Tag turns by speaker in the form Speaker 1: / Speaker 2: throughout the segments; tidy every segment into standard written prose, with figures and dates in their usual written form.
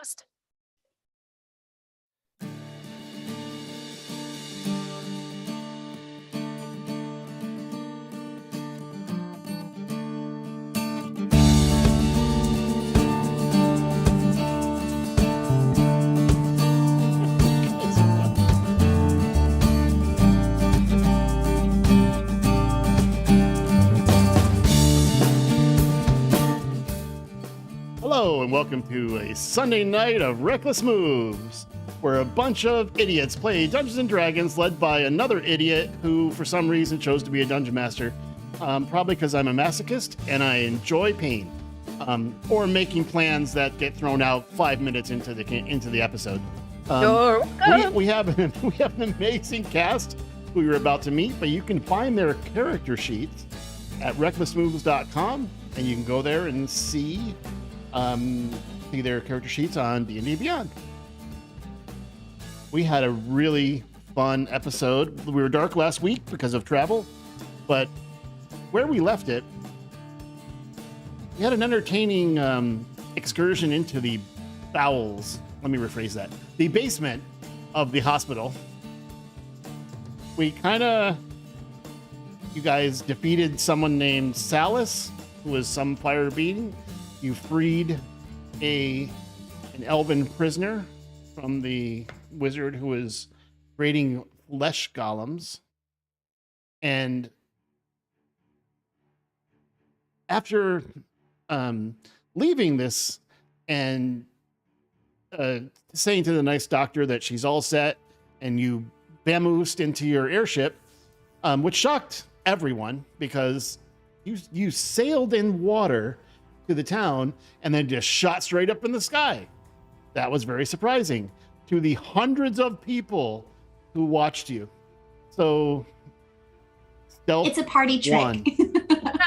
Speaker 1: podcast.
Speaker 2: Hello and welcome to a Sunday night of Reckless Moves, where a bunch of idiots play Dungeons and Dragons led by another idiot who for some reason chose to be a dungeon master. Probably because I'm a masochist and I enjoy pain. Or making plans that get thrown out 5 minutes into the episode. We have an amazing cast who you're about to meet, but you can find their character sheets at recklessmoves.com, and you can go there and see their character sheets on D&D Beyond. We had a really fun episode. We were dark last week because of travel, but where we left it, we had an entertaining excursion into the bowels. Let me rephrase that. The basement of the hospital. You guys defeated someone named Salus, who was some fire being. You freed an elven prisoner from the wizard who was raiding flesh golems. And after leaving this and saying to the nice doctor that she's all set, and you vamoosed into your airship, which shocked everyone because you sailed in water to the town and then just shot straight up in the sky. That was very surprising to the hundreds of people who watched you. So stealth,
Speaker 3: it's a party trick.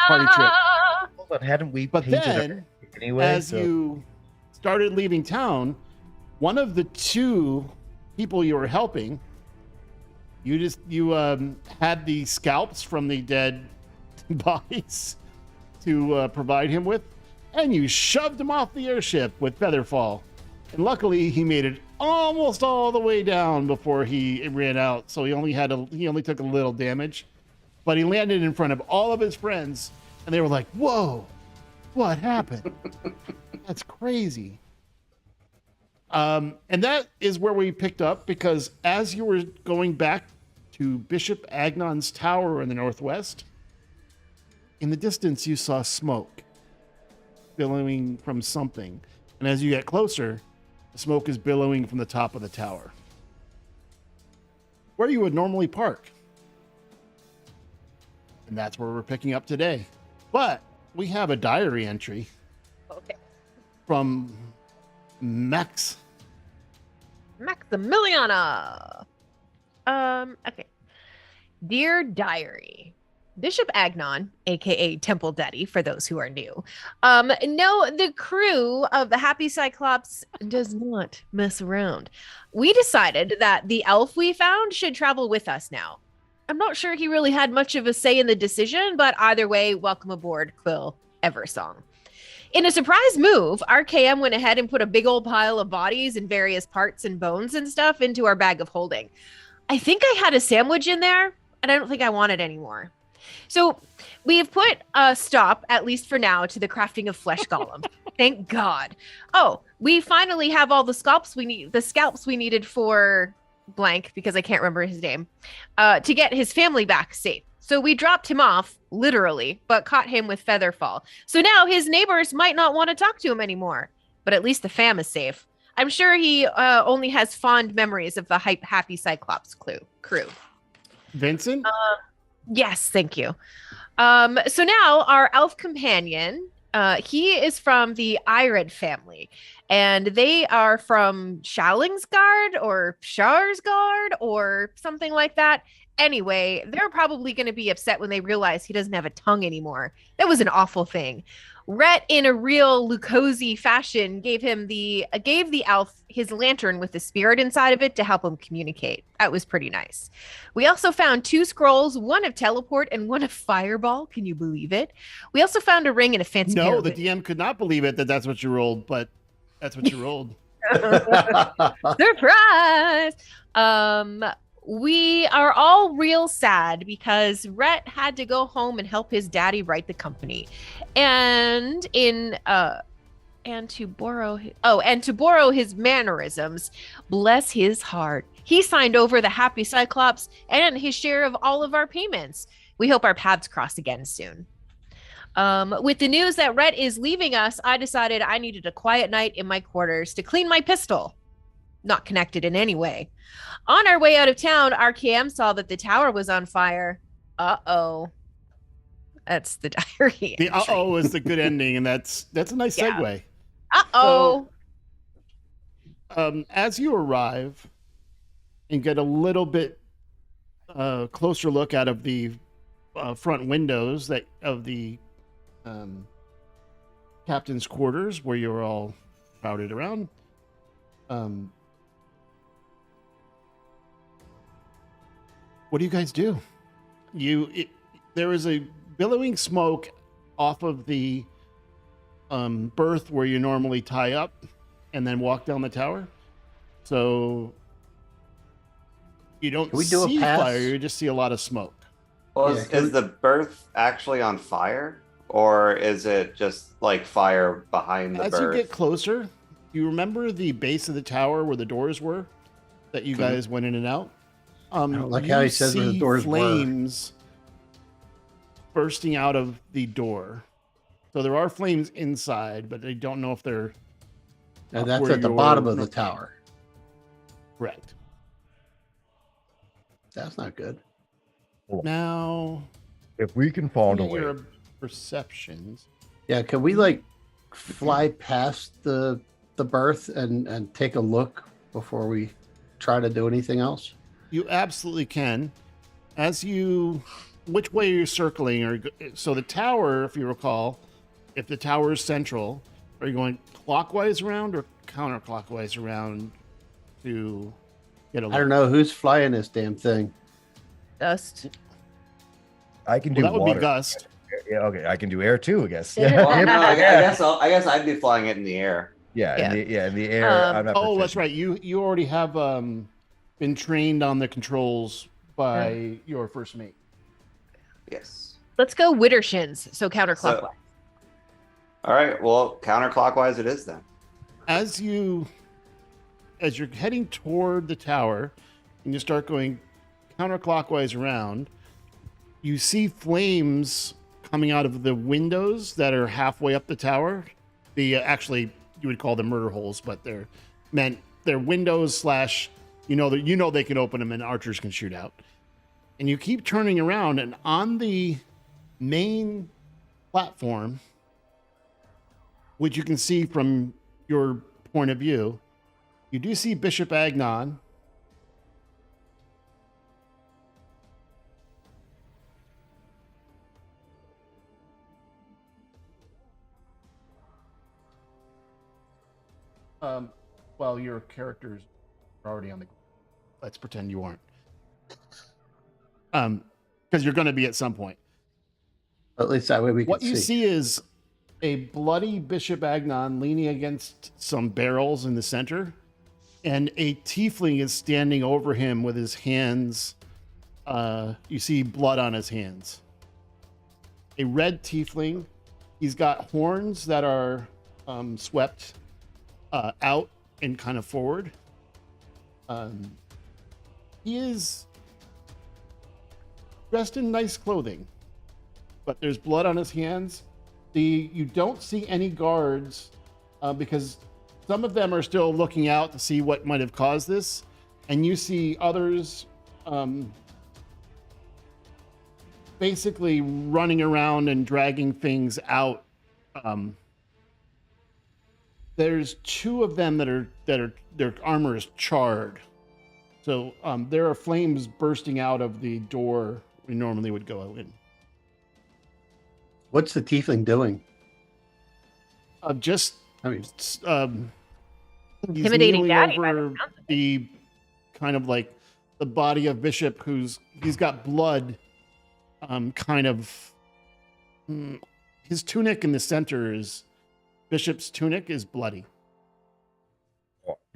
Speaker 2: Party trick.
Speaker 4: But hadn't we?
Speaker 2: But then, as you started leaving town, one of the two people you were helping, you had the scalps from the dead bodies to provide him with, and you shoved him off the airship with Featherfall. And luckily, he made it almost all the way down before he ran out. So he only took a little damage, but he landed in front of all of his friends, and they were like, "Whoa, what happened?" That's crazy. And that is where we picked up, because as you were going back to Bishop Agnon's tower in the northwest, in the distance you saw smoke billowing from something. And as you get closer, the smoke is billowing from the top of the tower, where you would normally park. And that's where we're picking up today. But we have a diary entry from
Speaker 1: Maximiliana. Okay. Dear Diary, Bishop Agnon, aka Temple Daddy, for those who are new. No, the crew of the Happy Cyclops does not mess around. We decided that the elf we found should travel with us now. I'm not sure he really had much of a say in the decision, but either way, welcome aboard Quill Eversong. In a surprise move, our KM went ahead and put a big old pile of bodies and various parts and bones and stuff into our bag of holding. I think I had a sandwich in there, and I don't think I want it anymore. So we have put a stop, at least for now, to the crafting of flesh golem. Thank God. Oh, we finally have all the scalps we needed for blank, because I can't remember his name, to get his family back safe. So we dropped him off, literally, but caught him with Featherfall. So now his neighbors might not want to talk to him anymore, but at least the fam is safe. I'm sure he only has fond memories of the Happy Cyclops crew.
Speaker 2: Vincent?
Speaker 1: Yes, thank you. So now our elf companion, he is from the Irid family, and they are from Shallingsgard or Sharsgard or something like that. Anyway, they're probably going to be upset when they realize he doesn't have a tongue anymore. That was an awful thing. Rhett, in a real Lucosi fashion, gave the elf his lantern with the spirit inside of it to help him communicate. That was pretty nice. We also found 2 scrolls, one of teleport and one of fireball. Can you believe it? We also found a ring and a fancy.
Speaker 2: No, the DM could not believe it that's what you rolled, but that's what you rolled.
Speaker 1: Surprise! We are all real sad because Rhett had to go home and help his daddy write the company. And to borrow his mannerisms, bless his heart, he signed over the Happy Cyclops and his share of all of our payments. We hope our paths cross again soon. With the news that Rhett is leaving us, I decided I needed a quiet night in my quarters to clean my pistol. Not connected in any way. On our way out of town, our KM saw that the tower was on fire. Uh-oh. That's the diary.
Speaker 2: The uh-oh is the good ending, and that's a nice segue.
Speaker 1: Uh-oh.
Speaker 2: So, as you arrive and get a little bit closer look out of the front windows of the captain's quarters where you're all crowded around, what do you guys do? There is a billowing smoke off of the berth where you normally tie up and then walk down the tower. So you don't see fire, you just see a lot of smoke.
Speaker 3: Well, is the berth actually on fire? Or is it just like fire behind the berth?
Speaker 2: As you get closer, you remember the base of the tower where the doors were that you guys went in and out?
Speaker 4: I don't like how he says where the doors
Speaker 2: flames bursting out of the door. So there are flames inside, but they don't know if they're...
Speaker 4: And that's at the bottom of the tower.
Speaker 2: Correct.
Speaker 4: That's not good.
Speaker 2: Now,
Speaker 5: if we can find a way.
Speaker 2: Your perceptions.
Speaker 4: Yeah, can we like fly past the berth and take a look before we try to do anything else?
Speaker 2: You absolutely can. Which way are you circling? So the tower, if you recall, if the tower is central, are you going clockwise around or counterclockwise around to get a look?
Speaker 4: I don't know who's flying this damn thing.
Speaker 1: Gust.
Speaker 5: I can do
Speaker 2: that would
Speaker 5: water.
Speaker 2: be Gust.
Speaker 5: Yeah, okay. I can do air too, I guess.
Speaker 3: Well, no, I guess I'd be flying it in the air.
Speaker 5: Yeah. In the air. I'm not proficient.
Speaker 2: That's right. You already have been trained on the controls by your first mate.
Speaker 3: Yes.
Speaker 1: Let's go Widdershins, so counterclockwise.
Speaker 3: All right. Well, counterclockwise it is then.
Speaker 2: As you're heading toward the tower, and you start going counterclockwise around, you see flames coming out of the windows that are halfway up the tower. Actually, you would call them murder holes, but they're windows / they can open them and archers can shoot out. And you keep turning around, and on the main platform, which you can see from your point of view, you do see Bishop Agnon. Well, your characters are already on the... Let's pretend you aren't. Because you're going to be at some point.
Speaker 4: At least that way we can see.
Speaker 2: What you see is a bloody Bishop Agnon leaning against some barrels in the center, and a tiefling is standing over him with his hands. You see blood on his hands. A red tiefling. He's got horns that are swept out and kind of forward. He is dressed in nice clothing, but there's blood on his hands. You don't see any guards because some of them are still looking out to see what might have caused this, and you see others basically running around and dragging things out. There's two of them that are their armor is charred. So there are flames bursting out of the door we normally would go in.
Speaker 4: What's the tiefling doing?
Speaker 2: He's
Speaker 1: Intimidating daddy.
Speaker 2: over the kind of like the body of Bishop, he's got blood. His tunic in the center is Bishop's tunic is bloody.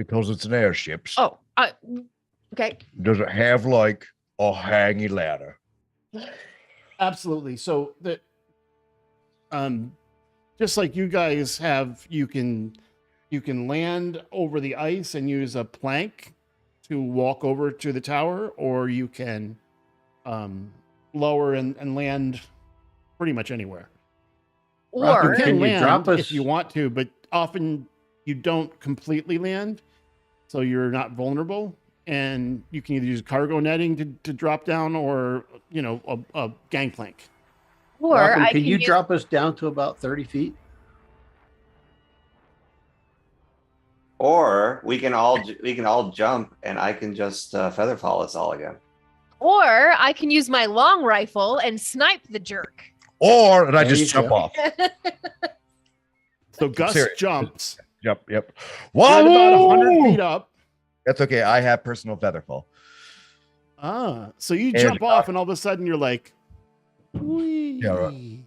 Speaker 5: Because it's an airship.
Speaker 1: Oh, okay.
Speaker 5: Does it have like a hanging ladder?
Speaker 2: Absolutely. So the just like you guys have, you can land over the ice and use a plank to walk over to the tower, or you can lower and land pretty much anywhere.
Speaker 1: Or
Speaker 2: You can
Speaker 4: Can you
Speaker 2: land
Speaker 4: drop us-
Speaker 2: if you want to, but often you don't completely land, so you're not vulnerable. And you can either use cargo netting to drop down, or a gangplank.
Speaker 1: or
Speaker 4: Rockland,
Speaker 1: I
Speaker 4: can you
Speaker 1: use-
Speaker 4: drop us down to about 30 feet?
Speaker 3: Or we can all jump, and I can just feather fall us all again.
Speaker 1: Or I can use my long rifle and snipe the jerk.
Speaker 5: Or and I
Speaker 4: There you
Speaker 5: just jump
Speaker 4: go.
Speaker 5: off.
Speaker 2: So Gus
Speaker 5: serious.
Speaker 2: jumps
Speaker 5: Yep.
Speaker 2: right about 100 feet up.
Speaker 5: That's okay. I have personal featherfall.
Speaker 2: So you
Speaker 5: And-
Speaker 2: jump off, and all of a sudden you're like, whee.
Speaker 5: Yeah, right.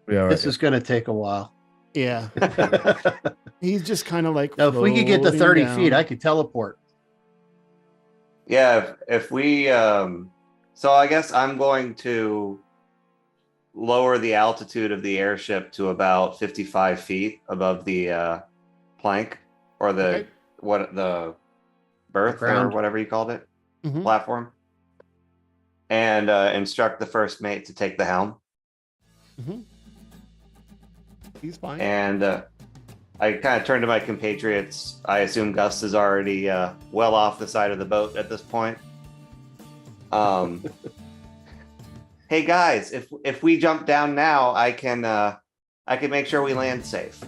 Speaker 5: Yeah, right.
Speaker 4: This is going to take a while.
Speaker 2: Yeah. He's just kind of like,
Speaker 4: Now, if we could get to
Speaker 2: floating
Speaker 4: 30
Speaker 2: down.
Speaker 4: feet, I could teleport.
Speaker 3: Yeah, if we so I guess I'm going to lower the altitude of the airship to about 55 feet above the plank, or the
Speaker 2: Okay.
Speaker 3: the berth, or
Speaker 4: Ground.
Speaker 3: whatever you called it,
Speaker 2: Mhm.
Speaker 3: platform, and instruct the first mate to take the helm.
Speaker 2: He's fine.
Speaker 3: And I kind of turn to my compatriots. I assume Gus is already well off the side of the boat at this point. Hey guys, if we jump down now, I can make sure we land safe.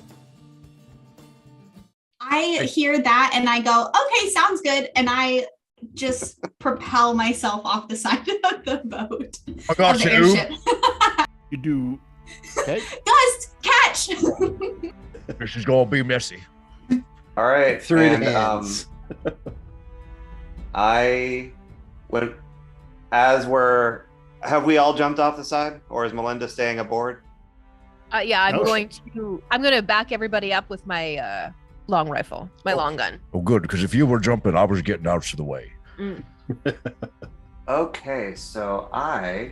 Speaker 6: I hear that and I go, okay, sounds good. And I just propel myself off the side of the boat.
Speaker 5: I got
Speaker 6: of the
Speaker 5: you.
Speaker 6: airship.
Speaker 2: You do. Okay.
Speaker 6: Gus, catch!
Speaker 5: This is gonna be messy.
Speaker 3: All right,
Speaker 4: Through
Speaker 3: and,
Speaker 4: the hands.
Speaker 3: Have we all jumped off the side, or is Melinda staying aboard?
Speaker 1: Yeah, I'm
Speaker 2: No.
Speaker 1: going to back everybody up with my long rifle, my long gun.
Speaker 5: Oh, good, because if you were jumping, I was getting out of the way.
Speaker 3: Okay, so I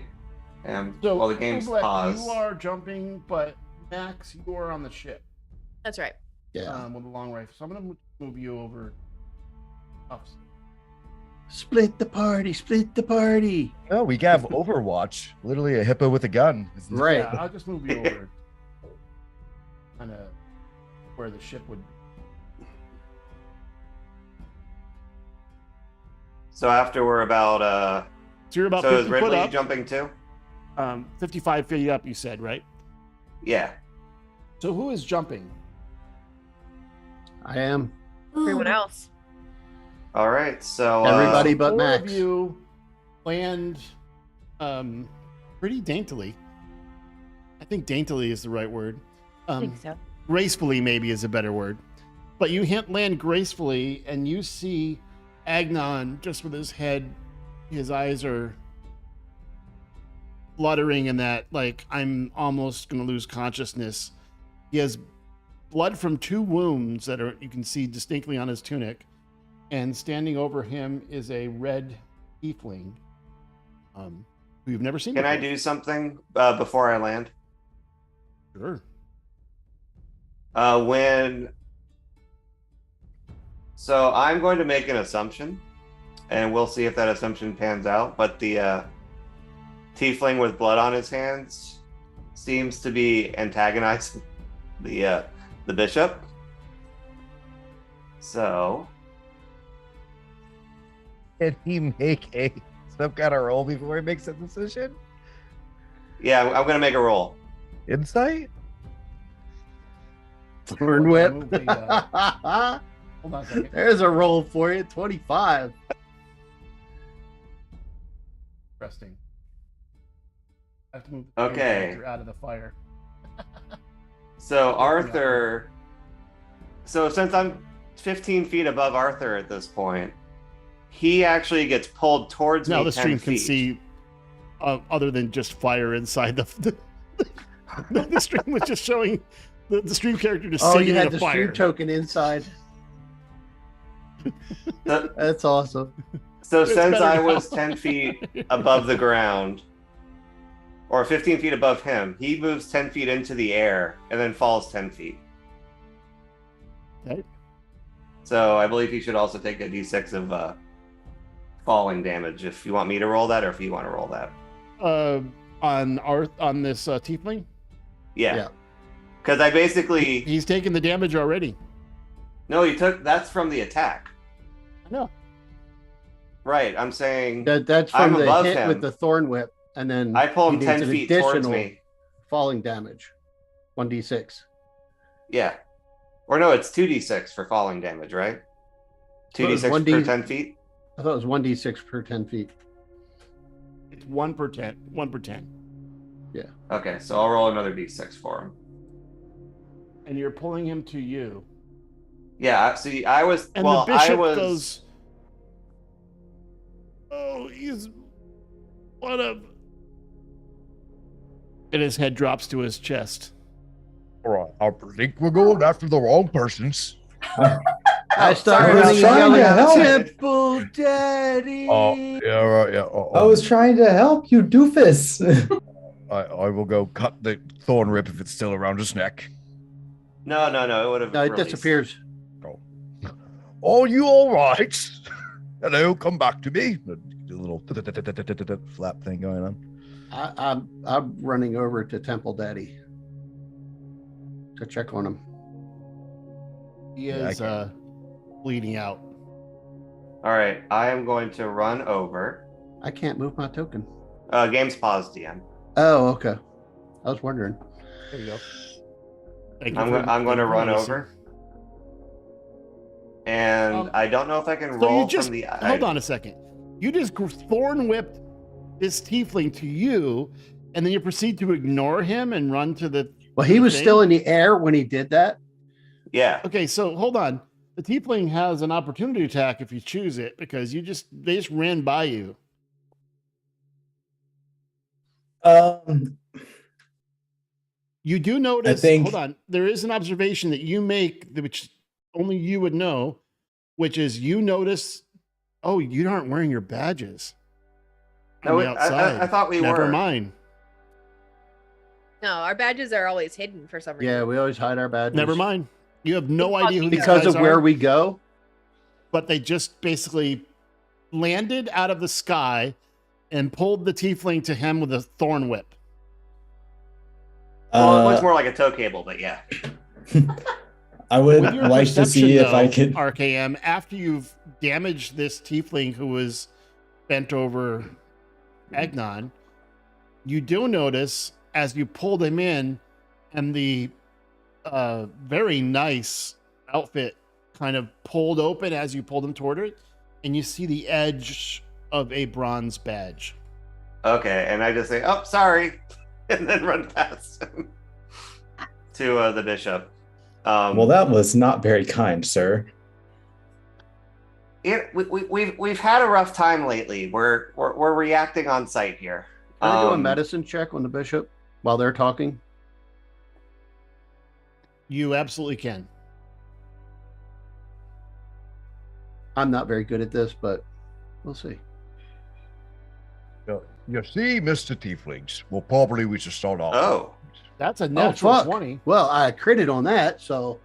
Speaker 3: am.
Speaker 2: So
Speaker 3: well, the game's
Speaker 2: Oobleck,
Speaker 3: paused.
Speaker 2: You are jumping, but Max, you are on the ship
Speaker 1: That's right.
Speaker 4: Yeah.
Speaker 2: with a long rifle. So I'm going to move you over.
Speaker 4: Split the party. Split the party.
Speaker 5: Oh, we have Overwatch. Literally a hippo with a gun.
Speaker 4: Right.
Speaker 2: Yeah, I'll just move you over. Kind of where the ship would be.
Speaker 3: So after we're about
Speaker 2: So you're about
Speaker 3: so is
Speaker 2: 50 foot
Speaker 3: Ridley
Speaker 2: up.
Speaker 3: jumping too?
Speaker 2: 55 feet up, you said, right?
Speaker 3: Yeah.
Speaker 2: So who is jumping?
Speaker 4: I am.
Speaker 1: Everyone else.
Speaker 3: All right. So
Speaker 4: Everybody but
Speaker 2: Four
Speaker 4: Max.
Speaker 2: of you land pretty daintily. I think daintily is the right word.
Speaker 1: I think so.
Speaker 2: Gracefully maybe is a better word. But you land gracefully, and you see Agnon just with his head, his eyes are fluttering in that, like, I'm almost going to lose consciousness. He has blood from 2 wounds that are you can see distinctly on his tunic. And standing over him is a red tiefling who you've never seen
Speaker 3: Can I
Speaker 2: before.
Speaker 3: do something before I land?
Speaker 2: Sure.
Speaker 3: So I'm going to make an assumption, and we'll see if that assumption pans out. But the tiefling with blood on his hands seems to be antagonizing the bishop. So
Speaker 5: Can he make some kind of roll before he makes a decision?
Speaker 3: yeah, I'm going to make a roll.
Speaker 5: Insight?
Speaker 4: Thorn whip.
Speaker 2: Move the, hold on a second.
Speaker 4: There's a roll for you. 25.
Speaker 2: Resting. I have to move the
Speaker 3: Okay.
Speaker 2: character out of the fire.
Speaker 3: So Arthur. So since I'm 15 feet above Arthur at this point, he actually gets pulled towards
Speaker 2: Now
Speaker 3: me
Speaker 2: the
Speaker 3: 10
Speaker 2: stream can
Speaker 3: feet.
Speaker 2: see other than just fire inside the the stream was just showing the stream character just
Speaker 4: Oh,
Speaker 2: sitting
Speaker 4: you
Speaker 2: in
Speaker 4: had
Speaker 2: the
Speaker 4: the
Speaker 2: fire.
Speaker 4: stream token inside. That's awesome.
Speaker 3: So
Speaker 2: It's
Speaker 3: since
Speaker 2: better
Speaker 3: I
Speaker 2: now.
Speaker 3: was 10 feet above the ground, or 15 feet above him, he moves 10 feet into the air and then falls 10 feet.
Speaker 2: Okay.
Speaker 3: So I believe he should also take a d6 of falling damage if you want me to roll that or if you want to roll that.
Speaker 2: On this tiefling,
Speaker 3: Yeah. Because I basically...
Speaker 2: he's taking the damage already.
Speaker 3: No, you took... That's from the attack.
Speaker 2: I know.
Speaker 3: Right, I'm saying...
Speaker 4: That's
Speaker 3: I'm
Speaker 4: from the
Speaker 3: above
Speaker 4: hit
Speaker 3: him.
Speaker 4: with the thorn whip, and then
Speaker 3: I pull him
Speaker 4: he
Speaker 3: 10
Speaker 4: needs an
Speaker 3: feet towards
Speaker 4: additional
Speaker 3: me.
Speaker 4: falling damage, 1d6.
Speaker 3: Yeah. Or no, it's 2d6 for falling damage, right?
Speaker 4: So it's
Speaker 3: 2d6 per
Speaker 4: 1d
Speaker 3: 10 feet?
Speaker 4: I thought it was 1d6 per 10 feet.
Speaker 2: It's 1 per 10. 1 per 10.
Speaker 3: Okay, so I'll roll another d6 for him.
Speaker 2: And you're pulling him to you.
Speaker 3: Yeah, see, I was...
Speaker 2: And
Speaker 3: well,
Speaker 2: the bishop
Speaker 3: I was...
Speaker 2: goes, oh, he's one of... And his head drops to his chest.
Speaker 5: All right, I think we're going after the wrong persons.
Speaker 4: I started
Speaker 7: I was
Speaker 4: running and
Speaker 7: trying
Speaker 4: yelling
Speaker 7: to
Speaker 4: out,
Speaker 7: help.
Speaker 4: Temple Daddy!
Speaker 5: Oh, yeah, right, yeah.
Speaker 7: I was trying to help you, doofus.
Speaker 5: I will go cut the thorn rip if it's still around his neck.
Speaker 3: No, it would have
Speaker 4: No, it
Speaker 3: released.
Speaker 4: disappears.
Speaker 5: Are you all right? Hello, come back to me. A little flap thing going on.
Speaker 4: I'm running over to Temple Daddy to check on him.
Speaker 2: He
Speaker 5: Yeah, I
Speaker 2: is
Speaker 5: can-
Speaker 2: bleeding out.
Speaker 3: All right, I am going to run over.
Speaker 4: I can't move my token.
Speaker 3: Game's paused, DM.
Speaker 4: Oh, okay. I was wondering.
Speaker 2: There you go. Thank you
Speaker 3: I'm
Speaker 2: for-
Speaker 3: going to
Speaker 2: for
Speaker 3: run
Speaker 2: noticing.
Speaker 3: over. And I don't know if I can
Speaker 2: So
Speaker 3: roll
Speaker 2: you just
Speaker 3: from the...
Speaker 2: hold on a second. You just thorn whipped this tiefling to you, and then you proceed to ignore him and run to the...
Speaker 4: Well, he was
Speaker 2: thing?
Speaker 4: still in the air when he did that.
Speaker 3: Yeah.
Speaker 2: Okay, so hold on. The tiefling has an opportunity attack if you choose it, because they just ran by you. You do notice,
Speaker 7: think-
Speaker 2: hold on, there is an observation that you make, which only you would know, which is you notice, oh, you aren't wearing your badges. on
Speaker 3: No,
Speaker 2: the
Speaker 3: I thought we
Speaker 2: Never
Speaker 3: were.
Speaker 2: mind.
Speaker 1: No, our badges are always hidden for some reason.
Speaker 4: Yeah, we always hide our badges.
Speaker 2: Never mind. You have no idea who these
Speaker 4: Because
Speaker 2: guys
Speaker 4: of where
Speaker 2: are,
Speaker 4: we go.
Speaker 2: but they just basically landed out of the sky and pulled the tiefling to him with a thorn whip.
Speaker 3: Well, it looks more like a tow cable, but yeah.
Speaker 7: I would
Speaker 2: With your
Speaker 7: like to see
Speaker 2: perception,
Speaker 7: if I
Speaker 2: though,
Speaker 7: could.
Speaker 2: RKM, after you've damaged this tiefling who was bent over Agnon, you do notice as you pulled him in and the very nice outfit kind of pulled open as you pulled him toward it, and you see the edge of a bronze badge.
Speaker 3: Okay, and I just say, "Oh, sorry," and then run past him to the bishop.
Speaker 7: Well, that was not very kind, sir.
Speaker 3: We've had a rough time lately. We're reacting on site here.
Speaker 4: Can I do a medicine check on the bishop while they're talking?
Speaker 2: You absolutely can.
Speaker 4: I'm not very good at this, but we'll see.
Speaker 5: You see, Mr. Tieflings, well, probably we should start off.
Speaker 3: Oh,
Speaker 2: That's a natural
Speaker 4: fuck.
Speaker 2: 20.
Speaker 4: Well, I critted on that, so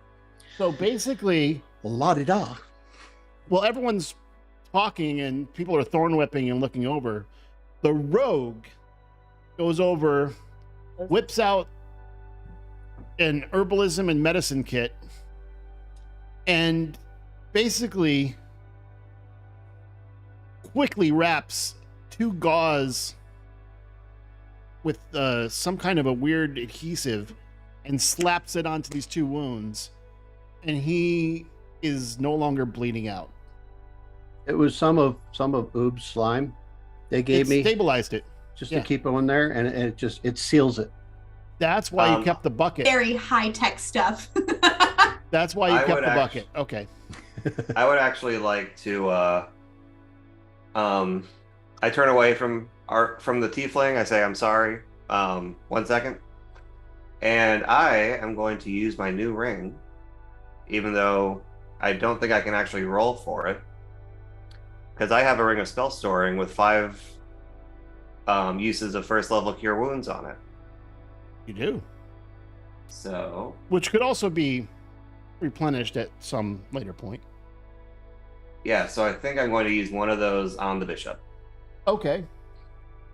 Speaker 2: So basically,
Speaker 4: la-di-da.
Speaker 2: well, everyone's talking and people are thorn whipping and looking over. The rogue goes over, whips out an herbalism and medicine kit, and basically quickly wraps 2 gauze with some kind of a weird adhesive and slaps it onto these 2 wounds, and he is no longer bleeding out.
Speaker 4: It was some of Oob's slime they gave
Speaker 2: It
Speaker 4: me
Speaker 2: stabilized it.
Speaker 4: just
Speaker 2: yeah.
Speaker 4: to keep it on there, and it seals it.
Speaker 2: That's why you kept the bucket.
Speaker 6: Very high tech stuff.
Speaker 2: That's why you
Speaker 3: I
Speaker 2: kept
Speaker 3: would
Speaker 2: the bucket. Okay.
Speaker 3: I would actually like to. I turn away from the tiefling. I say, "I'm sorry." 1 second, and I am going to use my new ring, even though I don't think I can actually roll for it because I have a Ring of Spell Storing with 5 uses of first level Cure Wounds on it.
Speaker 2: You do.
Speaker 3: So,
Speaker 2: which could also be replenished at some later point.
Speaker 3: Yeah, so I think I'm going to use one of those on the bishop.
Speaker 2: Okay.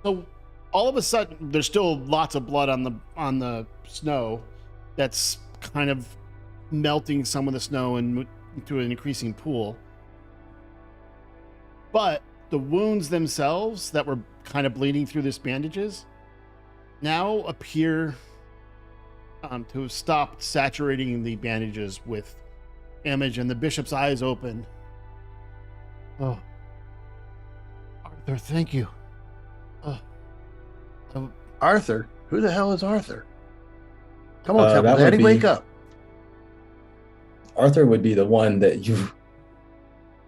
Speaker 2: So all of a sudden, there's still lots of blood on the snow. That's kind of melting some of the snow into an increasing pool. But the wounds themselves that were kind of bleeding through these bandages now appear to have stopped saturating the bandages with damage, and the bishop's eyes open. Oh, Arthur, thank you.
Speaker 4: Arthur? Who the hell is Arthur? Come on, Temple
Speaker 7: that would
Speaker 4: Daddy,
Speaker 7: be-
Speaker 4: wake up.
Speaker 7: Arthur would be the one that you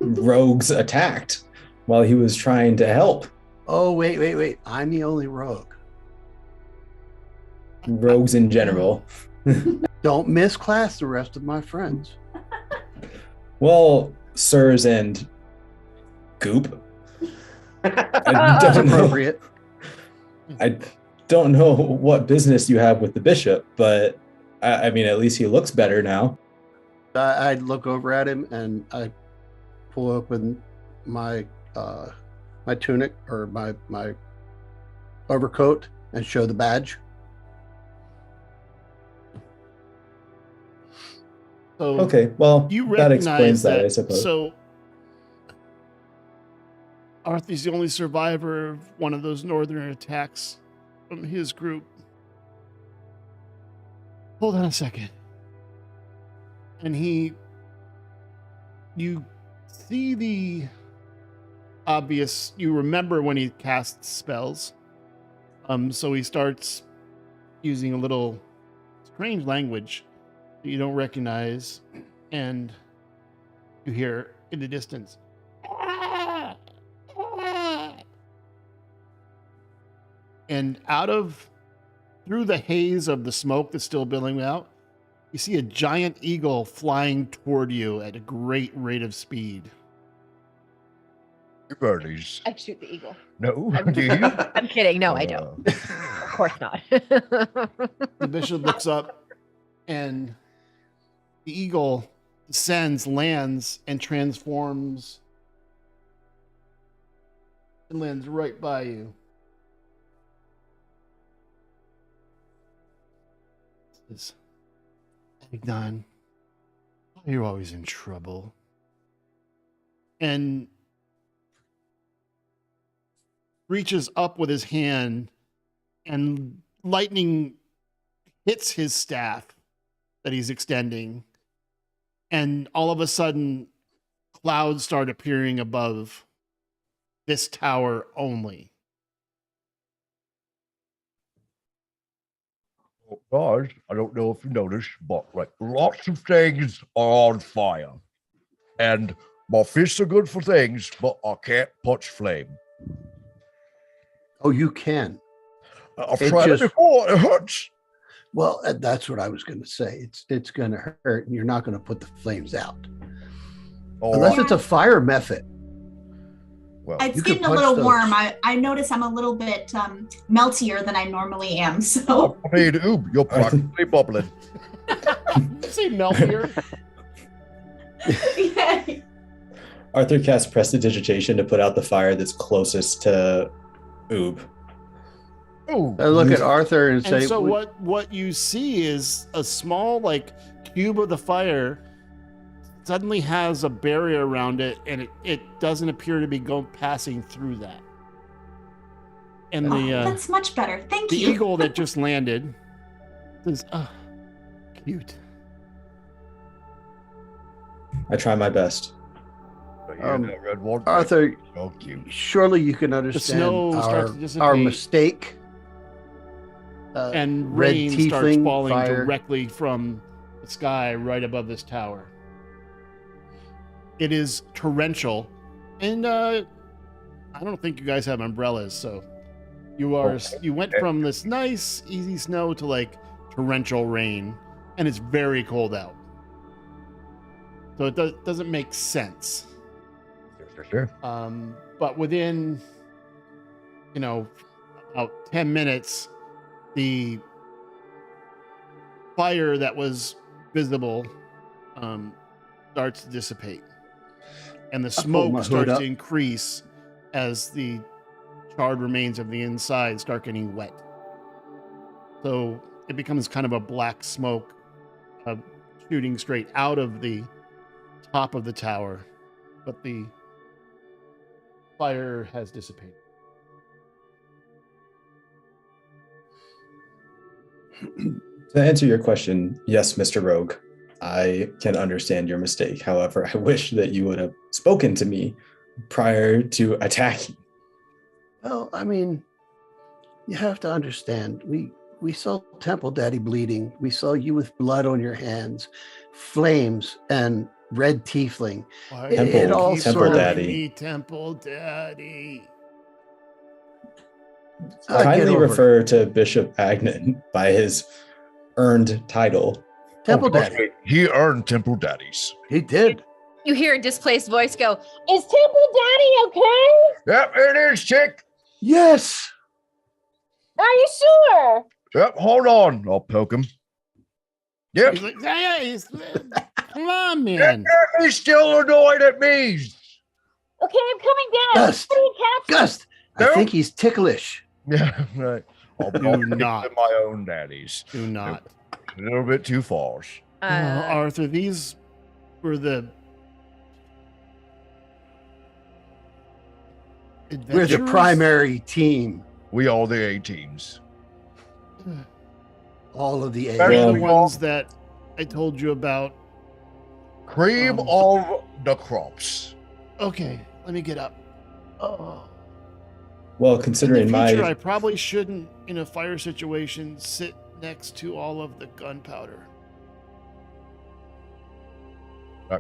Speaker 7: rogues attacked while he was trying to help.
Speaker 4: Oh, wait. I'm the only rogue.
Speaker 7: Rogues in general.
Speaker 4: Don't misclass the rest of my friends.
Speaker 7: Well, sirs and Goop.
Speaker 4: That's
Speaker 7: I don't know.
Speaker 4: appropriate.
Speaker 7: I don't know what business you have with the bishop, but I mean, at least he looks better now.
Speaker 4: I look over at him and I pull open my my tunic or my overcoat and show the badge.
Speaker 2: So
Speaker 7: Okay, well,
Speaker 2: you
Speaker 7: that
Speaker 2: recognize
Speaker 7: explains that, I suppose.
Speaker 2: So Arthur's the only survivor of one of those northern attacks from his group. Hold on a second. And you see the obvious, you remember when he casts spells. So he starts using a little strange language that you don't recognize, and you hear in the distance, and through the haze of the smoke that's still billowing out, you see a giant eagle flying toward you at a great rate of speed.
Speaker 5: You birdies.
Speaker 1: I shoot the eagle.
Speaker 5: No,
Speaker 1: I'm-
Speaker 5: do you?
Speaker 1: I'm kidding. No, I don't. Of course not.
Speaker 2: The bishop looks up, and the eagle descends, lands, and transforms, and lands right by you. Says, Agnon, you're always in trouble. And reaches up with his hand, and lightning hits his staff that he's extending. And all of a sudden, clouds start appearing above this tower only.
Speaker 5: Oh, guys, I don't know if you noticed, but like lots of things are on fire. And my fists are good for things, but I can't touch flame.
Speaker 4: Oh, you can.
Speaker 5: I've
Speaker 4: It
Speaker 5: tried
Speaker 4: just-
Speaker 5: it before. It hurts.
Speaker 4: Well, that's what I was going to say. It's going to hurt, and you're not going to put the flames out
Speaker 5: All
Speaker 4: unless
Speaker 5: right.
Speaker 4: it's a fire method.
Speaker 5: Well,
Speaker 6: It's
Speaker 4: You can
Speaker 6: getting a
Speaker 4: punch
Speaker 6: little
Speaker 4: those.
Speaker 6: warm. I notice I'm a little bit meltier than I normally am. So
Speaker 5: I mean, ooh, you're practically bubbling.
Speaker 2: Did you say melt here?
Speaker 7: Arthur casts prestidigitation to put out the fire that's closest to Oob.
Speaker 5: Ooh,
Speaker 4: I look at Arthur and say,
Speaker 2: And so what you see is a small cube of the fire suddenly has a barrier around it, and it doesn't appear to be passing through that. And
Speaker 6: Oh,
Speaker 2: the
Speaker 6: that's much better. Thank
Speaker 2: the
Speaker 6: you.
Speaker 2: eagle that just landed says, cute.
Speaker 7: I try my best.
Speaker 5: that red one.
Speaker 4: Arthur,
Speaker 5: So cute.
Speaker 4: surely you can understand
Speaker 2: snow starts
Speaker 4: our,
Speaker 2: to dissipate.
Speaker 4: our mistake.
Speaker 2: And
Speaker 4: red
Speaker 2: rain starts
Speaker 4: tiefling
Speaker 2: falling
Speaker 4: fire.
Speaker 2: directly from the sky right above this tower. It is torrential, and I don't think you guys have umbrellas, so you went from this nice, easy snow to torrential rain, and it's very cold out. So it doesn't make sense.
Speaker 5: Sure.
Speaker 2: But within, about 10 minutes, the fire that was visible starts to dissipate. And the smoke starts to increase as the charred remains of the inside start getting wet. So it becomes kind of a black smoke shooting straight out of the top of the tower. But the fire has dissipated.
Speaker 7: To answer your question, yes, Mr. Rogue, I can understand your mistake. However, I wish that you would have spoken to me prior to attacking.
Speaker 4: Well, I mean, you have to understand. We saw Temple Daddy bleeding. We saw you with blood on your hands, flames, and red tiefling.
Speaker 7: It all Temple Daddy.
Speaker 2: Temple Daddy.
Speaker 7: Kindly refer to Bishop Agnon by his earned title.
Speaker 4: Temple Daddy.
Speaker 5: He earned Temple Daddies.
Speaker 4: He did.
Speaker 1: You hear a displaced voice go, "Is Temple Daddy okay?
Speaker 5: Yep, it is, chick.
Speaker 4: Yes.
Speaker 1: Are you sure?"
Speaker 5: Yep, hold on. I'll poke him. Yep.
Speaker 2: He's like, come on, man.
Speaker 5: He's still annoyed at me.
Speaker 1: Okay, I'm coming down.
Speaker 4: Gust.
Speaker 1: What are you catching?
Speaker 4: Gust. I think he's ticklish.
Speaker 5: Yeah, right. I'll
Speaker 2: Do
Speaker 5: take
Speaker 2: not.
Speaker 5: my own daddies.
Speaker 2: Do not.
Speaker 5: A little bit too far.
Speaker 2: Arthur, these were the
Speaker 4: We're the primary team.
Speaker 5: We are the A teams.
Speaker 4: All of the A.
Speaker 2: They're the ones that I told you about.
Speaker 5: Cream of the crops.
Speaker 2: Okay, let me get up. Oh.
Speaker 7: Well, considering
Speaker 2: In the future, I
Speaker 7: my
Speaker 2: probably shouldn't, in a fire situation, sit next to all of the gunpowder.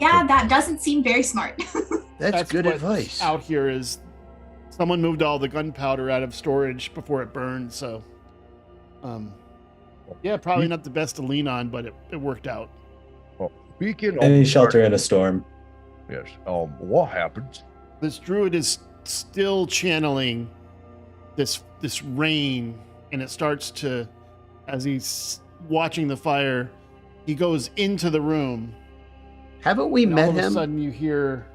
Speaker 6: Yeah, that doesn't seem very smart.
Speaker 4: That's good
Speaker 2: what's
Speaker 4: advice.
Speaker 2: Out here is someone moved all the gunpowder out of storage before it burned, so yeah, probably not the best to lean on, but it worked out.
Speaker 5: Well, speaking of
Speaker 7: any shelter in a storm.
Speaker 5: Yes. What happened?
Speaker 2: This druid is still channeling this rain, and it starts to, as he's watching the fire, he goes into the room.
Speaker 4: Haven't we met
Speaker 2: all
Speaker 4: him?
Speaker 2: All of a sudden you hear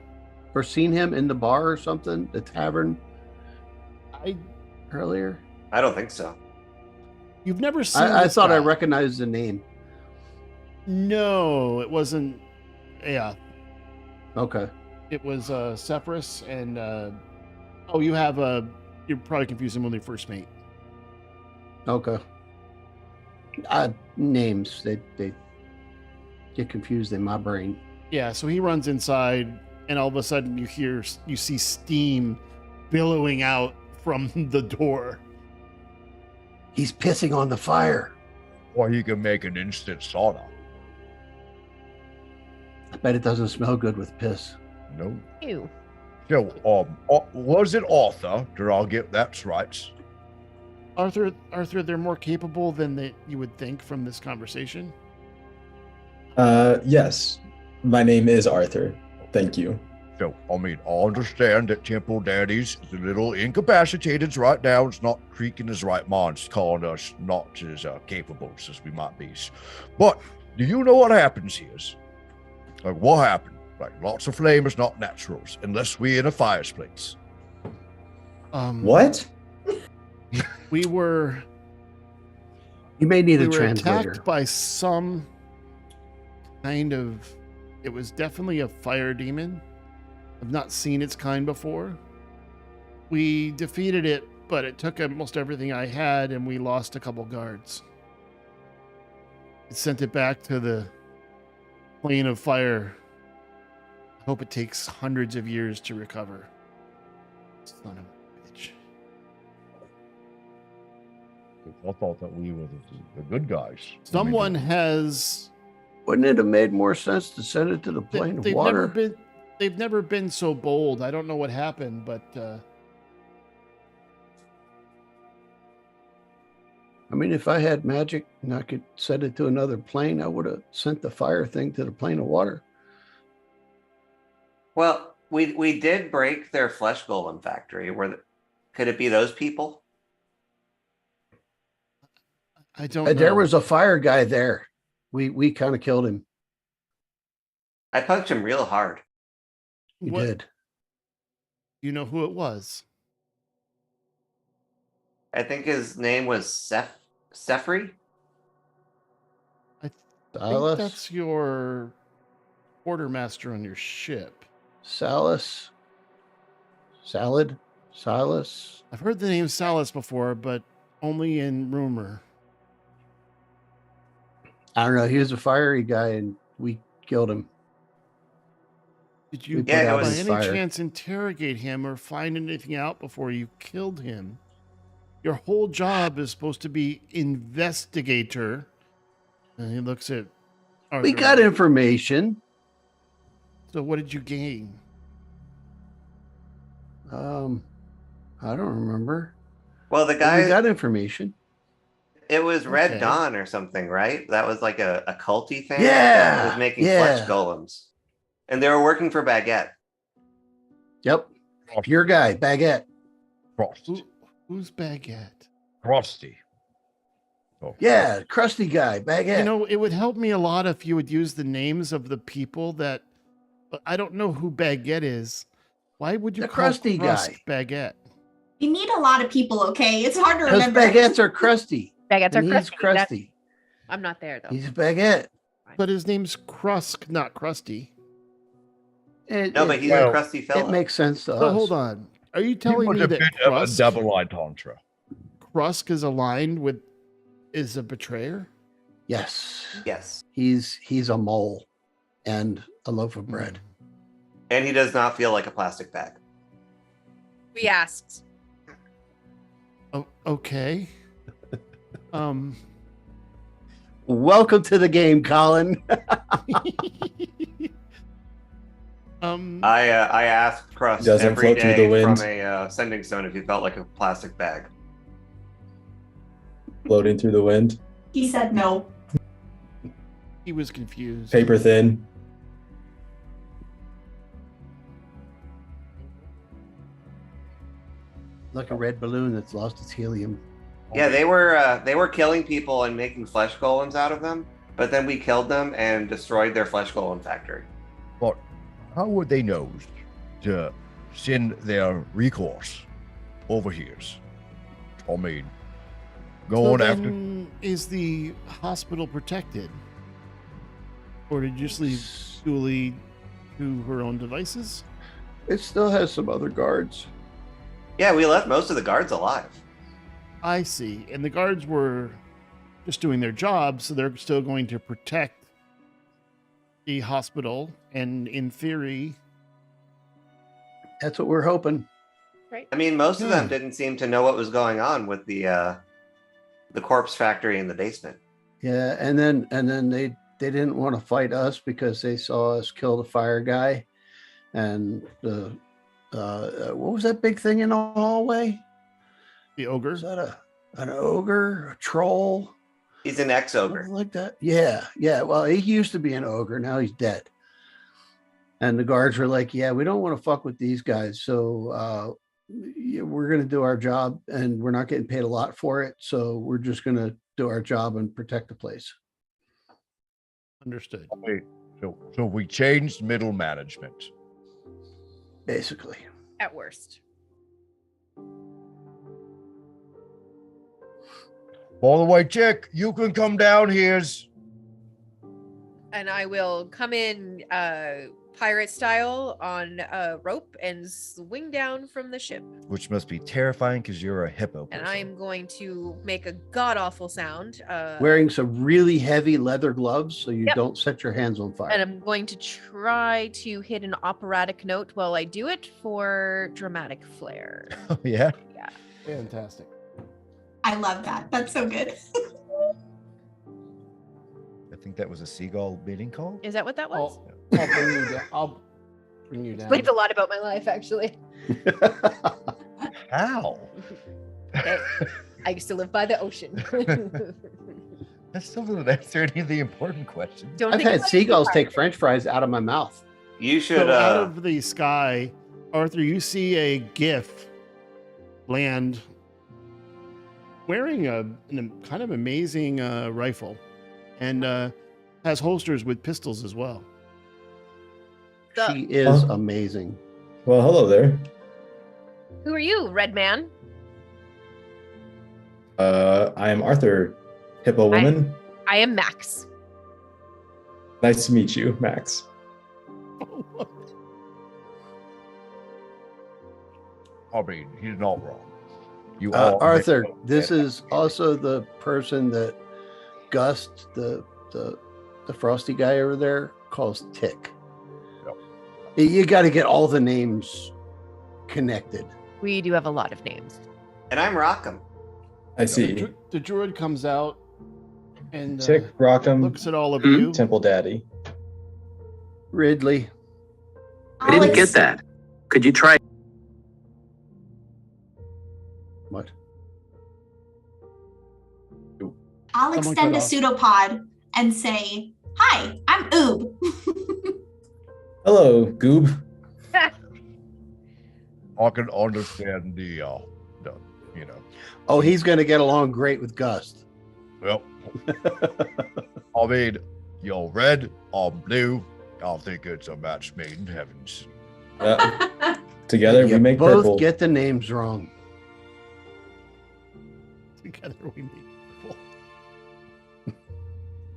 Speaker 4: or seen him in the bar or something, the tavern earlier?
Speaker 3: I don't think so.
Speaker 2: You've never seen
Speaker 4: I thought
Speaker 2: guy.
Speaker 4: I recognized the name.
Speaker 2: No, it wasn't. Yeah.
Speaker 4: Okay.
Speaker 2: It was Sephirus and you're probably confusing him with your first mate.
Speaker 4: Okay. Names, they get confused in my brain.
Speaker 2: Yeah, so he runs inside, and all of a sudden you see steam billowing out from the door.
Speaker 4: He's pissing on the fire.
Speaker 5: Or he can make an instant sauna.
Speaker 4: I bet it doesn't smell good with piss.
Speaker 5: No.
Speaker 1: Ew.
Speaker 5: So, was it Arthur? Did I get that's right?
Speaker 2: Arthur, they're more capable than you would think from this conversation.
Speaker 7: Yes. My name is Arthur. Thank you.
Speaker 5: So, I understand that Temple Daddy's is a little incapacitated right now. It's not creaking his right mind. It's calling us not as capable as we might be. But, do you know what happens here? Like, what happened? Like, lots of flame is not naturals, unless we're in a fireplace.
Speaker 7: What?
Speaker 2: We were...
Speaker 4: You may need
Speaker 2: we
Speaker 4: a
Speaker 2: were
Speaker 4: translator.
Speaker 2: attacked by some kind of... It was definitely a fire demon. I've not seen its kind before. We defeated it, but it took almost everything I had, and we lost a couple guards. It sent it back to the plane of fire. I hope it takes hundreds of years to recover. Son of a bitch.
Speaker 5: I thought that we were the good guys.
Speaker 2: Someone has...
Speaker 4: Wouldn't it have made more sense to send it to the plane of water?
Speaker 2: They've never been so bold. I don't know what happened, but
Speaker 4: I mean, if I had magic and I could send it to another plane, I would have sent the fire thing to the plane of water.
Speaker 3: Well, we did break their flesh golem factory. Could it be those people?
Speaker 2: I don't know.
Speaker 4: There was a fire guy there. We kind of killed him.
Speaker 3: I punched him real hard.
Speaker 4: You
Speaker 2: What-
Speaker 4: did.
Speaker 2: You know who it was?
Speaker 3: I think his name was Sefri.
Speaker 2: I
Speaker 4: Silas?
Speaker 2: think that's your quartermaster on your ship.
Speaker 4: Silas? Salad? Silas?
Speaker 2: I've heard the name Salas before, but only in rumor.
Speaker 4: I don't know. He was a fiery guy, and we killed him.
Speaker 2: Did you
Speaker 4: We
Speaker 2: by
Speaker 3: put out
Speaker 4: his
Speaker 2: any
Speaker 4: fire.
Speaker 2: chance interrogate him or find anything out before you killed him? Your whole job is supposed to be investigator. And he looks at
Speaker 4: We
Speaker 2: Arthur.
Speaker 4: got information.
Speaker 2: So what did you gain?
Speaker 4: I don't remember.
Speaker 3: Well, the
Speaker 4: But
Speaker 3: guy
Speaker 4: we got information.
Speaker 3: it was Red
Speaker 2: Okay.
Speaker 3: Dawn or something, right? That was like a culty thing.
Speaker 4: Yeah,
Speaker 3: It was making
Speaker 4: yeah.
Speaker 3: flesh golems. And they were working for Baguette.
Speaker 4: Yep. Your guy, Baguette.
Speaker 5: Frost.
Speaker 2: Who's Baguette?
Speaker 5: Frosty. Oh,
Speaker 4: Yeah, crusty guy, Baguette.
Speaker 2: You know, it would help me a lot if you would use the names of the people that I don't know who Baguette is. Why would you
Speaker 4: The
Speaker 2: call
Speaker 4: crusty
Speaker 2: Crust
Speaker 4: guy.
Speaker 2: Baguette?
Speaker 6: You need a lot of people, okay? It's hard to
Speaker 4: Because
Speaker 6: remember.
Speaker 4: baguettes are crusty.
Speaker 1: Baguettes are
Speaker 4: And he's
Speaker 1: crusty.
Speaker 4: crusty.
Speaker 1: I'm not there though.
Speaker 4: He's a baguette.
Speaker 2: But his name's Krusk, not Krusty.
Speaker 3: No, but he's
Speaker 5: Well,
Speaker 3: a crusty fellow.
Speaker 4: it makes sense to
Speaker 2: So
Speaker 4: us.
Speaker 2: hold on. Are you
Speaker 5: He
Speaker 2: telling
Speaker 5: was
Speaker 2: me
Speaker 5: a
Speaker 2: that
Speaker 5: bit of a
Speaker 2: Krusk,
Speaker 5: double entendre.
Speaker 2: Krusk is aligned with is a betrayer?
Speaker 4: Yes,
Speaker 3: Yes.
Speaker 4: he's a mole and a loaf of bread.
Speaker 3: And he does not feel like a plastic bag.
Speaker 1: We asked.
Speaker 2: Oh, okay.
Speaker 4: Welcome to the game, Colin.
Speaker 3: I asked Crust
Speaker 7: Doesn't
Speaker 3: every
Speaker 7: float through the
Speaker 3: day
Speaker 7: wind.
Speaker 3: from a sending stone if he felt like a plastic bag.
Speaker 7: Floating through the wind,
Speaker 6: He said no.
Speaker 2: he was confused.
Speaker 7: paper thin.
Speaker 4: Like a red balloon that's lost its helium.
Speaker 3: Yeah, they were killing people and making flesh golems out of them, but then we killed them and destroyed their flesh golem factory.
Speaker 5: But how would they know to send their recourse over here? I mean, going
Speaker 2: So
Speaker 5: after.
Speaker 2: then is the hospital protected? Or did you just leave Julie to her own devices?
Speaker 4: It still has some other guards.
Speaker 3: Yeah, we left most of the guards alive.
Speaker 2: I see. And the guards were just doing their job, so they're still going to protect the hospital. And in theory,
Speaker 4: That's what we're hoping.
Speaker 3: I mean, most of them
Speaker 2: Hmm.
Speaker 3: didn't seem to know what was going on with the corpse factory in the basement.
Speaker 4: Yeah, and then they didn't want to fight us because they saw us kill the fire guy, and the what was that big thing in the hallway?
Speaker 2: the ogre.
Speaker 4: Was that an ogre, a troll,
Speaker 3: He's an ex-ogre.
Speaker 4: something like that? Yeah, yeah. Well, he used to be an ogre. Now he's dead. And the guards were like, "Yeah, we don't want to fuck with these guys, so yeah, we're going to do our job, and we're not getting paid a lot for it. So we're just going to do our job and protect the place."
Speaker 2: Understood.
Speaker 5: Wait, so we changed middle management.
Speaker 4: Basically.
Speaker 1: At worst.
Speaker 5: By the way, Chick, you can come down here.
Speaker 1: And I will come in pirate style on a rope and swing down from the ship.
Speaker 5: Which must be terrifying because you're a hippo.
Speaker 1: And
Speaker 5: person.
Speaker 1: I'm going to make a god awful sound.
Speaker 4: Wearing some really heavy leather gloves so you
Speaker 1: Yep.
Speaker 4: don't set your hands on fire.
Speaker 1: And I'm going to try to hit an operatic note while I do it for dramatic flair.
Speaker 5: Oh, yeah.
Speaker 1: Yeah.
Speaker 2: Fantastic.
Speaker 6: I love that. That's so good.
Speaker 5: I think that was a seagull mating call.
Speaker 1: Is that what that was?
Speaker 2: I'll bring you down. I'll bring you down.
Speaker 1: Explains a lot about my life, actually.
Speaker 5: How?
Speaker 1: I used to live by the ocean.
Speaker 5: That still doesn't answer any of the important questions.
Speaker 1: Don't
Speaker 4: I've
Speaker 1: think
Speaker 4: had
Speaker 1: about it too
Speaker 4: seagulls
Speaker 1: hard.
Speaker 4: take French fries out of my mouth.
Speaker 3: You should.
Speaker 2: So out of the sky, Arthur, you see a GIF land wearing a kind of amazing rifle, and has holsters with pistols as well.
Speaker 4: She is amazing.
Speaker 7: Well, hello there.
Speaker 1: Who are you, Red Man?
Speaker 7: I am Arthur, Hippo Woman.
Speaker 1: I am Max.
Speaker 7: Nice to meet you, Max.
Speaker 5: I mean, he's not wrong. You are
Speaker 4: Arthur, this is also the person that Gust, the frosty guy over there, calls Tick.
Speaker 5: Yep.
Speaker 4: You got to get all the names connected.
Speaker 1: We do have a lot of names.
Speaker 3: And I'm Rockham.
Speaker 7: I see.
Speaker 2: The druid comes out and
Speaker 7: Tick, Rockham,
Speaker 2: looks at all of you.
Speaker 7: Temple Daddy.
Speaker 4: Ridley.
Speaker 8: I didn't get that. Could you try?
Speaker 4: What?
Speaker 6: I'll
Speaker 2: Someone
Speaker 6: extend
Speaker 2: cut
Speaker 6: a
Speaker 2: off.
Speaker 6: pseudopod and say, "Hi, I'm Oob."
Speaker 7: Hello, Goob.
Speaker 5: I can understand the
Speaker 4: Oh, he's going to get along great with Gust.
Speaker 5: well, I mean, you're red, I'm blue. I think it's a match made in heavens.
Speaker 7: Together
Speaker 4: You
Speaker 7: we make
Speaker 4: both
Speaker 7: purple.
Speaker 4: get the names wrong.
Speaker 2: Together we make purple.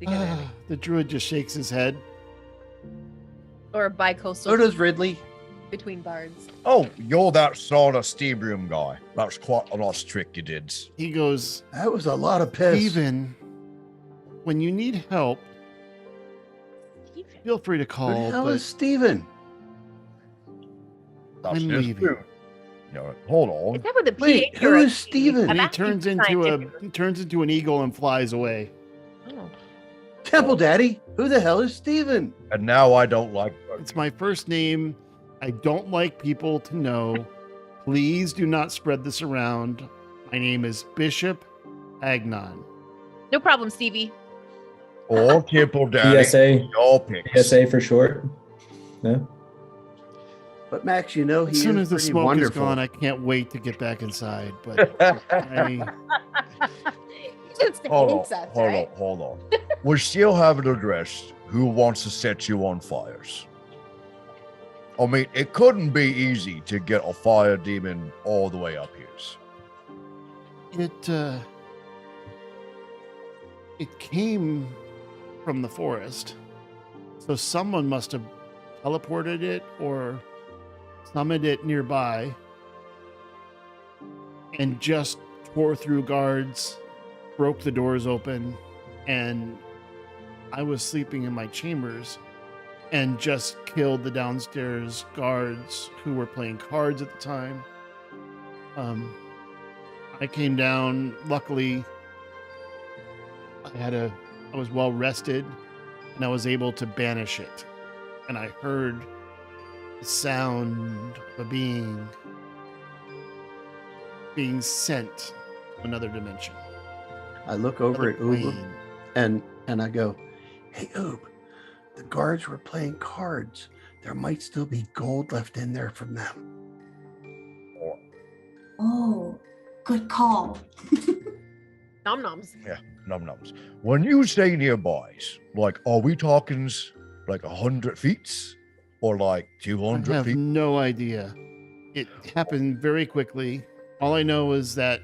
Speaker 1: Together.
Speaker 2: The druid just shakes his head.
Speaker 1: Or bicoastal
Speaker 4: So does Ridley.
Speaker 1: between bards.
Speaker 5: Oh, you're that sort of steam room guy. That's quite a nice trick you did.
Speaker 2: He goes,
Speaker 4: That was a lot of piss.
Speaker 2: Steven, when you need help, feel free to
Speaker 4: Who
Speaker 2: call,
Speaker 4: the hell
Speaker 2: but
Speaker 4: is Steven?
Speaker 5: That's
Speaker 2: I'm
Speaker 5: just
Speaker 2: leaving.
Speaker 5: true. You know, hold on.
Speaker 1: Is that with a PH
Speaker 4: Wait,
Speaker 1: or
Speaker 4: who
Speaker 1: a
Speaker 4: is
Speaker 1: T?
Speaker 4: Steven?
Speaker 1: I'm
Speaker 2: and he
Speaker 1: asking
Speaker 2: turns into an eagle and flies away.
Speaker 1: Oh.
Speaker 4: Temple Daddy. Who the hell is Steven?
Speaker 5: And now I don't like
Speaker 2: It's my first name. I don't like people to know. Please do not spread this around. My name is Bishop Agnon.
Speaker 1: No problem, Stevie.
Speaker 5: or Temple Daddy.
Speaker 7: PSA.
Speaker 5: Your picks.
Speaker 7: PSA for short. No?
Speaker 4: But Max, you know he
Speaker 2: As soon
Speaker 4: is
Speaker 2: as the
Speaker 4: pretty
Speaker 2: smoke
Speaker 4: wonderful.
Speaker 2: is gone, I can't wait to get back inside. But I,
Speaker 1: Just hates us, right?
Speaker 5: hold on. We still haven't addressed who wants to set you on fires. I mean, it couldn't be easy to get a fire demon all the way up here.
Speaker 2: it came from the forest, so someone must have teleported it or summoned it nearby, and just tore through guards, broke the doors open, and I was sleeping in my chambers and just killed the downstairs guards who were playing cards at the time. I came down, luckily I was well rested and I was able to banish it. And I heard the sound of a being sent to another dimension.
Speaker 4: I look over
Speaker 2: Another
Speaker 4: at Oob
Speaker 2: plane.
Speaker 4: and I go, "Hey Oob, the guards were playing cards. There might still be gold left in there from them."
Speaker 6: Oh, good call.
Speaker 1: Nom noms.
Speaker 5: Num nums. When you say nearbys, like, are we talking like 100 feet or like
Speaker 2: I
Speaker 5: 200
Speaker 2: have
Speaker 5: feet?
Speaker 2: no idea. It happened very quickly. All I know is that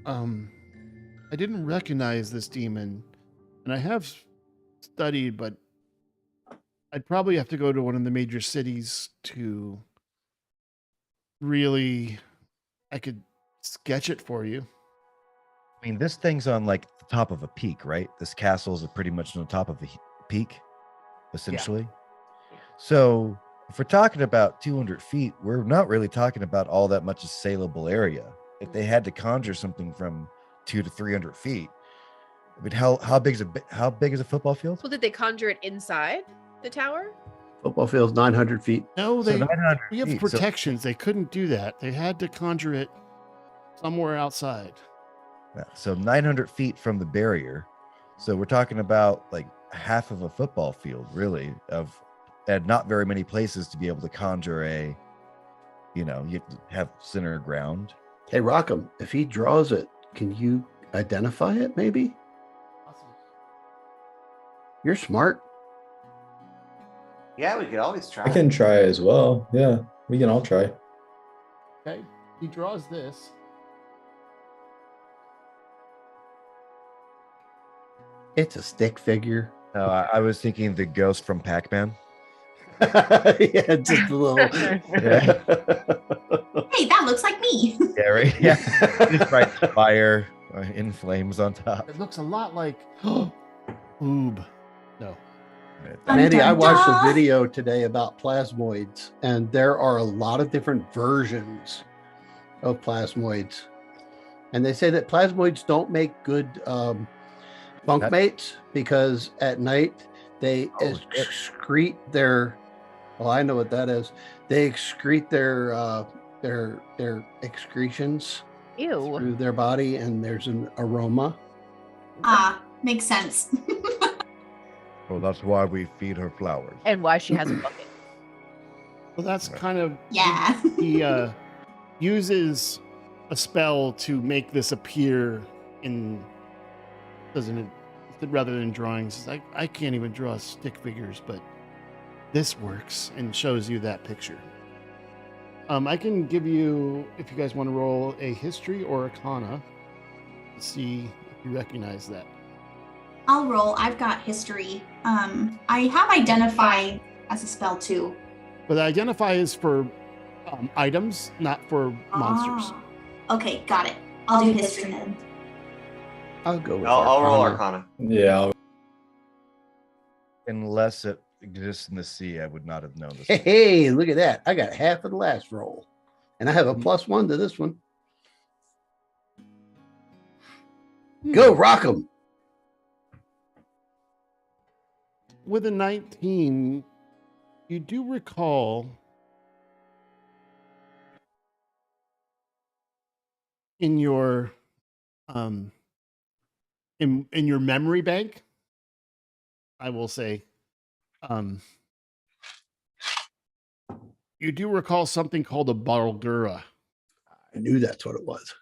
Speaker 2: I didn't recognize this demon, and I have studied, but I'd probably have to go to one of the major cities to really. I could sketch it for you.
Speaker 9: I mean, this thing's on like the top of a peak, right? This castle is pretty much on the top of a peak, essentially.
Speaker 1: Yeah.
Speaker 9: So if we're talking about 200 feet, we're not really talking about all that much saleable area. If they had to conjure something from 200 to 300 feet, I mean, how big is a football field?
Speaker 1: So did they conjure it inside the tower?
Speaker 4: Football field's 900 feet.
Speaker 2: No,
Speaker 9: So
Speaker 2: they
Speaker 9: 900
Speaker 2: we have
Speaker 9: feet, so-
Speaker 2: protections. They couldn't do that. They had to conjure it somewhere outside.
Speaker 9: Yeah, so 900 feet from the barrier. So we're talking about like half of a football field, really, of and not very many places to be able to conjure a, you have to have center ground.
Speaker 4: Hey, Rockham, if he draws it, can you identify it maybe? You're smart.
Speaker 3: Yeah, we could always try.
Speaker 7: I can try as well. Yeah, we can all try.
Speaker 2: Okay, he draws this.
Speaker 4: It's a stick figure.
Speaker 9: No, I was thinking the ghost from Pac-Man.
Speaker 4: Yeah, just a little.
Speaker 9: Yeah.
Speaker 6: Hey, that looks like me.
Speaker 9: Yeah, right. Yeah, just right. Fire in flames on top.
Speaker 2: It looks a lot like Oob. No.
Speaker 4: Mandy, I watched a
Speaker 6: Dun-dun-dun.
Speaker 4: video today about plasmoids, and there are a lot of different versions of plasmoids. And they say that plasmoids don't make good bunkmates because at night they excrete their. Well, I know what that is. They excrete their excretions
Speaker 1: Ew.
Speaker 4: through their body, and there's an aroma.
Speaker 6: Makes sense.
Speaker 5: Well, that's why we feed her flowers.
Speaker 1: And why she has a bucket.
Speaker 2: Well, that's kind of
Speaker 6: Yeah.
Speaker 2: he uses a spell to make this appear in rather than drawings. I can't even draw stick figures, but this works and shows you that picture. I can give you, if you guys want to roll a history or arcana, to see if you recognize that.
Speaker 6: I'll roll. I've got history. I have identify as a spell too.
Speaker 2: But identify is for items, not for monsters.
Speaker 6: Ah. Okay, got it. I'll do history then.
Speaker 4: I'll go with
Speaker 3: I'll roll
Speaker 4: Arcana.
Speaker 3: Arcana.
Speaker 7: Yeah.
Speaker 9: Unless it exists in the sea, I would not have known this.
Speaker 4: Hey, look at that. I got half of the last roll. And I have a +1 to this one. Go, rock 'em.
Speaker 2: With a 19, you do recall in your in your memory bank, I will say, you do recall something called a Balgura,
Speaker 4: I knew that's what it was.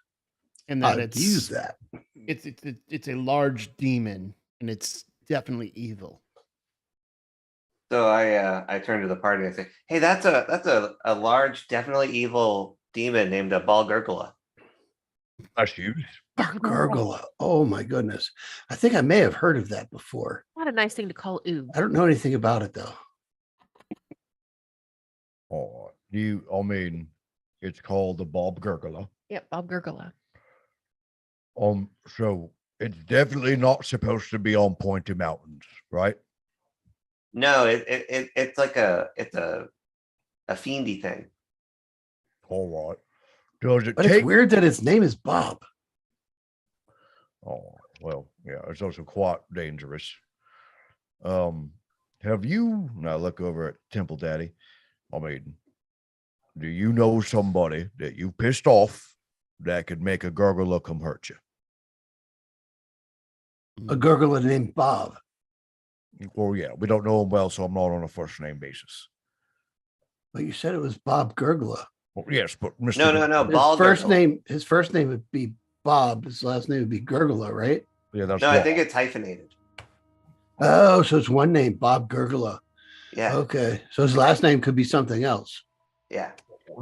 Speaker 2: and that
Speaker 4: I'd use that.
Speaker 2: it's a large demon, and it's definitely evil.
Speaker 3: So I turn to the party and I say, "Hey, that's a large, definitely evil demon named a Balgurgula."
Speaker 5: That's huge.
Speaker 4: Gurgula. Oh my goodness. I think I may have heard of that before.
Speaker 1: Not a nice thing to call oob.
Speaker 4: I don't know anything about it though.
Speaker 5: Oh, it's called the Bob Gurgula.
Speaker 1: Yep, Bob Gurgula.
Speaker 5: So it's definitely not supposed to be on Pointy Mountains, right?
Speaker 3: No, it's like a fiendy thing.
Speaker 5: All right. Does it
Speaker 4: But
Speaker 5: take?
Speaker 4: it's weird that its name is Bob.
Speaker 5: Oh, well, yeah, it's also quite dangerous. Have you now look over at Temple Daddy? Do you know somebody that you pissed off that could make a Gurgula come hurt you?
Speaker 4: A Gurgula named Bob.
Speaker 5: Well, yeah, we don't know him well, so I'm not on a first name basis.
Speaker 4: But you said it was Bob Gurgula.
Speaker 5: Well, yes, but Mr.
Speaker 3: No,
Speaker 4: His first name would be Bob. His last name would be Gurgula, right?
Speaker 5: Yeah, that's
Speaker 3: No, I
Speaker 5: wrong.
Speaker 3: think it's hyphenated.
Speaker 4: Oh, so it's one name, Bob Gurgula.
Speaker 3: Yeah,
Speaker 4: Okay. So his last name could be something else.
Speaker 3: yeah,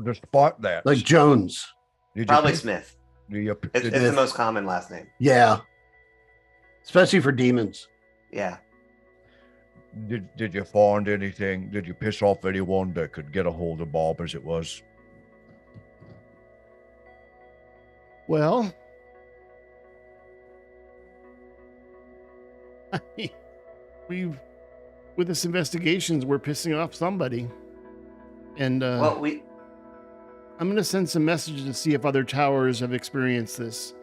Speaker 5: Despite that,
Speaker 4: Like Jones.
Speaker 5: did
Speaker 3: probably
Speaker 5: you,
Speaker 3: Smith.
Speaker 5: did
Speaker 3: It's the most common last name.
Speaker 4: Yeah. Especially for demons.
Speaker 3: Yeah.
Speaker 5: did you find anything? Did you piss off anyone that could get a hold of Bob as it was?
Speaker 2: Well, with this investigations, we're pissing off somebody, and
Speaker 3: Well,
Speaker 2: I'm gonna send some messages to see if other towers have experienced this.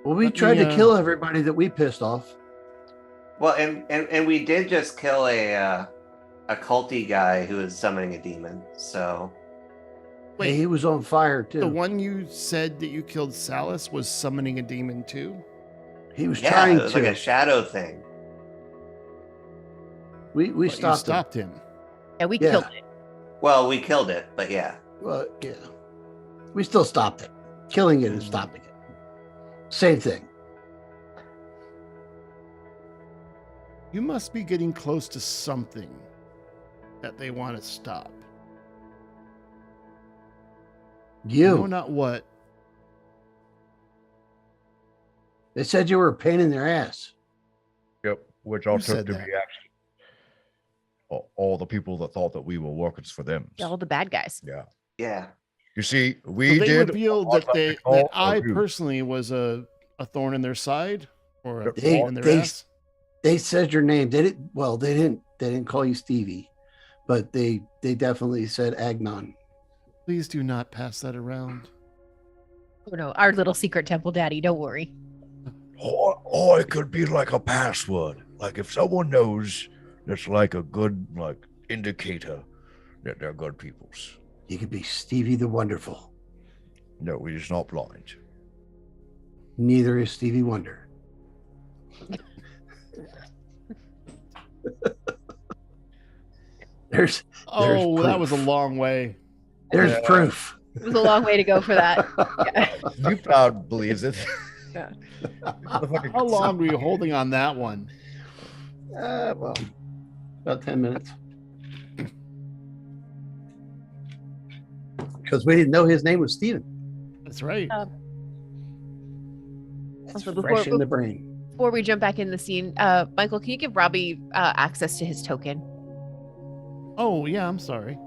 Speaker 4: Well, we
Speaker 2: Let
Speaker 4: tried
Speaker 2: me,
Speaker 4: to kill everybody that we pissed off.
Speaker 3: and we did just kill a culty guy who was summoning a demon. So
Speaker 4: Hey, he was on fire too.
Speaker 2: The one you said that you killed, Salus, was summoning a demon too.
Speaker 4: He was
Speaker 3: yeah,
Speaker 4: trying
Speaker 3: it was
Speaker 4: to.
Speaker 3: like a shadow thing.
Speaker 4: We
Speaker 2: But you
Speaker 4: stopped him.
Speaker 2: stopped him.
Speaker 1: Yeah, we
Speaker 4: Yeah.
Speaker 1: killed it.
Speaker 3: Well, we killed it, but yeah.
Speaker 4: Well, yeah. We still stopped it. Killing it and stopping it. Same thing.
Speaker 2: You must be getting close to something that they want to stop.
Speaker 4: You.
Speaker 2: No, not what.
Speaker 4: They said you were a pain in their ass.
Speaker 5: Yep, which all
Speaker 2: Who
Speaker 5: took
Speaker 2: said
Speaker 5: to
Speaker 2: that?
Speaker 5: be actually all the people that thought that we were workers for them.
Speaker 1: All the bad guys.
Speaker 5: Yeah.
Speaker 3: Yeah.
Speaker 5: You see,
Speaker 2: So
Speaker 5: we
Speaker 2: they
Speaker 5: did
Speaker 2: revealed
Speaker 5: what
Speaker 2: that
Speaker 5: they call
Speaker 2: that
Speaker 5: a
Speaker 2: I
Speaker 5: ruse.
Speaker 2: personally was a thorn in their side or a
Speaker 4: They-
Speaker 2: pain in their
Speaker 4: they-
Speaker 2: ass.
Speaker 4: They said your name. They didn't call you Stevie, but they definitely said Agnon.
Speaker 2: Please do not pass that around.
Speaker 1: Oh no, our little secret temple daddy. Don't worry.
Speaker 5: Or it could be like a password. Like if someone knows, it's like a good indicator that they're good peoples.
Speaker 4: You could be Stevie the Wonderful.
Speaker 5: No, we're just not blind.
Speaker 4: Neither is Stevie Wonder. There's
Speaker 2: Oh, that
Speaker 4: proof.
Speaker 2: was a long way.
Speaker 4: There's proof.
Speaker 1: It was a long way to go for that. Yeah.
Speaker 9: You proud believes it.
Speaker 1: Yeah.
Speaker 2: How long were you holding on that one?
Speaker 4: Well, about 10 minutes. Because we didn't know his name was Steven.
Speaker 2: That's right.
Speaker 4: That's
Speaker 1: Also,
Speaker 4: fresh in the brain.
Speaker 1: Before we jump back in the scene, Michael, can you give Robbie access to his token?
Speaker 2: Oh, yeah, I'm sorry.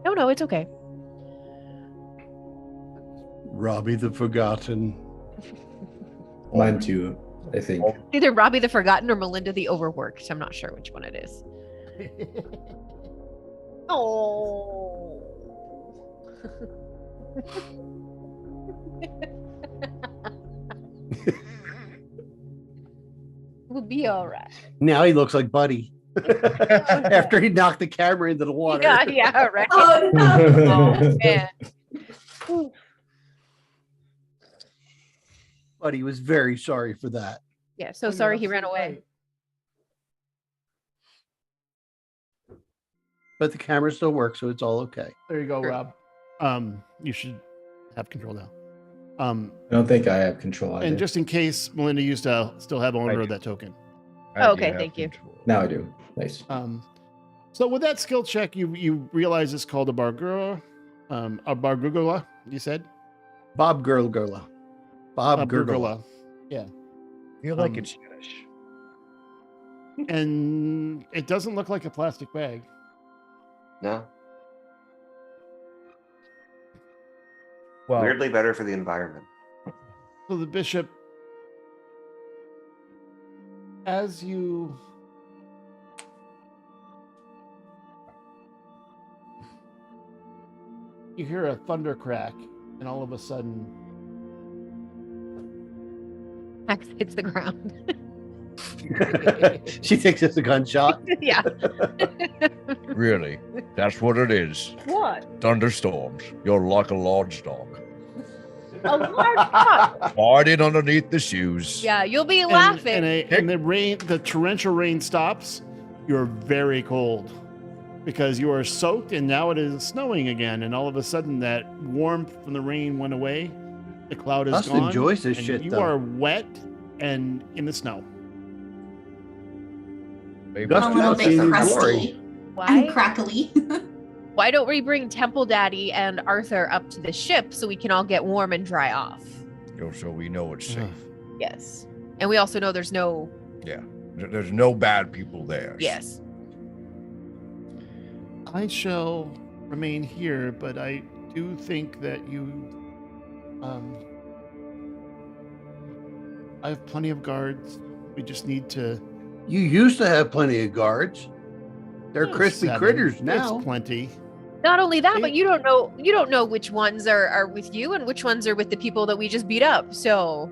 Speaker 1: No, it's okay.
Speaker 4: Robbie the Forgotten.
Speaker 7: Mine too, I think.
Speaker 1: Either Robbie the Forgotten or Melinda the Overworked. I'm not sure which one it is. Oh. We'll be all right.
Speaker 4: Now he looks like Buddy. After he knocked the camera into the water.
Speaker 1: Yeah, right.
Speaker 6: Oh no.
Speaker 1: Oh, man.
Speaker 4: Buddy was very sorry for that.
Speaker 1: Yeah, so sorry he ran away.
Speaker 4: But the camera still works, so it's all okay.
Speaker 2: There you go,
Speaker 1: True.
Speaker 2: Rob. You should have control now.
Speaker 7: I don't think I have control either.
Speaker 2: And just in case Melinda used to still have owner of that token.
Speaker 1: Oh, okay, thank you.
Speaker 7: Now I do. Nice.
Speaker 2: So with that skill check, you realize it's called a Bargura, a Bargugula, you said?
Speaker 4: Bob Gurgula. Bob Gurgula.
Speaker 2: Bargugula. Yeah.
Speaker 5: Feel like it's Spanish.
Speaker 2: And it doesn't look like a plastic bag.
Speaker 3: No.
Speaker 5: Well,
Speaker 3: Weirdly better for the environment.
Speaker 2: So the bishop, as you hear a thunder crack, and all of a sudden,
Speaker 1: Max hits the ground.
Speaker 4: She thinks it's a gunshot.
Speaker 1: Yeah.
Speaker 5: really, that's what it is.
Speaker 1: What?
Speaker 5: Thunderstorms. You're like a large dog.
Speaker 1: A large pot.
Speaker 5: Farting underneath the shoes.
Speaker 1: Yeah, you'll be laughing.
Speaker 2: and the rain, the torrential rain stops. You're very cold because you are soaked, and now it is snowing again. And all of a sudden, that warmth from the rain went away. The cloud is
Speaker 4: Dustin
Speaker 2: gone.
Speaker 4: enjoys this
Speaker 2: and
Speaker 4: shit,
Speaker 2: You
Speaker 4: though.
Speaker 2: are wet and in the snow.
Speaker 5: Maybe
Speaker 4: Dustin
Speaker 6: A little
Speaker 4: must
Speaker 6: bit
Speaker 4: see
Speaker 6: crusty
Speaker 4: glory.
Speaker 6: and
Speaker 1: Why?
Speaker 6: crackly.
Speaker 1: Why don't we bring Temple Daddy and Arthur up to the ship so we can all get warm and dry off?
Speaker 5: so we know it's safe.
Speaker 1: Yes. And we also know there's no.
Speaker 5: There's no bad people there.
Speaker 1: Yes.
Speaker 2: I shall remain here, but I do think that you. I have plenty of guards. We just need to.
Speaker 4: You used to have plenty of guards. They're crispy
Speaker 2: 7.
Speaker 4: critters
Speaker 2: It's
Speaker 4: now.
Speaker 2: plenty.
Speaker 1: Not only that, but you don't know which ones are with you and which ones are with the people that we just beat up. So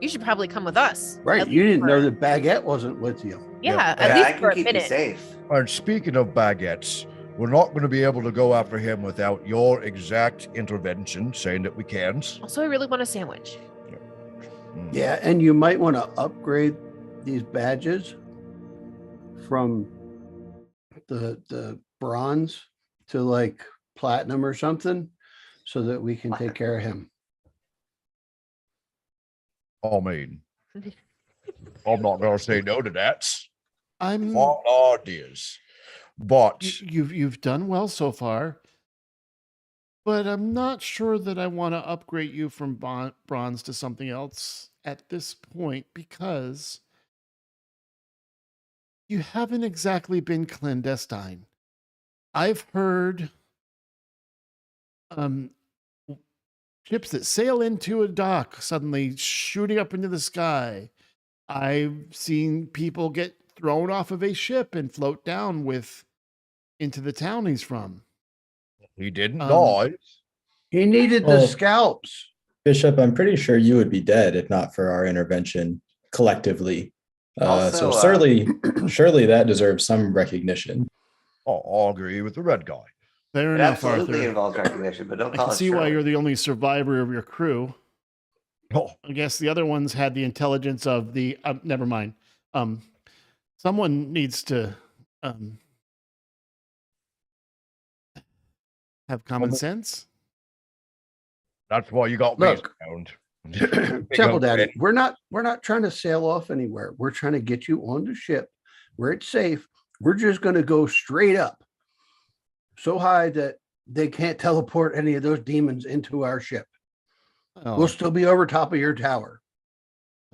Speaker 1: you should probably come with us.
Speaker 4: Right.
Speaker 1: At
Speaker 4: You
Speaker 1: least
Speaker 4: didn't know
Speaker 1: for-
Speaker 4: that Baguette wasn't with you.
Speaker 1: Yeah,
Speaker 5: Yeah.
Speaker 1: at
Speaker 3: Yeah,
Speaker 1: least
Speaker 3: I
Speaker 1: for
Speaker 3: can
Speaker 1: a
Speaker 3: keep you
Speaker 1: minute.
Speaker 3: safe.
Speaker 5: And speaking of baguettes, we're not going to be able to go after him without your exact intervention, saying that we can't.
Speaker 1: Also, I really want a sandwich.
Speaker 4: Yeah, and you might want to upgrade these badges from the bronze to like platinum or something so that we can take care of him.
Speaker 5: I mean, I'm not gonna say no to that.
Speaker 2: I'm
Speaker 5: What ideas? But
Speaker 2: you've done well so far, but I'm not sure that I want to upgrade you from bronze to something else at this point because you haven't exactly been clandestine. I've heard ships that sail into a dock suddenly shooting up into the sky. I've seen people get thrown off of a ship and float down into the town he's from.
Speaker 5: he didn't
Speaker 2: Um,
Speaker 5: die.
Speaker 4: He needed the
Speaker 7: Well-
Speaker 4: scalps.
Speaker 7: Bishop, I'm pretty sure you would be dead if not for our intervention collectively.
Speaker 3: Also,
Speaker 7: So surely that deserves some recognition.
Speaker 5: I'll agree with the red guy.
Speaker 2: Fair
Speaker 3: It
Speaker 2: enough,
Speaker 3: absolutely
Speaker 2: Arthur.
Speaker 3: involves recognition, but don't
Speaker 2: I
Speaker 3: call
Speaker 2: can
Speaker 3: it
Speaker 2: see why
Speaker 3: Shirley.
Speaker 2: you're the only survivor of your crew.
Speaker 5: Oh,
Speaker 2: I guess the other ones had the intelligence of the. Never mind. Someone needs to have common sense.
Speaker 5: that's why you got
Speaker 4: Look,
Speaker 5: me around.
Speaker 4: Temple Daddy, we're not trying to sail off anywhere. We're trying to get you on the ship where it's safe. We're just going to go straight up so high that they can't teleport any of those demons into our ship.
Speaker 2: Oh,
Speaker 4: We'll still be over top of your tower.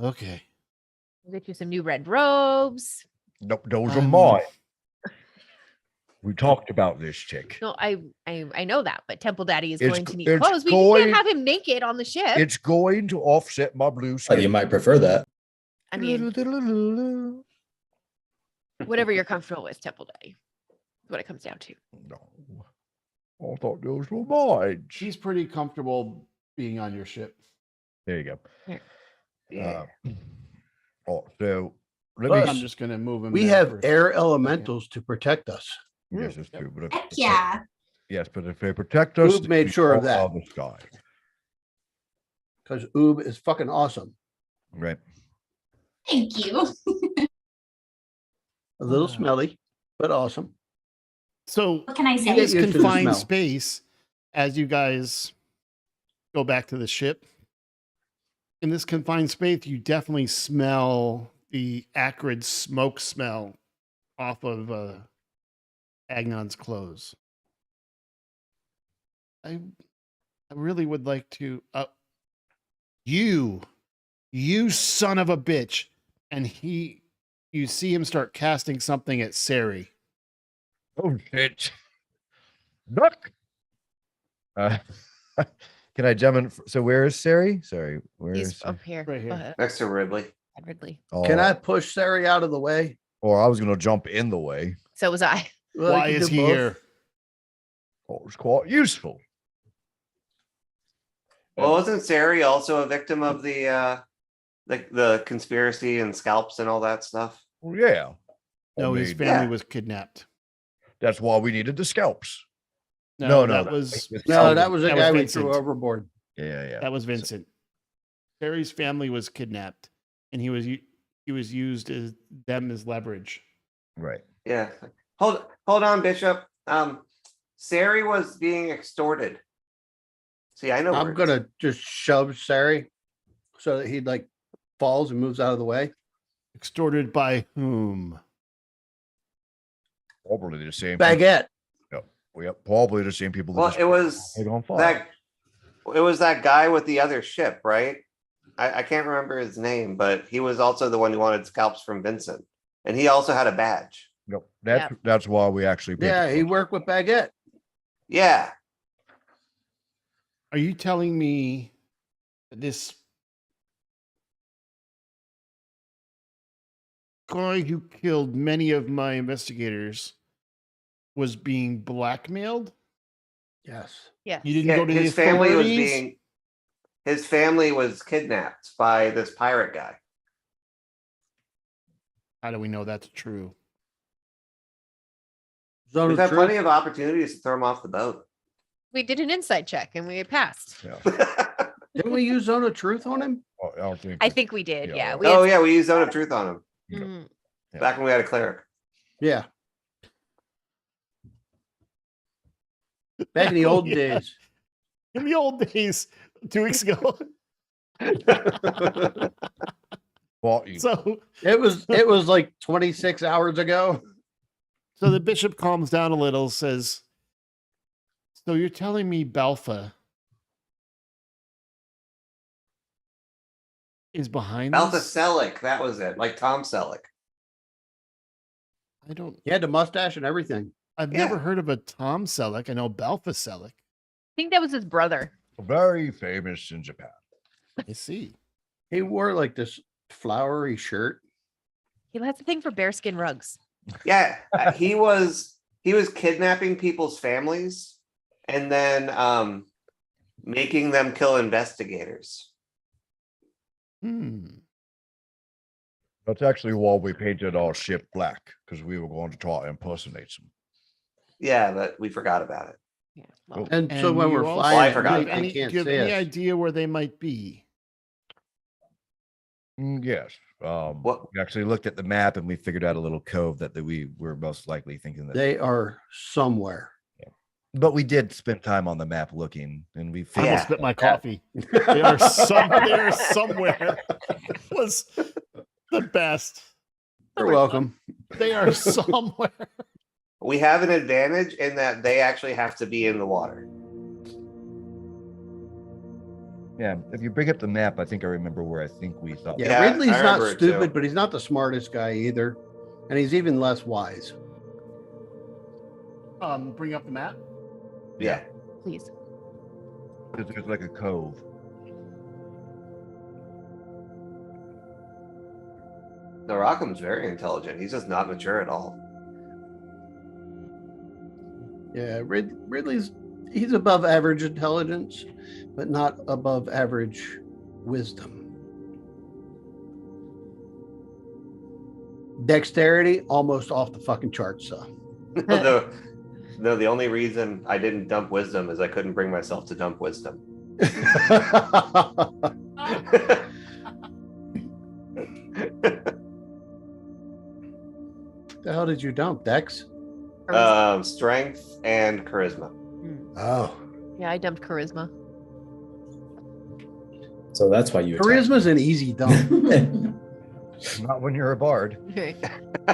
Speaker 2: okay.
Speaker 1: We'll get you some new red robes.
Speaker 5: Nope, those are
Speaker 2: Um,
Speaker 5: mine. We talked about this chick.
Speaker 1: No, I know that, but Temple Daddy is
Speaker 5: It's
Speaker 1: going to need
Speaker 5: it's
Speaker 1: clothes. We
Speaker 5: going-
Speaker 1: can't have him naked on the ship.
Speaker 5: It's going to offset my blue
Speaker 7: You
Speaker 5: skin.
Speaker 7: might prefer that.
Speaker 1: I mean, whatever you're comfortable with, Temple Daddy. Is what it comes down to.
Speaker 5: No, I thought those were mine.
Speaker 2: She's pretty comfortable being on your ship.
Speaker 5: There you go.
Speaker 3: Yeah.
Speaker 5: So let
Speaker 4: Plus,
Speaker 5: me.
Speaker 2: I'm just going to move him.
Speaker 4: We
Speaker 2: there
Speaker 4: have
Speaker 2: for-
Speaker 4: air elementals to protect us.
Speaker 5: Yes, that's true. But
Speaker 6: Heck yeah.
Speaker 5: yes, but if they protect us,
Speaker 4: Oob made
Speaker 5: we
Speaker 4: sure of
Speaker 5: fall
Speaker 4: that.
Speaker 5: out of the sky.
Speaker 4: Because Oob is fucking awesome.
Speaker 5: Right.
Speaker 6: Thank you.
Speaker 4: A little smelly, but awesome.
Speaker 2: So
Speaker 6: What can I
Speaker 2: in
Speaker 6: say?
Speaker 2: this
Speaker 4: Get used to the
Speaker 2: confined
Speaker 4: smell.
Speaker 2: space, as you guys go back to the ship, in this confined space, you definitely smell the acrid smoke smell off of Agnon's clothes. I really would like to. You son of a bitch! And you see him start casting something at Sari.
Speaker 5: Oh shit! Duck. Can I jump in? So where is Sari? Sorry, where is?
Speaker 1: He's up here.
Speaker 2: Right here.
Speaker 1: Go ahead,
Speaker 3: Next to Ridley.
Speaker 1: Ridley.
Speaker 4: Can
Speaker 5: Oh,
Speaker 4: I push Sari out of the way?
Speaker 5: Or I was gonna jump in the way.
Speaker 1: So was I.
Speaker 4: Well,
Speaker 2: Why
Speaker 4: you can
Speaker 2: is
Speaker 4: do
Speaker 2: he
Speaker 4: both.
Speaker 2: here?
Speaker 5: Oh, it's quite useful.
Speaker 3: Well, wasn't Sari also a victim of the conspiracy and scalps and all that stuff?
Speaker 5: Well, yeah.
Speaker 2: No,
Speaker 5: I
Speaker 2: his
Speaker 5: mean,
Speaker 2: family
Speaker 3: yeah.
Speaker 2: was kidnapped.
Speaker 5: That's why we needed the scalps.
Speaker 2: No,
Speaker 5: No,
Speaker 2: that was
Speaker 4: No, that was a
Speaker 2: That
Speaker 4: guy we
Speaker 2: Vincent.
Speaker 4: threw overboard.
Speaker 5: Yeah.
Speaker 2: That was Vincent. Terry's family was kidnapped, and he was used as leverage.
Speaker 5: Right.
Speaker 3: Yeah. Hold on, Bishop. Sari was being extorted. See, I know.
Speaker 4: I'm
Speaker 3: words.
Speaker 4: gonna just shove Sari so that he like falls and moves out of the way.
Speaker 2: Extorted by whom?
Speaker 5: Probably the same. People.
Speaker 4: Baguette.
Speaker 5: Yep. Probably the same people. that
Speaker 3: Well,
Speaker 5: just
Speaker 3: it was
Speaker 5: lit on fire.
Speaker 3: that. It was that guy with the other ship, right? I can't remember his name, but he was also the one who wanted scalps from Vincent, and he also had a badge.
Speaker 5: Nope. That's why we actually. paid
Speaker 4: Yeah,
Speaker 5: the
Speaker 4: he
Speaker 5: cost.
Speaker 4: worked with Baguette.
Speaker 3: Yeah.
Speaker 2: Are you telling me that this guy who killed many of my investigators was being blackmailed?
Speaker 4: Yes.
Speaker 1: Yes.
Speaker 2: You didn't
Speaker 3: Yeah,
Speaker 2: go to
Speaker 3: his
Speaker 2: the
Speaker 3: family was
Speaker 2: authorities?
Speaker 3: being. His family was kidnapped by this pirate guy.
Speaker 2: How do we know that's true?
Speaker 4: Zone
Speaker 3: We've
Speaker 4: of
Speaker 3: had
Speaker 4: truth.
Speaker 3: plenty of opportunities to throw him off the boat.
Speaker 1: We did an insight check and we passed.
Speaker 4: Didn't we use zone of truth on him?
Speaker 5: Oh, I don't think.
Speaker 1: I think we did.
Speaker 5: Yeah.
Speaker 1: Yeah.
Speaker 3: Oh yeah, we used Zone of Truth on him
Speaker 1: Mhm.
Speaker 5: Yeah.
Speaker 3: back when we had a cleric.
Speaker 4: Yeah. Back in the old
Speaker 2: Yeah.
Speaker 4: days.
Speaker 2: In the old days, 2 weeks ago.
Speaker 5: Fought you.
Speaker 2: So
Speaker 4: It was like 26 hours ago.
Speaker 2: So the bishop calms down a little, says, "So you're telling me Balfa is behind
Speaker 3: Alpha
Speaker 2: this?"
Speaker 3: Selleck, that was it. Like Tom Selleck.
Speaker 2: I don't.
Speaker 4: He had the mustache and everything.
Speaker 2: I've
Speaker 3: Yeah.
Speaker 2: never heard of a Tom Selleck. I know Balfa Selleck.
Speaker 1: I think that was his brother.
Speaker 5: Very famous in Japan.
Speaker 2: I see.
Speaker 4: He wore like this flowery shirt.
Speaker 1: He has a thing for bearskin rugs.
Speaker 3: Yeah, he was kidnapping people's families and then making them kill investigators.
Speaker 5: That's actually why we painted our ship black, because we were going to try to impersonate them.
Speaker 3: Yeah, but we forgot about it.
Speaker 1: Yeah. Well,
Speaker 4: And so when
Speaker 2: you
Speaker 4: we're
Speaker 2: also-
Speaker 4: flying,
Speaker 3: I forgot
Speaker 2: do you
Speaker 3: about
Speaker 2: have
Speaker 3: it.
Speaker 2: any,
Speaker 4: can't
Speaker 2: do you have
Speaker 4: see
Speaker 2: any
Speaker 4: us.
Speaker 2: idea where they might be?
Speaker 5: Yes.
Speaker 3: What?
Speaker 5: We actually looked at the map and we figured out a little cove that we were most likely thinking that.
Speaker 4: They are somewhere.
Speaker 5: But we did spend time on the map looking, and we
Speaker 2: I
Speaker 5: figured
Speaker 2: almost spit my coffee. They are somewhere. Was the best.
Speaker 4: You're welcome.
Speaker 2: They are somewhere.
Speaker 3: We have an advantage in that they actually have to be in the water.
Speaker 5: Yeah, if you bring up the map, I think I remember where I think we thought.
Speaker 4: Yeah,
Speaker 3: Yeah,
Speaker 4: Ridley's
Speaker 3: I
Speaker 4: not
Speaker 3: remember it too.
Speaker 4: stupid, but he's not the smartest guy either. And he's even less wise.
Speaker 2: Bring up the map.
Speaker 3: Yeah.
Speaker 1: please.
Speaker 5: There's like a cove.
Speaker 3: No, Rockham's very intelligent. He's just not mature at all.
Speaker 4: Yeah, Ridley's he's above average intelligence, but not above average wisdom. Dexterity, almost off the fucking charts, though.
Speaker 3: No, the only reason I didn't dump wisdom is I couldn't bring myself to dump wisdom.
Speaker 4: The hell did you dump, Dex?
Speaker 3: Strength and charisma.
Speaker 4: Oh,
Speaker 1: Yeah, I dumped charisma.
Speaker 7: So that's why you attacked.
Speaker 4: charisma's an easy dump.
Speaker 5: Not when you're a bard.
Speaker 1: Okay.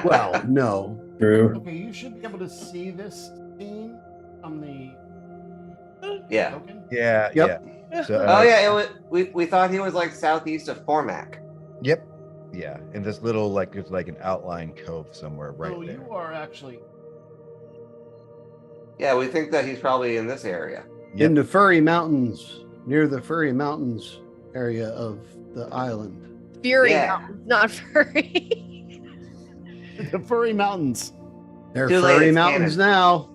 Speaker 4: Well, no.
Speaker 7: True.
Speaker 2: Okay, you should be able to see this scene on the
Speaker 3: Yeah.
Speaker 2: token.
Speaker 5: Yeah.
Speaker 4: Yep.
Speaker 5: Yeah. So,
Speaker 3: Oh yeah, it was. We thought he was like southeast of Formac.
Speaker 5: Yep. Yeah. In this little like it's like an outline cove somewhere right
Speaker 2: So
Speaker 5: there.
Speaker 2: you are actually.
Speaker 3: Yeah, we think that he's probably in this area.
Speaker 5: Yep.
Speaker 4: In the Furry Mountains, near the Furry Mountains area of the island.
Speaker 1: Fury
Speaker 3: Yeah.
Speaker 1: Mountains, not furry.
Speaker 2: The Furry Mountains.
Speaker 4: They're
Speaker 3: Too late,
Speaker 4: Furry
Speaker 3: it's
Speaker 4: Mountains
Speaker 3: canon.
Speaker 4: now.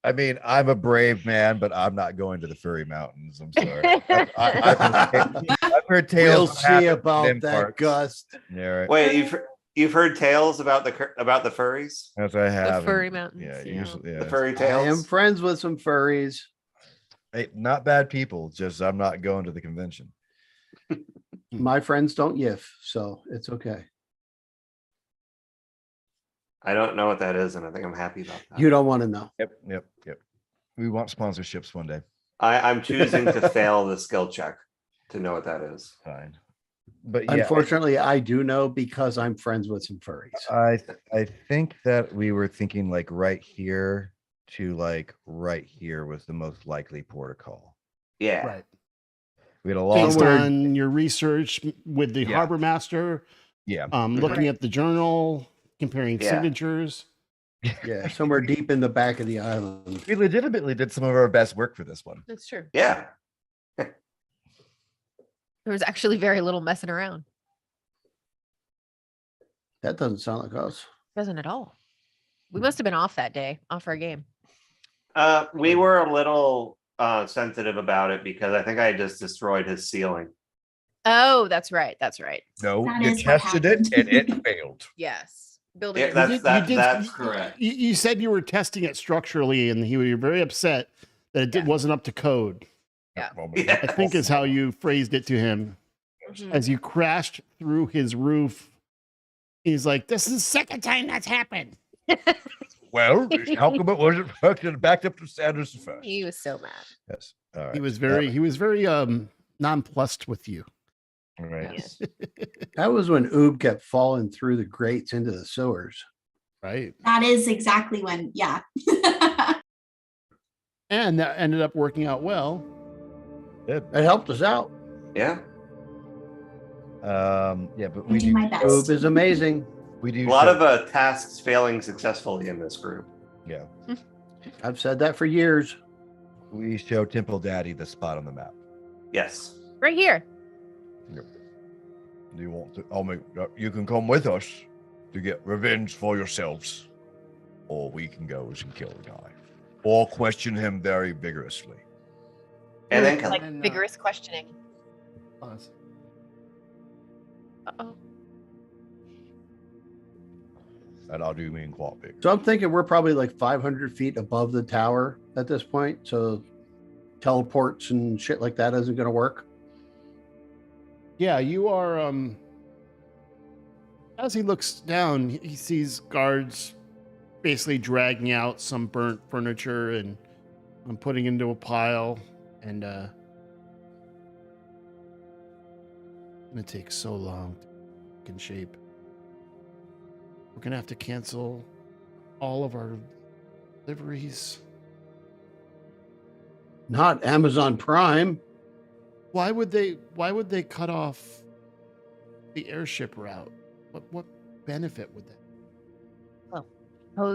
Speaker 5: I mean, I'm a brave man, but I'm not going to the Furry Mountains. I'm sorry. I've heard tales.
Speaker 4: We'll
Speaker 5: of what happened
Speaker 4: see
Speaker 5: in
Speaker 4: about
Speaker 5: them
Speaker 4: that,
Speaker 5: parts.
Speaker 4: Gust.
Speaker 5: Yeah, right.
Speaker 3: Wait, you've heard tales about the furries,
Speaker 5: As I
Speaker 1: The
Speaker 5: have.
Speaker 1: furry
Speaker 5: and-
Speaker 1: mountains.
Speaker 5: Yeah,
Speaker 1: Yeah.
Speaker 5: usually.
Speaker 3: the
Speaker 5: Yeah.
Speaker 3: furry
Speaker 4: I am
Speaker 3: tales.
Speaker 4: friends with some furries.
Speaker 5: Hey, not bad people. Just I'm not going to the convention.
Speaker 4: My friends don't yiff, so it's okay.
Speaker 3: I don't know what that is, and I think I'm happy about that.
Speaker 4: You don't want to know.
Speaker 5: Yep. We want sponsorships one day.
Speaker 3: I'm choosing to fail the skill check to know what that is.
Speaker 5: Fine. But yeah,
Speaker 4: Unfortunately, I do know because I'm friends with some furries.
Speaker 5: I think that we were thinking like right here to like right here was the most likely port of call.
Speaker 3: Yeah.
Speaker 2: Right.
Speaker 5: We had a long
Speaker 2: Based
Speaker 4: Somewhere-
Speaker 2: on your research with the
Speaker 5: Yeah.
Speaker 2: harbor master,
Speaker 5: yeah.
Speaker 2: looking at the journal, comparing
Speaker 3: Yeah.
Speaker 2: signatures.
Speaker 4: Yeah, somewhere deep in the back of the island.
Speaker 5: We legitimately did some of our best work for this one.
Speaker 1: That's true.
Speaker 3: Yeah.
Speaker 1: There was actually very little messing around.
Speaker 4: That doesn't sound like us.
Speaker 1: Doesn't at all. We must have been off that day, off our game.
Speaker 3: We were a little sensitive about it because I think I just destroyed his ceiling.
Speaker 1: Oh, that's right. That's right.
Speaker 5: No,
Speaker 6: That
Speaker 5: you
Speaker 6: is what
Speaker 5: tested it
Speaker 6: happened.
Speaker 5: and it failed.
Speaker 1: Yes. Building.
Speaker 3: Yeah,
Speaker 1: it-
Speaker 3: that's correct.
Speaker 2: You said you were testing it structurally, and you were very upset that it wasn't up to code.
Speaker 1: Yeah.
Speaker 3: Yeah.
Speaker 2: I think is how you phrased it to him.
Speaker 1: Mhm.
Speaker 2: As you crashed through his roof, he's like, "This is the second time that's happened."
Speaker 5: Well, how come it wasn't backed up to Sanders first?
Speaker 1: He was so mad.
Speaker 5: Yes. All right.
Speaker 2: He was very nonplussed with you.
Speaker 5: All right.
Speaker 3: Yes.
Speaker 4: That was when Oob kept falling through the grates into the sewers.
Speaker 2: Right.
Speaker 6: That is exactly when, yeah.
Speaker 2: And that ended up working out well.
Speaker 4: It helped us out.
Speaker 3: Yeah.
Speaker 5: Yeah, but we
Speaker 6: I do
Speaker 5: do.
Speaker 6: my best.
Speaker 4: Oob is amazing.
Speaker 5: We do
Speaker 3: A lot
Speaker 5: show-
Speaker 3: of tasks failing successfully in this group.
Speaker 5: Yeah.
Speaker 4: I've said that for years.
Speaker 5: We show Temple Daddy the spot on the map.
Speaker 3: Yes.
Speaker 1: Right here.
Speaker 5: Do you want to? You can come with us to get revenge for yourselves, or we can go and kill the guy, or question him very vigorously.
Speaker 3: And then kill
Speaker 1: Like
Speaker 3: him.
Speaker 1: vigorous questioning.
Speaker 2: Pause.
Speaker 1: Uh-oh.
Speaker 5: And I do mean quite big.
Speaker 4: So I'm thinking we're probably like 500 feet above the tower at this point. So teleports and shit like that isn't going to work.
Speaker 2: Yeah, you are. As he looks down, he sees guards basically dragging out some burnt furniture and putting into a pile. And gonna take so long to get in shape. We're gonna have to cancel all of our deliveries.
Speaker 4: Not Amazon Prime.
Speaker 2: Why would they cut off the airship route? What benefit would that?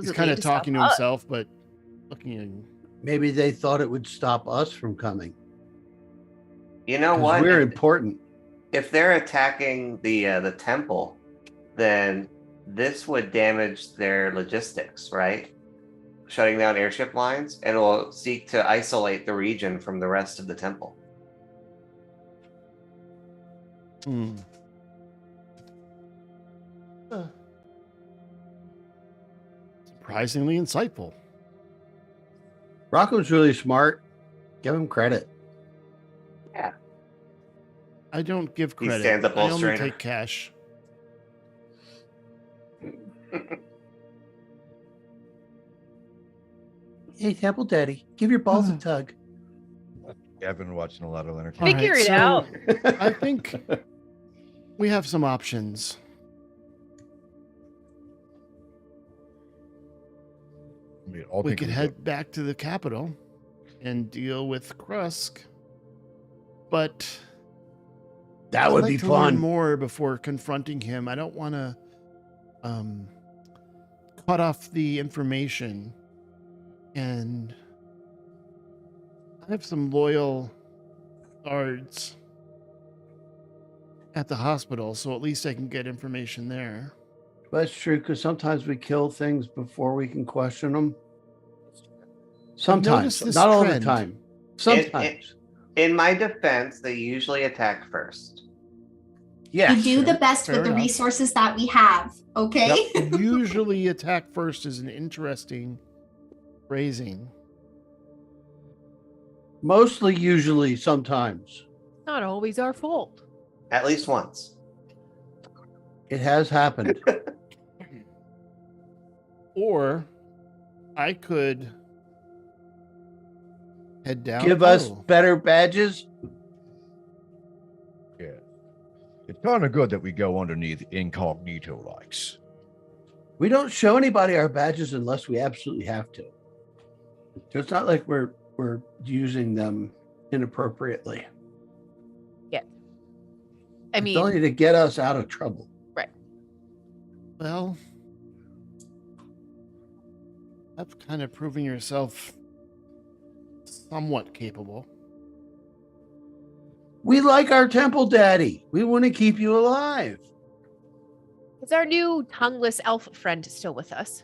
Speaker 2: He's kind of talking to himself, but looking at.
Speaker 4: Maybe they thought it would stop us from coming.
Speaker 3: You know
Speaker 4: 'Cause
Speaker 3: what?
Speaker 4: We're important.
Speaker 3: If they're attacking the temple, then this would damage their logistics, right? Shutting down airship lines, and it will seek to isolate the region from the rest of the temple.
Speaker 2: Surprisingly insightful.
Speaker 4: Rocco's really smart. Give him credit.
Speaker 3: Yeah.
Speaker 2: I don't give
Speaker 3: He
Speaker 2: credit.
Speaker 3: stands up
Speaker 2: I
Speaker 3: all
Speaker 2: only
Speaker 3: straighter.
Speaker 2: take cash.
Speaker 4: Hey, Temple Daddy, give your balls a tug.
Speaker 5: I've been watching a lot of Leonard.
Speaker 2: All right,
Speaker 1: Figure it
Speaker 2: so
Speaker 1: out.
Speaker 2: I think we have some options.
Speaker 5: I mean, I'll
Speaker 2: We
Speaker 5: think
Speaker 2: could
Speaker 5: of it.
Speaker 2: head back to the capital and deal with Krusk, but
Speaker 4: That
Speaker 2: I'd
Speaker 4: would
Speaker 2: like
Speaker 4: be
Speaker 2: to learn
Speaker 4: fun.
Speaker 2: more before confronting him. I don't want to cut off the information, and I have some loyal guards at the hospital, so at least I can get information there.
Speaker 4: That's true, because sometimes we kill things before we can question them. Sometimes,
Speaker 2: noticed this
Speaker 4: not all the
Speaker 2: trend.
Speaker 4: time. Sometimes.
Speaker 3: In my defense, they usually attack first.
Speaker 4: Yes.
Speaker 6: We do the best
Speaker 2: Fair
Speaker 6: with the
Speaker 2: enough.
Speaker 6: resources that we have. Okay.
Speaker 2: Usually attack first is an interesting phrasing.
Speaker 4: Mostly, usually, sometimes.
Speaker 1: Not always our fault.
Speaker 3: At least once.
Speaker 4: It has happened.
Speaker 2: Or I could head down.
Speaker 4: Give us
Speaker 2: Oh,
Speaker 4: better badges.
Speaker 5: Yeah. It's kind of good that we go underneath incognito likes.
Speaker 4: We don't show anybody our badges unless we absolutely have to. So it's not like we're using them inappropriately.
Speaker 1: I
Speaker 4: It's
Speaker 1: mean,
Speaker 4: only to get us out of trouble.
Speaker 2: well, that's kind of proving yourself somewhat capable.
Speaker 4: We like our Temple Daddy. We want to keep you alive.
Speaker 1: is our new tongueless elf friend still with us?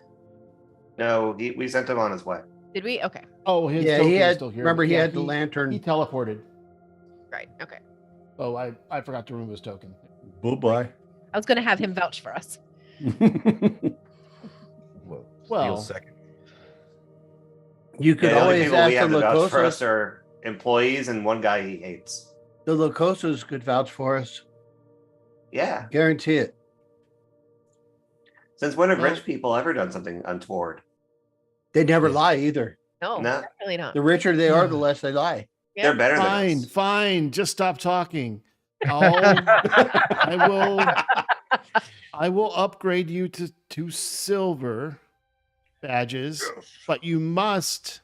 Speaker 3: No, we sent him on his way.
Speaker 1: Did we? Okay.
Speaker 2: Oh, his
Speaker 4: Yeah, he
Speaker 2: token's
Speaker 4: had.
Speaker 2: still here.
Speaker 4: Remember, he
Speaker 2: Yeah,
Speaker 4: had the lantern.
Speaker 2: He teleported.
Speaker 1: Right. Okay.
Speaker 2: Oh, I forgot to remove his token.
Speaker 4: Bye
Speaker 1: I was going to have him vouch for us.
Speaker 4: bye.
Speaker 2: Well,
Speaker 5: second.
Speaker 4: You could
Speaker 3: Yeah, the only
Speaker 4: always
Speaker 3: people
Speaker 4: ask
Speaker 3: we
Speaker 4: the
Speaker 3: have to vouch for us
Speaker 4: Locosas.
Speaker 3: are employees and one guy he hates.
Speaker 4: The Locosas could vouch for us.
Speaker 3: Yeah.
Speaker 4: Guarantee it.
Speaker 3: Since when have
Speaker 2: Well-
Speaker 3: rich people ever done something untoward?
Speaker 4: They never lie either.
Speaker 1: No,
Speaker 3: No.
Speaker 1: definitely not.
Speaker 4: The richer they are, the less they lie.
Speaker 1: Yeah.
Speaker 3: They're better than
Speaker 2: Fine,
Speaker 3: us.
Speaker 2: fine. Just stop talking. I will upgrade you to 2 silver badges, but you must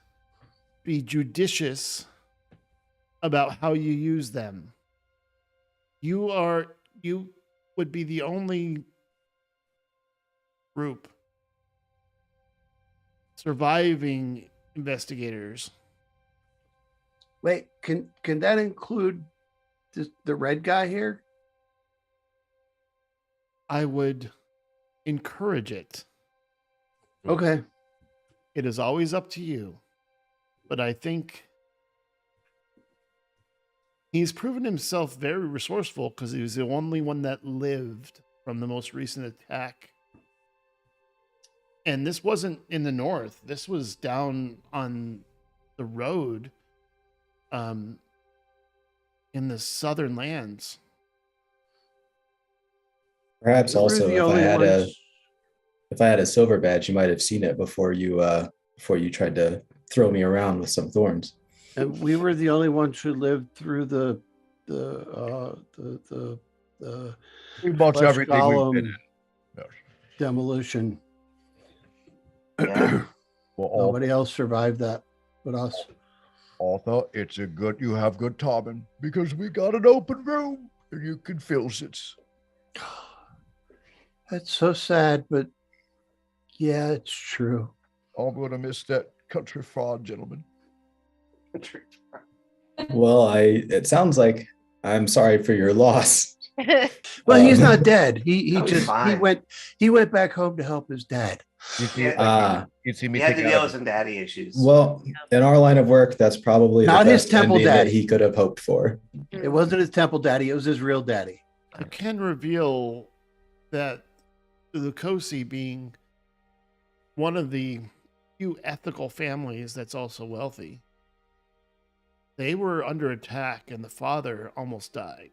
Speaker 2: be judicious about how you use them. You would be the only group surviving investigators.
Speaker 4: Wait, can that include the red guy here?
Speaker 2: I would encourage it.
Speaker 4: Okay.
Speaker 2: It is always up to you. But I think he's proven himself very resourceful because he was the only one that lived from the most recent attack. And this wasn't in the north. This was down on the road in the southern lands.
Speaker 7: Perhaps
Speaker 4: We're
Speaker 7: also
Speaker 4: the
Speaker 7: if I
Speaker 4: only
Speaker 7: had
Speaker 4: ones-
Speaker 7: a silver badge, you might have seen it before you tried to throw me around with some thorns.
Speaker 4: And we were the only ones who lived through the
Speaker 5: We bought
Speaker 4: flesh
Speaker 5: everything we've
Speaker 4: golem
Speaker 5: been in. Yes.
Speaker 4: demolition.
Speaker 3: Yeah.
Speaker 5: Well, all,
Speaker 4: Nobody else survived that but us.
Speaker 5: Arthur, you have good timing because we got an open room and you can fill it.
Speaker 4: That's so sad, but yeah, it's true.
Speaker 5: I'm gonna miss that country fried gentleman.
Speaker 7: Well, it sounds like I'm sorry for your loss.
Speaker 4: Well, he's
Speaker 7: Um,
Speaker 4: not dead. He
Speaker 3: That'll be
Speaker 4: just
Speaker 3: fine.
Speaker 4: he went back home to help his dad.
Speaker 5: You see,
Speaker 3: Yeah.
Speaker 5: you see me
Speaker 3: He had to
Speaker 5: take
Speaker 3: deal
Speaker 5: out
Speaker 3: with some daddy issues.
Speaker 7: Well, in our line of work, that's probably
Speaker 4: Not
Speaker 7: the
Speaker 4: his
Speaker 7: best
Speaker 4: temple
Speaker 7: ending that
Speaker 4: daddy.
Speaker 7: he could have hoped for.
Speaker 4: It wasn't his temple daddy, it was his real daddy.
Speaker 2: I can reveal that the Lucosi being one of the few ethical families that's also wealthy, they were under attack and the father almost died.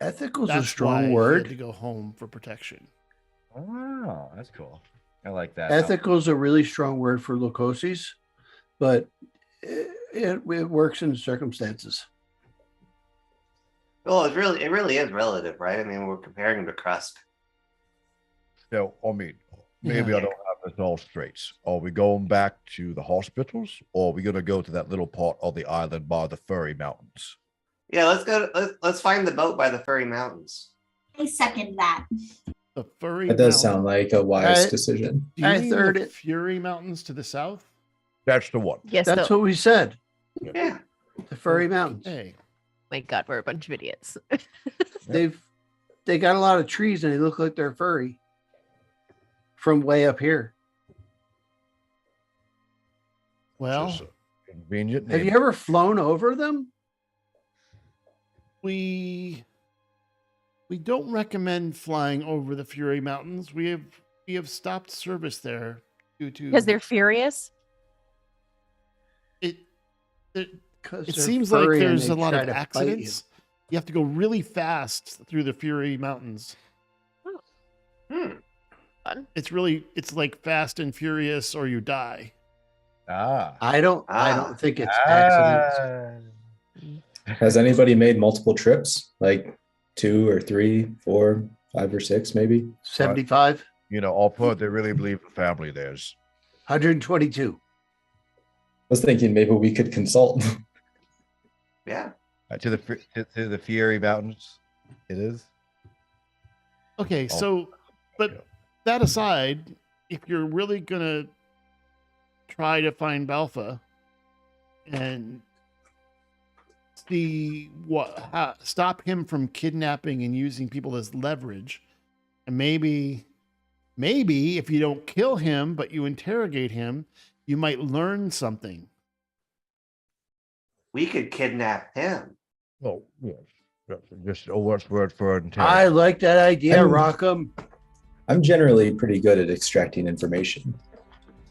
Speaker 4: Ethical's
Speaker 2: That's
Speaker 4: a strong
Speaker 2: why he
Speaker 4: word.
Speaker 2: had to go home for protection.
Speaker 9: Oh, that's cool. I like that.
Speaker 4: Ethical's a really strong word for Lucosis, but it works in circumstances.
Speaker 3: Well, it really is relative, right? I mean, we're comparing him to Krusk.
Speaker 5: So, I mean, maybe
Speaker 2: Yeah.
Speaker 5: I don't have this all straight. Are we going back to the hospitals or are we going to go to that little part of the island by the Furry Mountains?
Speaker 3: Yeah, let's go. Let's find the boat by the Furry Mountains.
Speaker 6: I second that.
Speaker 2: The Furry
Speaker 7: That does
Speaker 2: Mountain-
Speaker 7: sound like a wise
Speaker 4: I-
Speaker 7: decision.
Speaker 2: Do you
Speaker 4: I
Speaker 2: mean
Speaker 4: third
Speaker 2: the
Speaker 4: it.
Speaker 2: Fury Mountains to the south?
Speaker 5: That's the one.
Speaker 1: Yes,
Speaker 4: That's
Speaker 1: though.
Speaker 4: what we said.
Speaker 3: Yeah.
Speaker 4: The furry mountains.
Speaker 2: Hey,
Speaker 1: My God, we're a bunch of idiots.
Speaker 4: They got a lot of trees and they look like they're furry from way up here.
Speaker 2: well,
Speaker 5: Just a convenient
Speaker 4: Have
Speaker 5: name.
Speaker 4: you ever flown over them?
Speaker 2: we don't recommend flying over the Fury Mountains. We have stopped service there due to
Speaker 1: Because they're furious.
Speaker 2: it.
Speaker 4: Because
Speaker 2: It
Speaker 4: they're
Speaker 2: seems like
Speaker 4: furry and
Speaker 2: there's
Speaker 4: they
Speaker 2: a lot
Speaker 4: try
Speaker 2: of
Speaker 4: to bite you.
Speaker 2: accidents. You have to go really fast through the Fury Mountains.
Speaker 3: Hmm.
Speaker 2: It's like Fast and Furious or you die.
Speaker 9: Ah.
Speaker 4: I don't think it's accidents.
Speaker 7: Has anybody made multiple trips? Like 2 or 3, 4, 5 or 6, maybe?
Speaker 4: 75,
Speaker 5: You know, I'll put they really believe the family there's.
Speaker 4: 122.
Speaker 7: I was thinking maybe we could consult.
Speaker 3: Yeah.
Speaker 9: To the Fury Mountains. It is.
Speaker 2: Okay,
Speaker 5: Oh,
Speaker 2: so, but
Speaker 5: yeah.
Speaker 2: that aside, if you're really gonna try to find Balfa and stop him from kidnapping and using people as leverage, and maybe if you don't kill him but you interrogate him, you might learn something.
Speaker 3: We could kidnap him.
Speaker 5: Oh, yes. Just a worse word for it.
Speaker 4: I like that idea,
Speaker 7: I'm-
Speaker 4: Rockham.
Speaker 7: I'm generally pretty good at extracting information.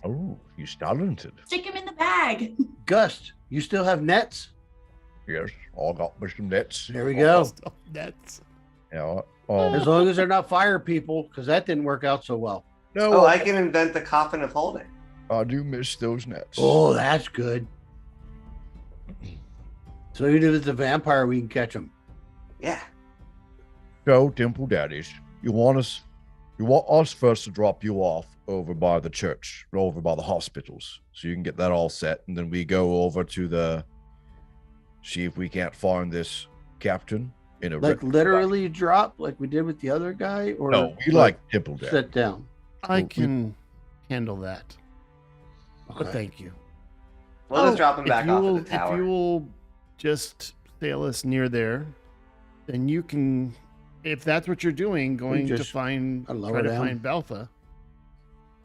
Speaker 5: Oh, he's talented.
Speaker 6: Stick him in the bag.
Speaker 4: Gust, you still have nets?
Speaker 5: Yes, I got me some nets.
Speaker 4: There we go.
Speaker 2: That's
Speaker 5: Yeah.
Speaker 4: As long as they're not fire people, because that didn't work out so well.
Speaker 5: No,
Speaker 3: Oh, I can invent the coffin of holding.
Speaker 5: I do miss those nets.
Speaker 4: Oh, that's good. So even if it's a vampire, we can catch him.
Speaker 3: Yeah.
Speaker 5: So, Temple Daddies, you want us first to drop you off over by the church, over by the hospitals, so you can get that all set, and then we go over to see if we can't find this captain in a
Speaker 4: literally drop like we did with the other guy, or
Speaker 5: no, we like Temple Daddies.
Speaker 4: Sit down.
Speaker 2: I can handle that.
Speaker 4: Okay.
Speaker 2: But thank you.
Speaker 3: We'll just drop him back off at the tower.
Speaker 2: If you will just sail us near there, then you can, if that's what you're doing, going to try to find Baltha.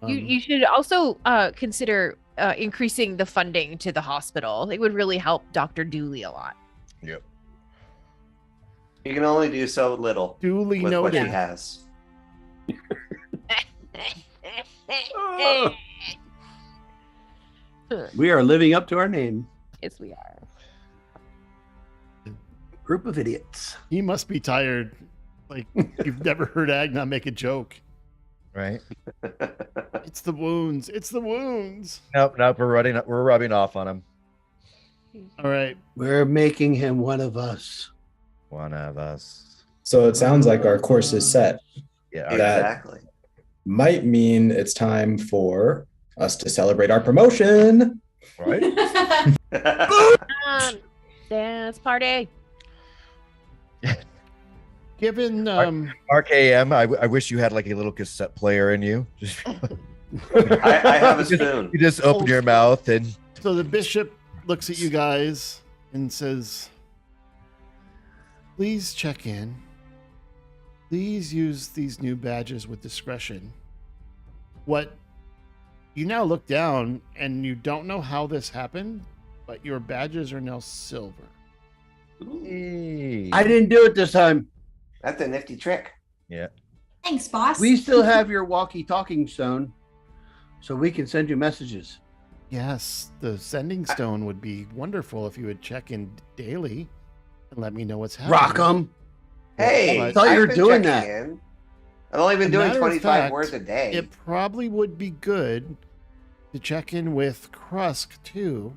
Speaker 1: You should also consider increasing the funding to the hospital. It would really help Dr. Dooley a lot.
Speaker 5: Yep.
Speaker 3: You can only do so little
Speaker 2: Duly
Speaker 3: with what
Speaker 2: noted.
Speaker 3: he has.
Speaker 4: We are living up to our name.
Speaker 1: Yes, we are.
Speaker 4: Group of idiots.
Speaker 2: He must be tired. Like you've never heard Agna make a joke.
Speaker 9: Right?
Speaker 2: It's the wounds. It's the wounds.
Speaker 9: Nope. We're rubbing off on him.
Speaker 2: All right.
Speaker 4: We're making him one of us.
Speaker 9: One of us.
Speaker 7: So it sounds like our course is set.
Speaker 9: Yeah,
Speaker 3: Exactly.
Speaker 7: Might mean it's time for us to celebrate our promotion.
Speaker 9: Right?
Speaker 1: Dance party.
Speaker 2: Given
Speaker 9: RKM, I wish you had like a little cassette player in you.
Speaker 3: I have a spoon.
Speaker 9: You just open your mouth and
Speaker 2: so the bishop looks at you guys and says, please check in. Please use these new badges with discretion. What you now look down and you don't know how this happened, but your badges are now silver.
Speaker 9: hey.
Speaker 4: I didn't do it this time.
Speaker 3: That's a nifty trick.
Speaker 9: Yeah.
Speaker 6: Thanks, boss.
Speaker 4: We still have your walkie-talking stone, so we can send you messages.
Speaker 2: Yes, the sending stone would be wonderful if you would check in daily and let me know what's happening.
Speaker 4: Rock 'em.
Speaker 3: Hey,
Speaker 2: I
Speaker 4: thought you were
Speaker 3: I've been
Speaker 4: doing
Speaker 3: checking
Speaker 4: that.
Speaker 3: in. I've only been
Speaker 2: As a
Speaker 3: doing
Speaker 2: matter of
Speaker 3: 25
Speaker 2: fact,
Speaker 3: words a day.
Speaker 2: It probably would be good to check in with Krusk too,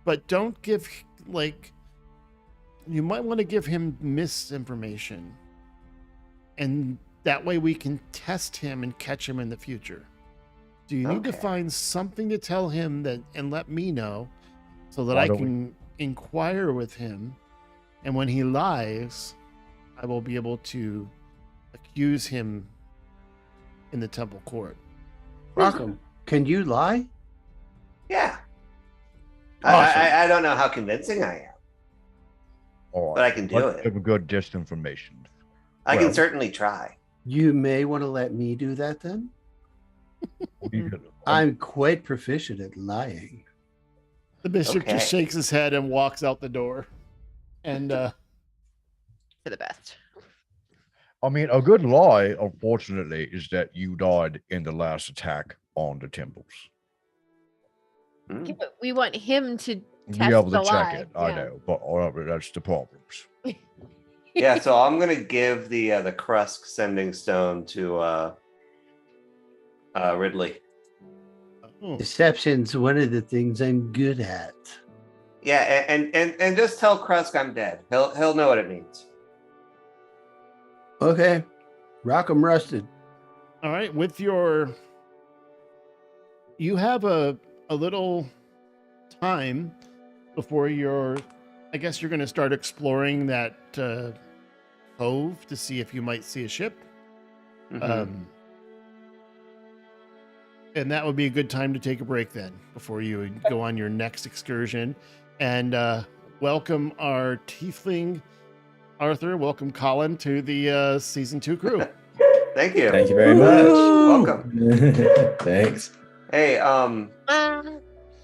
Speaker 2: but don't give you might want to give him misinformation, and that way we can test him and catch him in the future. Do you need to
Speaker 3: Okay.
Speaker 2: find something to tell him and let me know so that
Speaker 9: Why
Speaker 2: I
Speaker 9: don't
Speaker 2: can inquire with him, and when he lies, I will be able to accuse him in the temple court.
Speaker 4: Rock 'em. Can you lie?
Speaker 3: Yeah.
Speaker 2: Awesome.
Speaker 3: I don't know how convincing I am,
Speaker 5: All
Speaker 3: but I can do
Speaker 5: Let's
Speaker 3: it.
Speaker 5: give a good disinformation.
Speaker 3: I
Speaker 5: well-
Speaker 3: can certainly try.
Speaker 4: You may want to let me do that then. I'm quite proficient at lying.
Speaker 2: The bishop
Speaker 3: Okay.
Speaker 2: just shakes his head and walks out the door. And
Speaker 1: For the best.
Speaker 5: I mean, a good lie, unfortunately, is that you died in the last attack on the temples.
Speaker 3: Hmm.
Speaker 1: Yeah, but we want him to
Speaker 5: Be
Speaker 1: test
Speaker 5: able
Speaker 1: the
Speaker 5: to check
Speaker 1: lie.
Speaker 5: it, I
Speaker 1: Yeah.
Speaker 5: know, but that's the problems.
Speaker 3: Yeah, so I'm gonna give the Krusk sending stone to Ridley.
Speaker 4: Deception's one of the things I'm good at.
Speaker 3: Yeah, and just tell Krusk I'm dead. He'll know what it means.
Speaker 4: Okay. Rock 'em rusted.
Speaker 2: all right, you have a little time before I guess you're going to start exploring that cove to see if you might see a ship.
Speaker 3: Mhm.
Speaker 2: And that would be a good time to take a break then before you go on your next excursion. And welcome our tiefling Arthur. Welcome Colin to the season 2 crew.
Speaker 3: Thank you.
Speaker 7: Thank you very much.
Speaker 3: Welcome.
Speaker 7: Thanks.
Speaker 3: Hey,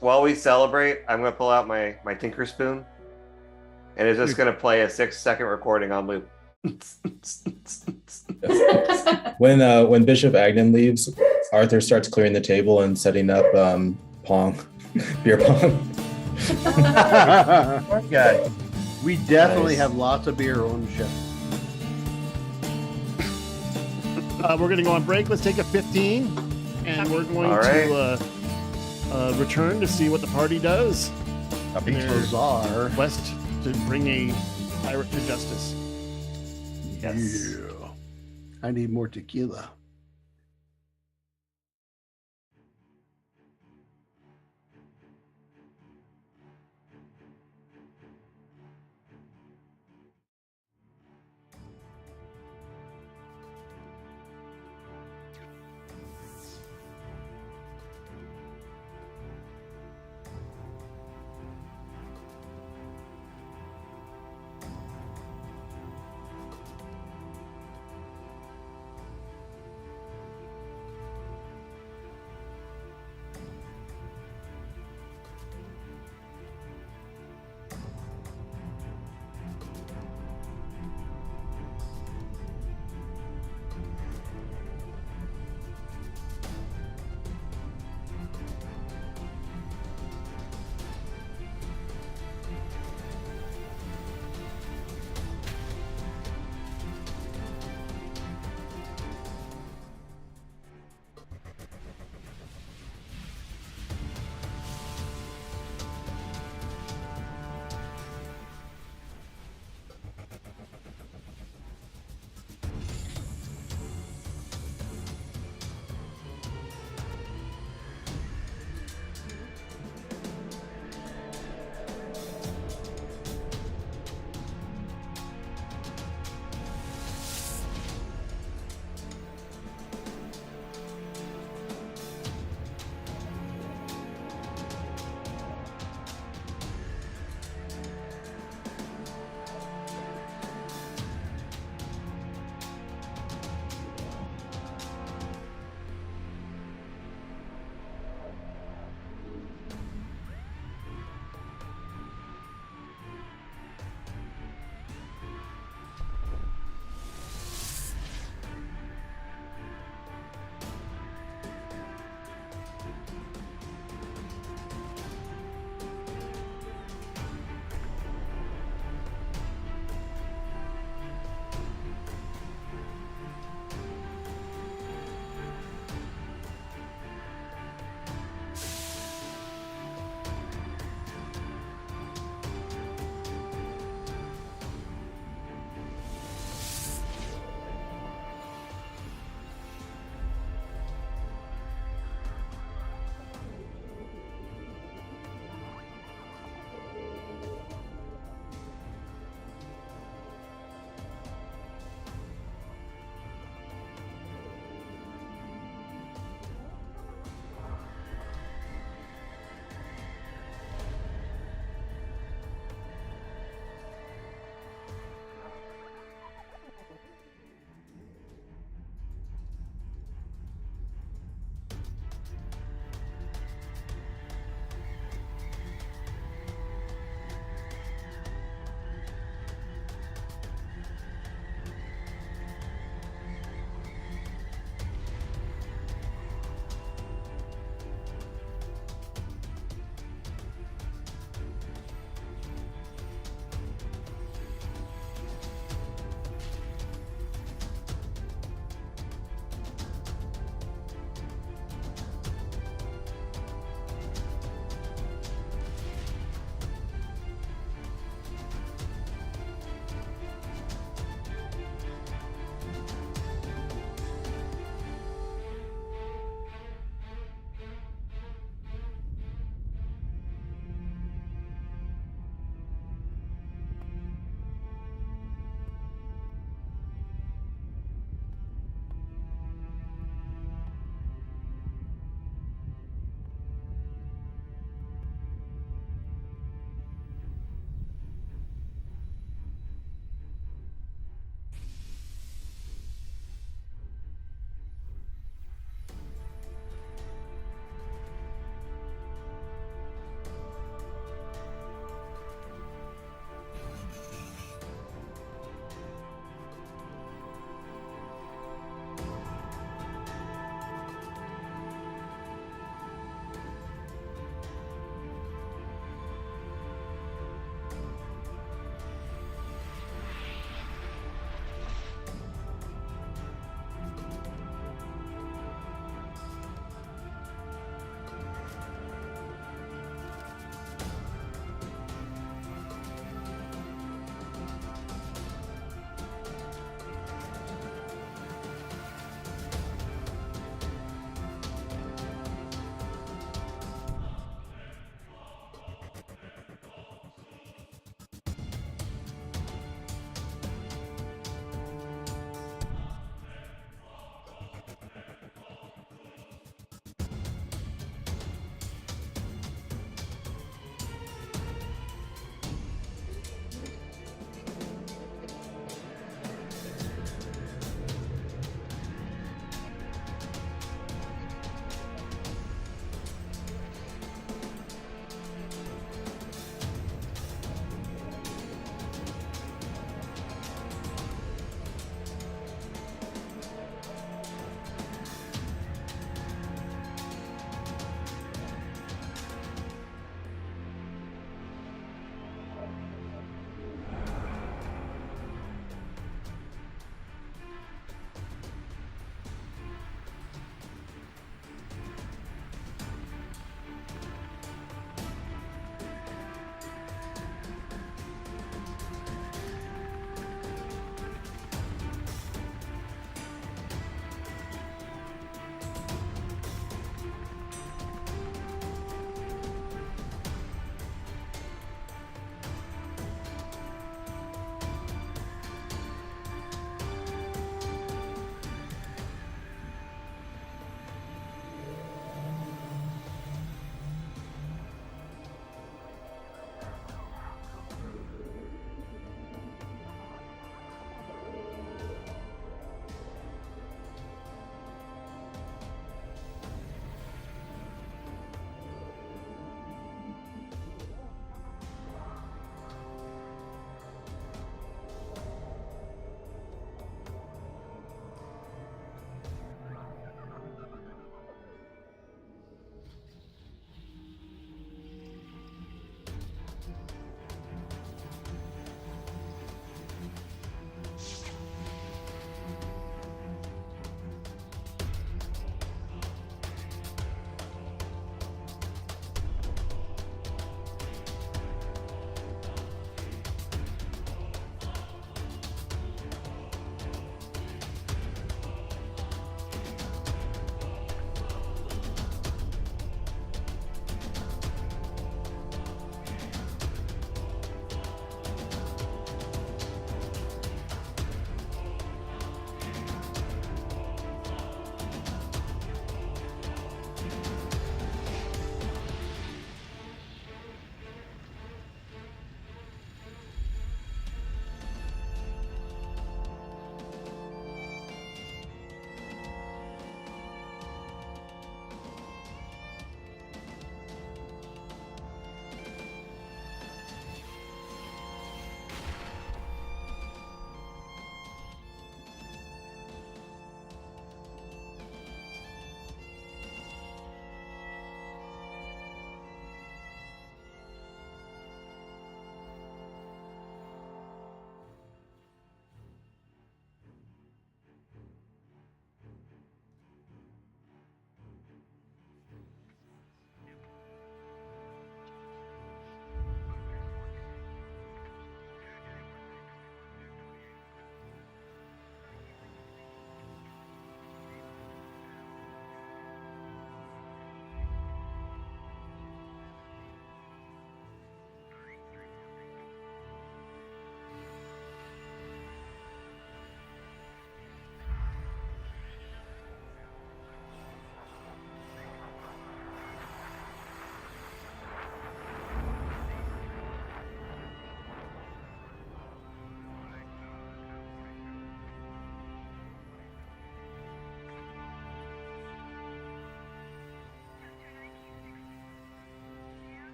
Speaker 3: while we celebrate, I'm gonna pull out my Tinker Spoon, and it's just gonna play a 6-second recording on loop.
Speaker 7: When Bishop Agnan leaves, Arthur starts clearing the table and setting up pong, beer pong.
Speaker 9: Okay.
Speaker 4: We definitely
Speaker 7: Nice.
Speaker 4: have lots of beer on the ship.
Speaker 2: We're going to go on break. Let's take a 15, and we're going
Speaker 3: All right.
Speaker 2: to return to see what the party does.
Speaker 9: Copy.
Speaker 2: Their
Speaker 4: Bizarre.
Speaker 2: quest to bring a pirate to justice.
Speaker 3: Yes.
Speaker 4: Yeah. I need more tequila.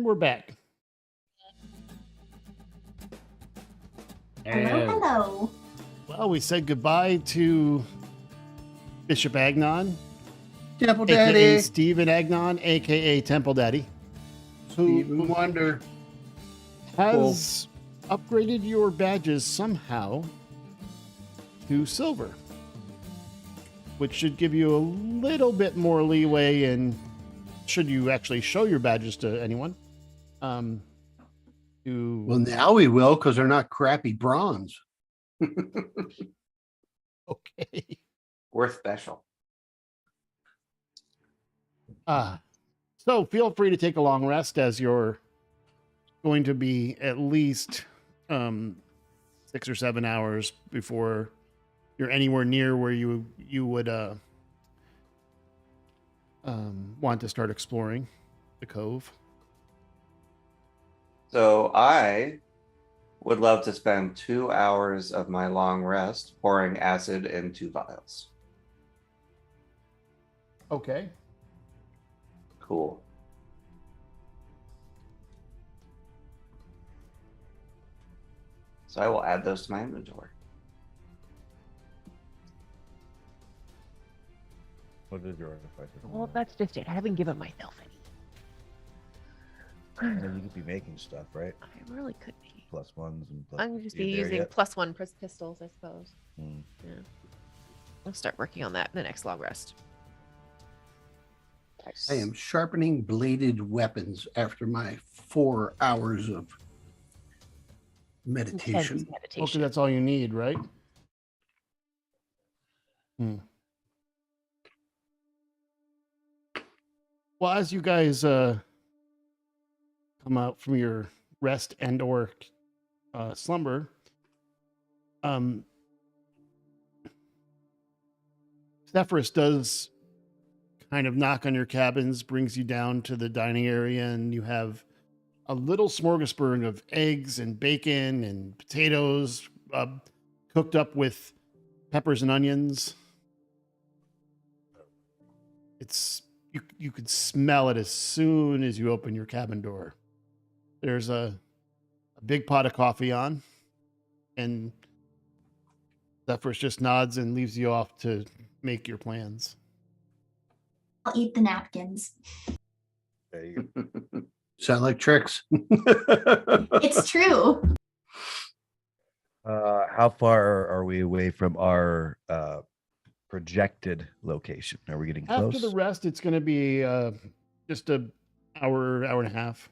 Speaker 2: And we're back.
Speaker 6: Hello.
Speaker 2: Well, we said goodbye to Bishop Agnon,
Speaker 4: Temple
Speaker 2: aka
Speaker 4: Daddy.
Speaker 2: Stephen Agnon, aka Temple Daddy, who
Speaker 4: Stephen Wonder.
Speaker 2: has upgraded your badges somehow to silver, which should give you a little bit more leeway in should you actually show your badges to anyone.
Speaker 4: Well, now we will because they're not crappy bronze.
Speaker 2: Okay.
Speaker 3: Worth special.
Speaker 2: So feel free to take a long rest as you're going to be at least 6 or 7 hours before you're anywhere near where you would want to start exploring the cove.
Speaker 3: So I would love to spend 2 hours of my long rest pouring acid into vials.
Speaker 2: Okay.
Speaker 3: Cool. So I will add those to my inventory.
Speaker 9: What is your artificer?
Speaker 1: Well, that's just it. I haven't given myself any.
Speaker 9: And then you could be making stuff, right?
Speaker 1: I really could be.
Speaker 9: Plus ones and plus.
Speaker 1: I'm just
Speaker 9: Are you there
Speaker 1: using
Speaker 9: yet?
Speaker 1: +1 pistols, I suppose.
Speaker 9: Hmm.
Speaker 1: Yeah. I'll start working on that in the next long rest.
Speaker 4: I am sharpening bladed weapons after my 4 hours of meditation.
Speaker 1: Intense
Speaker 2: Okay,
Speaker 1: meditation.
Speaker 2: that's all you need, right? Well, as you guys come out from your rest and or slumber, Zephyrus does kind of knock on your cabins, brings you down to the dining area, and you have a little smorgasbord of eggs and bacon and potatoes cooked up with peppers and onions. It's you could smell it as soon as you open your cabin door. There's a big pot of coffee on, and Zephyrus just nods and leaves you off to make your plans.
Speaker 6: I'll eat the napkins.
Speaker 9: There you go.
Speaker 4: Sound like tricks.
Speaker 6: It's true.
Speaker 9: How far are we away from our projected location? Are we getting close?
Speaker 2: After the rest, it's going to be just an hour and a half.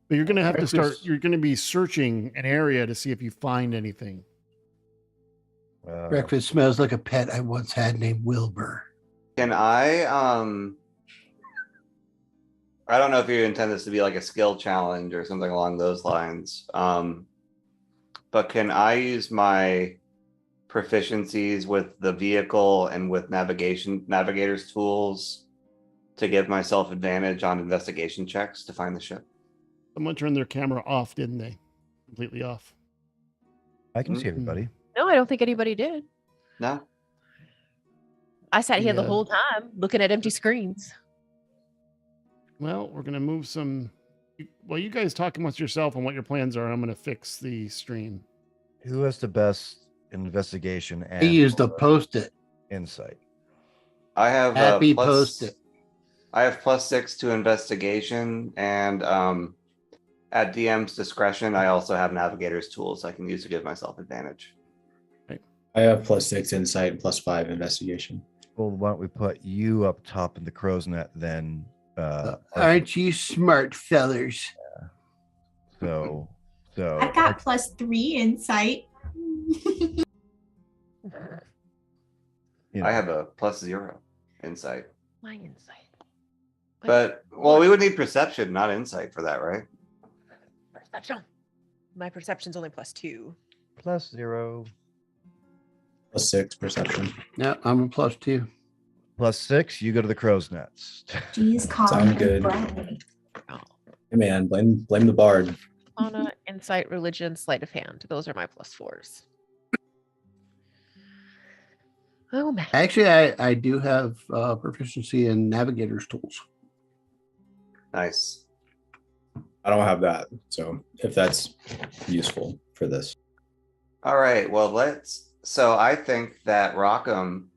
Speaker 2: But you're going to have to start. You're going to be searching an area to see if you find anything.
Speaker 4: Breakfast smells like a pet I once had named Wilbur.
Speaker 3: Can I don't know if you intend this to be like a skill challenge or something along those lines. But can I use my proficiencies with the vehicle and with navigator's tools to give myself advantage on investigation checks to find the ship?
Speaker 2: Someone turned their camera off, didn't they? Completely off.
Speaker 9: I can see everybody.
Speaker 1: No, I don't think anybody did.
Speaker 3: No.
Speaker 1: I sat here the
Speaker 4: Yeah.
Speaker 1: whole time looking at empty screens.
Speaker 2: Well, we're going to move some. Well, you guys talk amongst yourself on what your plans are. I'm going to fix the stream.
Speaker 9: Who has the best investigation and
Speaker 4: He used a
Speaker 9: or
Speaker 4: post-it.
Speaker 9: insight?
Speaker 3: I have
Speaker 4: Happy
Speaker 3: plus-
Speaker 4: post-it.
Speaker 3: I have +6 to investigation, and at DM's discretion, I also have navigator's tools I can use to give myself advantage.
Speaker 7: I have +6 insight and +5 investigation.
Speaker 9: Well, why don't we put you up top in the crow's net then?
Speaker 4: Aren't you smart fellers?
Speaker 9: So
Speaker 6: I've got +3 insight.
Speaker 9: you know,
Speaker 3: I have a +0 insight.
Speaker 1: My insight.
Speaker 3: But well, we would need perception, not insight for that, right?
Speaker 1: Perception. My perception's only +2.
Speaker 9: +0.
Speaker 7: +6 perception.
Speaker 4: No, I'm a +2.
Speaker 9: +6, you go to the crow's nets.
Speaker 6: Jeez, Colin
Speaker 7: Sound
Speaker 6: and
Speaker 7: good.
Speaker 6: Bradley.
Speaker 1: Oh.
Speaker 7: Hey man, blame the bard.
Speaker 1: Fauna, insight, religion, sleight of hand. Those are my +4s. Oh man.
Speaker 4: Actually, I do have proficiency in navigator's tools.
Speaker 3: Nice.
Speaker 7: I don't have that. So if that's useful for this.
Speaker 3: All right. Well, so I think that Rockham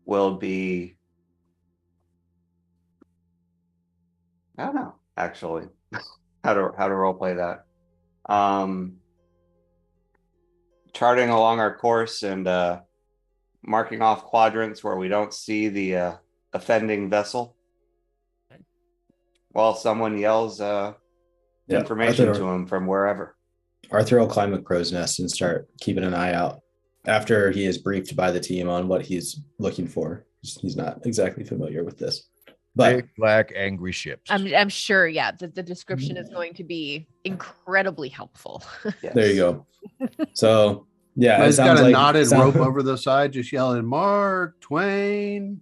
Speaker 3: will be. I don't know, actually, how to role play that. Charting along our course and marking off quadrants where we don't see the offending vessel, while someone yells information to him from wherever.
Speaker 7: Arthur will climb a crow's nest and start keeping an eye out after he is briefed by the team on what he's looking for. He's not exactly familiar with this. But
Speaker 9: big, black, angry ships.
Speaker 1: I'm sure, yeah, the description is going to be incredibly helpful.
Speaker 3: Yes.
Speaker 7: There you go. So, yeah.
Speaker 4: He's got a knotted rope over the side, just yelling, Mark Twain.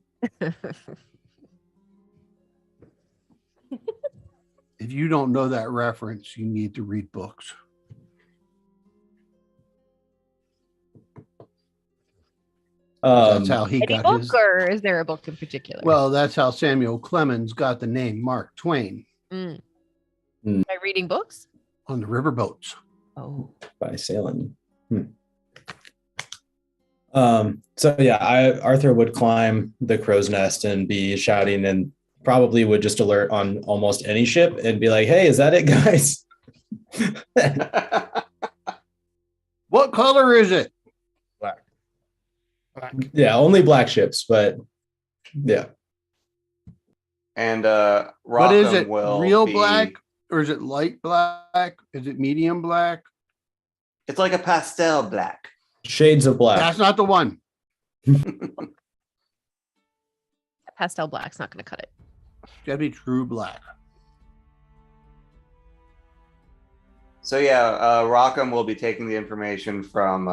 Speaker 4: If you don't know that reference, you need to read books. That's how he got
Speaker 1: book,
Speaker 4: his.
Speaker 1: or is there a book in particular?
Speaker 4: Well, that's how Samuel Clemens got the name Mark Twain.
Speaker 1: By reading books
Speaker 4: on the riverboats.
Speaker 1: Oh,
Speaker 7: by sailing. So yeah, Arthur would climb the crow's nest and be shouting, and probably would just alert on almost any ship and be like, "Hey, is that it, guys?"
Speaker 4: What color is it?
Speaker 9: Black.
Speaker 7: Yeah, only black ships, but yeah.
Speaker 3: And
Speaker 4: what is it? Real black, or is it light black? Is it medium black?
Speaker 3: It's like a pastel black.
Speaker 7: Shades of black.
Speaker 4: That's not the one.
Speaker 1: Pastel black's not going to cut it.
Speaker 4: It's gotta be true black.
Speaker 3: So yeah, Rockham will be taking the information from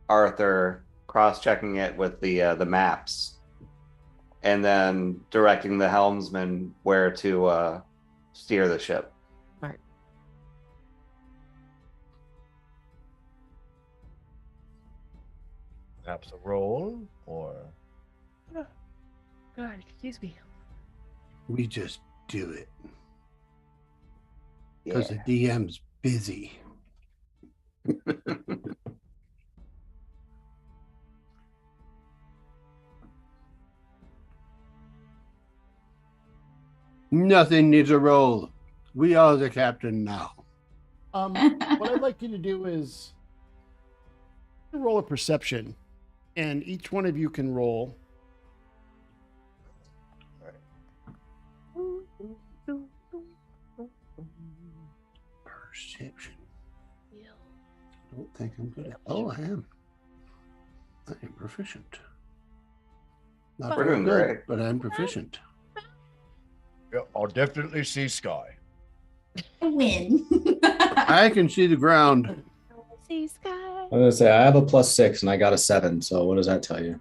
Speaker 3: Arthur, cross-checking it with the maps, and then directing the helmsman where to steer the ship.
Speaker 1: All right.
Speaker 9: Perhaps a roll, or
Speaker 1: God, excuse me.
Speaker 4: We just do it. Because the DM's busy. Nothing needs a roll. We are the captain now.
Speaker 2: What I'd like you to do is roll a perception, and each one of you can roll.
Speaker 4: Perception. I don't think I'm good at. Oh, I am. I am proficient. Not
Speaker 3: We're
Speaker 4: very
Speaker 3: doing
Speaker 4: good,
Speaker 3: great.
Speaker 4: but I'm proficient.
Speaker 5: Yeah, I'll definitely see Sky.
Speaker 6: I win.
Speaker 4: I can see the ground.
Speaker 1: See sky.
Speaker 7: I'm gonna say I have a +6 and I got a 7. So what does that tell you?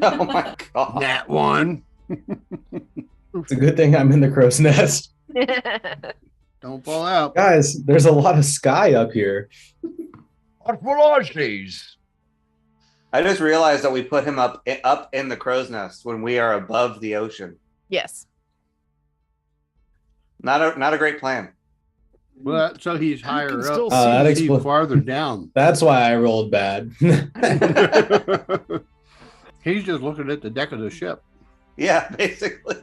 Speaker 3: Oh my god!
Speaker 4: That one.
Speaker 7: It's a good thing I'm in the crow's nest.
Speaker 4: Don't fall out.
Speaker 7: Guys, there's a lot of sky up here.
Speaker 5: What will I seize?
Speaker 3: I just realized that we put him up in the crow's nest when we are above the ocean.
Speaker 1: Yes.
Speaker 3: Not a great plan.
Speaker 4: Well, so he's higher
Speaker 2: can
Speaker 4: up.
Speaker 2: still
Speaker 7: that
Speaker 4: He's
Speaker 7: expl-
Speaker 4: farther down.
Speaker 7: That's why I rolled bad.
Speaker 4: He's just looking at the deck of the ship.
Speaker 3: Yeah, basically.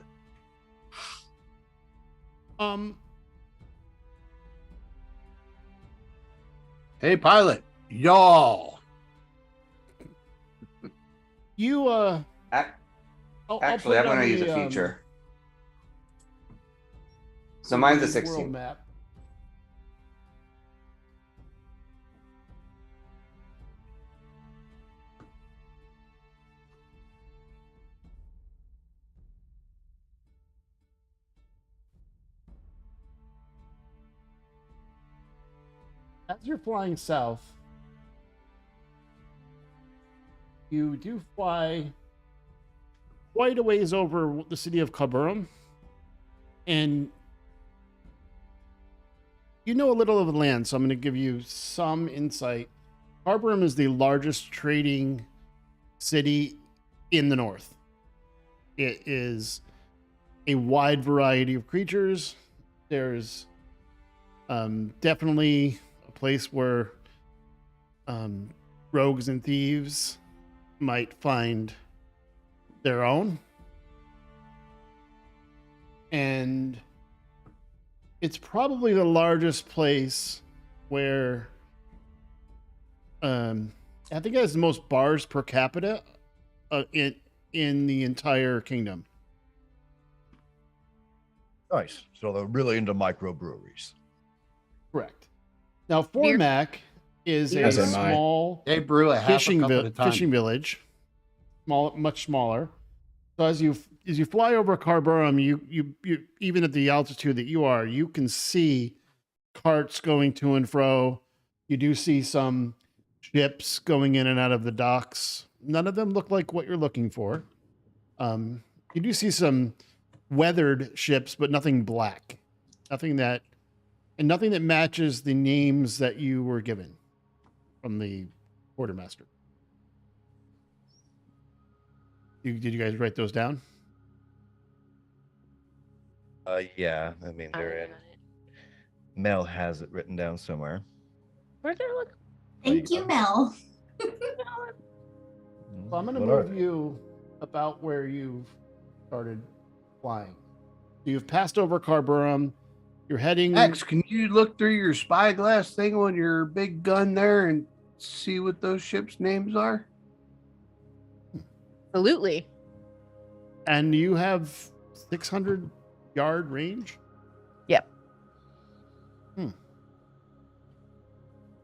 Speaker 4: Hey, pilot, y'all.
Speaker 2: You
Speaker 3: Actually, I'm going to use a feature. So mine's a 16.
Speaker 2: Map. As you're flying south, you do fly quite a ways over the city of Kaburum, and you know a little of the land, so I'm going to give you some insight. Kaburum is the largest trading city in the north. It is a wide variety of creatures. There's Definitely a place where rogues and thieves might find their own. And it's probably the largest place where I think it has the most bars per capita in the entire kingdom.
Speaker 5: Nice. So they're really into microbreweries.
Speaker 2: Correct. Now, Formac is a
Speaker 7: As am I.
Speaker 2: small
Speaker 4: They brew a half a
Speaker 2: fishing
Speaker 4: cup at a time.
Speaker 2: village, much smaller. So as you fly over Carburum, you even at the altitude that you are, you can see carts going to and fro. You do see some ships going in and out of the docks. None of them look like what you're looking for. You do see some weathered ships, but nothing black. Nothing that matches the names that you were given from the quartermaster. Did you guys write those down?
Speaker 9: Yeah. I mean, they're in. Mel has it written down somewhere.
Speaker 1: Where's their look?
Speaker 6: Thank you, Mel.
Speaker 2: So I'm going to
Speaker 9: What are
Speaker 2: move
Speaker 9: they?
Speaker 2: you about where you've started flying. You've passed over Carburum. You're heading.
Speaker 4: X, can you look through your spyglass thing on your big gun there and see what those ships' names are?
Speaker 1: Absolutely.
Speaker 2: And you have 600-yard range?
Speaker 1: Yep.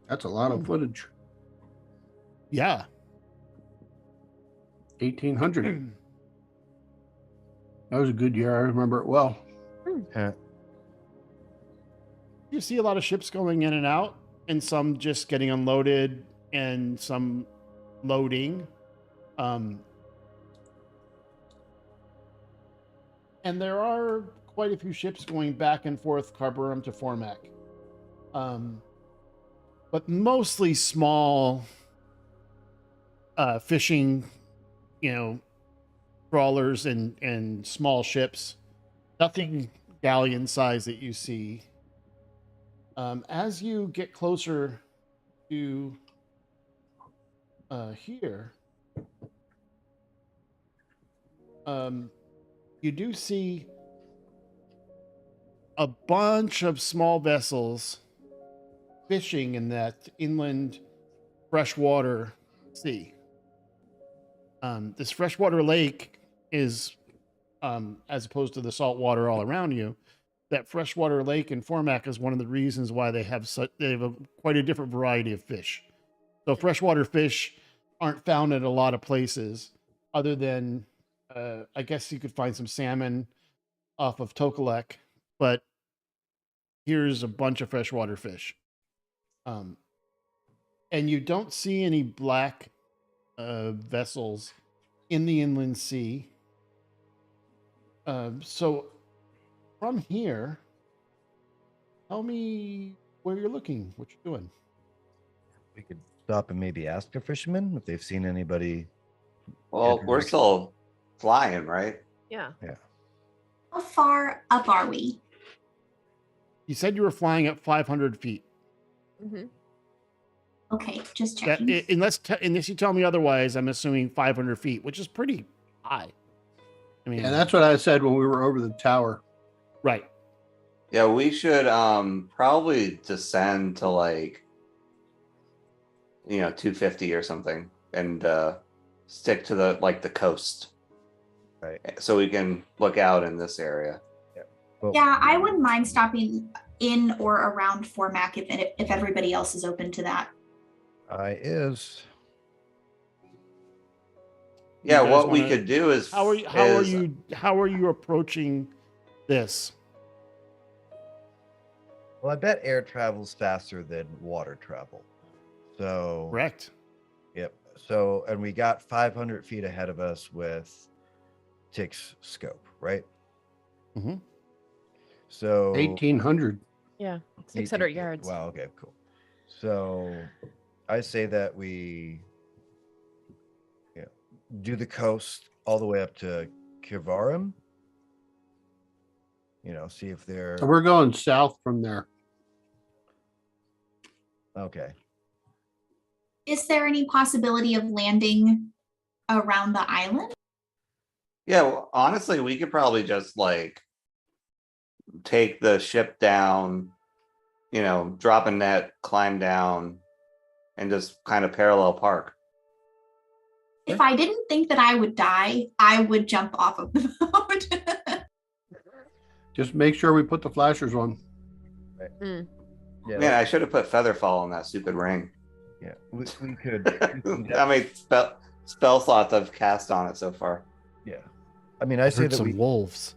Speaker 4: That's a lot of footage.
Speaker 2: Yeah.
Speaker 4: 1800. That was a good year. I remember it well.
Speaker 2: You see a lot of ships going in and out, and some just getting unloaded and some loading. And there are quite a few ships going back and forth Carburum to Formac. But mostly small fishing, trawlers and small ships. Nothing galleon size that you see. As you get closer to here, you do see a bunch of small vessels fishing in that inland freshwater sea. This freshwater lake is, as opposed to the salt water all around you, that freshwater lake in Formac is one of the reasons why they have quite a different variety of fish. So freshwater fish aren't found at a lot of places, other than I guess you could find some salmon off of Tokalek, but here's a bunch of freshwater fish. And you don't see any black vessels in the inland sea. So from here, tell me where you're looking, what you're doing.
Speaker 9: We could stop and maybe ask a fisherman if they've seen anybody.
Speaker 3: Well, we're still flying, right?
Speaker 1: Yeah.
Speaker 6: How far up are we?
Speaker 2: You said you were flying at 500 feet.
Speaker 1: Mm-hmm.
Speaker 6: Okay, just
Speaker 2: That,
Speaker 6: checking.
Speaker 2: unless you tell me otherwise, I'm assuming 500 feet, which is pretty high. I mean,
Speaker 4: Yeah, that's what I said when we were over the tower.
Speaker 2: right.
Speaker 3: Yeah, we should probably descend to 250 or something, and stick to the coast.
Speaker 9: Right.
Speaker 3: So we can look out in this area.
Speaker 9: Well,
Speaker 6: Yeah, I wouldn't mind stopping in or around Formac if everybody else is open to that.
Speaker 9: I is.
Speaker 3: Yeah,
Speaker 2: You guys
Speaker 3: what we
Speaker 2: wanna-
Speaker 3: could do is
Speaker 2: How are you approaching this?
Speaker 9: Well, I bet air travels faster than water travel. So
Speaker 2: Correct.
Speaker 9: Yep. So, and we got 500 feet ahead of us with Tick's scope, right?
Speaker 2: Mm-hmm.
Speaker 9: So
Speaker 4: 1800.
Speaker 1: Yeah. 600
Speaker 9: 18
Speaker 1: yards.
Speaker 9: Wow. Okay. Cool. So, I say that we, do the coast all the way up to Kivarum. See if they're.
Speaker 4: So we're going south from there.
Speaker 9: Okay.
Speaker 6: Is there any possibility of landing around the island?
Speaker 3: Yeah, well, honestly, we could probably just like take the ship down, drop a net, climb down, and just kind of parallel park.
Speaker 6: If I didn't think that I would die, I would jump off of the boat.
Speaker 4: Just make sure we put the flashers on.
Speaker 9: Yeah,
Speaker 3: Man, I should have put Featherfall on that stupid ring.
Speaker 9: yeah. We could.
Speaker 3: How many spell slots I've cast on it so far?
Speaker 9: Yeah. I mean, I say
Speaker 2: Heard
Speaker 9: that
Speaker 2: some wolves.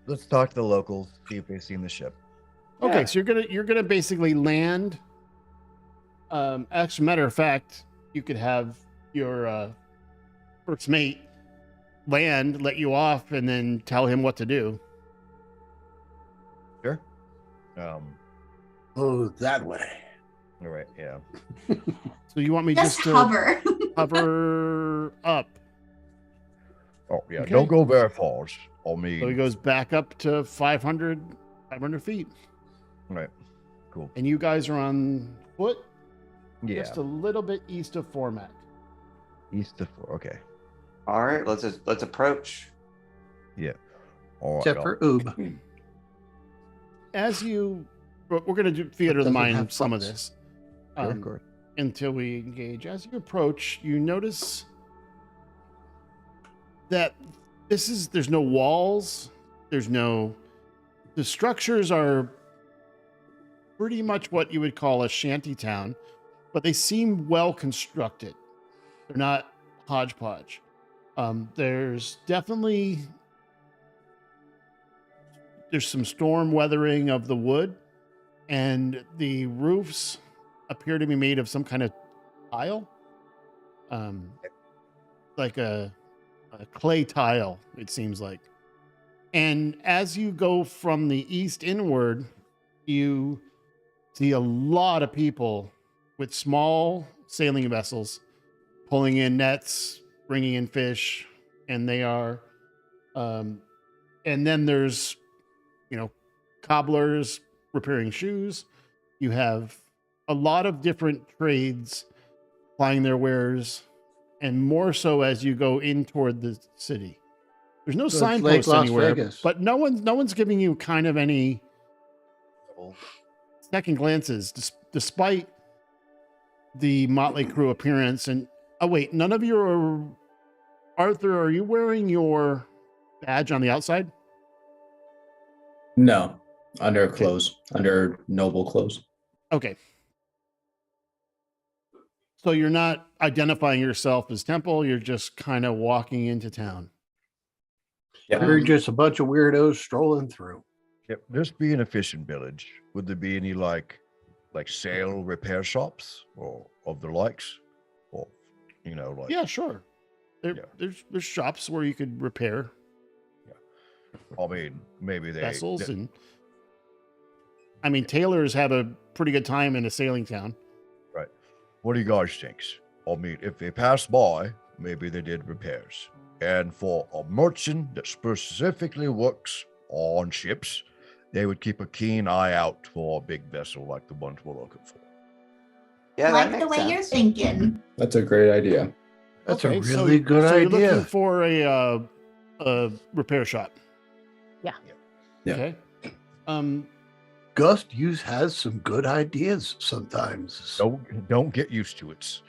Speaker 9: let's talk to the locals, see if they've seen the ship.
Speaker 2: Okay,
Speaker 3: Yeah.
Speaker 2: so you're gonna basically land. As a matter of fact, you could have your first mate land, let you off, and then tell him what to do.
Speaker 9: Sure.
Speaker 4: Oh, that way.
Speaker 9: All right. Yeah.
Speaker 2: So you want me
Speaker 6: Just
Speaker 2: just to
Speaker 6: hover.
Speaker 2: hover up?
Speaker 5: Oh, yeah.
Speaker 2: Okay.
Speaker 5: Don't go very far. I mean,
Speaker 2: So he goes back up to 500 feet,
Speaker 9: Right. Cool.
Speaker 2: and you guys are on foot,
Speaker 9: Yeah.
Speaker 2: just a little bit east of Format.
Speaker 9: East of 4. Okay.
Speaker 3: All right, let's approach.
Speaker 5: all right,
Speaker 4: Except for Oob.
Speaker 2: As you, we're going to do theater of the
Speaker 4: doesn't
Speaker 2: mind
Speaker 4: have
Speaker 2: some of
Speaker 4: fronts.
Speaker 2: this until we engage. As you approach, you notice that there's no walls, the structures are pretty much what you would call a shanty town, but they seem well constructed. They're not hodgepodge. There's some storm weathering of the wood, and the roofs appear to be made of some kind of tile, like a clay tile, it seems like. And as you go from the east inward, you see a lot of people with small sailing vessels pulling in nets, bringing in fish, and they are, and then there's, cobblers repairing shoes. You have a lot of different trades plying their wares, and more so as you go in toward the city. There's no
Speaker 4: So it's Lake
Speaker 2: signposts
Speaker 4: Las
Speaker 2: anywhere,
Speaker 4: Vegas.
Speaker 2: but no one's giving you kind of any second glances, despite the motley crew appearance. And oh wait, none of you are. Arthur, are you wearing your badge on the outside?
Speaker 7: No, under clothes, under noble clothes.
Speaker 2: Okay. So you're not identifying yourself as Temple. You're just kind of walking into town.
Speaker 7: Yeah.
Speaker 4: We're just a bunch of weirdos strolling through.
Speaker 5: Yep. This being a fishing village, would there be any like sail repair shops or of the likes, or like
Speaker 2: Yeah, sure. There's shops where you could repair
Speaker 5: I mean maybe
Speaker 2: vessels, and I mean tailors have a pretty good time in a sailing town.
Speaker 5: right. What do you guys think? I mean, if they pass by, maybe they did repairs. And for a merchant that specifically works on ships, they would keep a keen eye out for a big vessel like the ones we're looking for.
Speaker 3: Yeah,
Speaker 6: Like
Speaker 3: that
Speaker 6: the
Speaker 3: makes
Speaker 6: way you're
Speaker 3: sense.
Speaker 6: thinking.
Speaker 7: That's a great idea.
Speaker 4: That's
Speaker 2: Okay,
Speaker 4: a
Speaker 2: so-
Speaker 4: really good
Speaker 2: so you're
Speaker 4: idea.
Speaker 2: looking for a repair shop.
Speaker 1: Yeah.
Speaker 7: Yeah.
Speaker 2: Okay.
Speaker 4: Gus has some good ideas sometimes.
Speaker 5: Don't get used to it.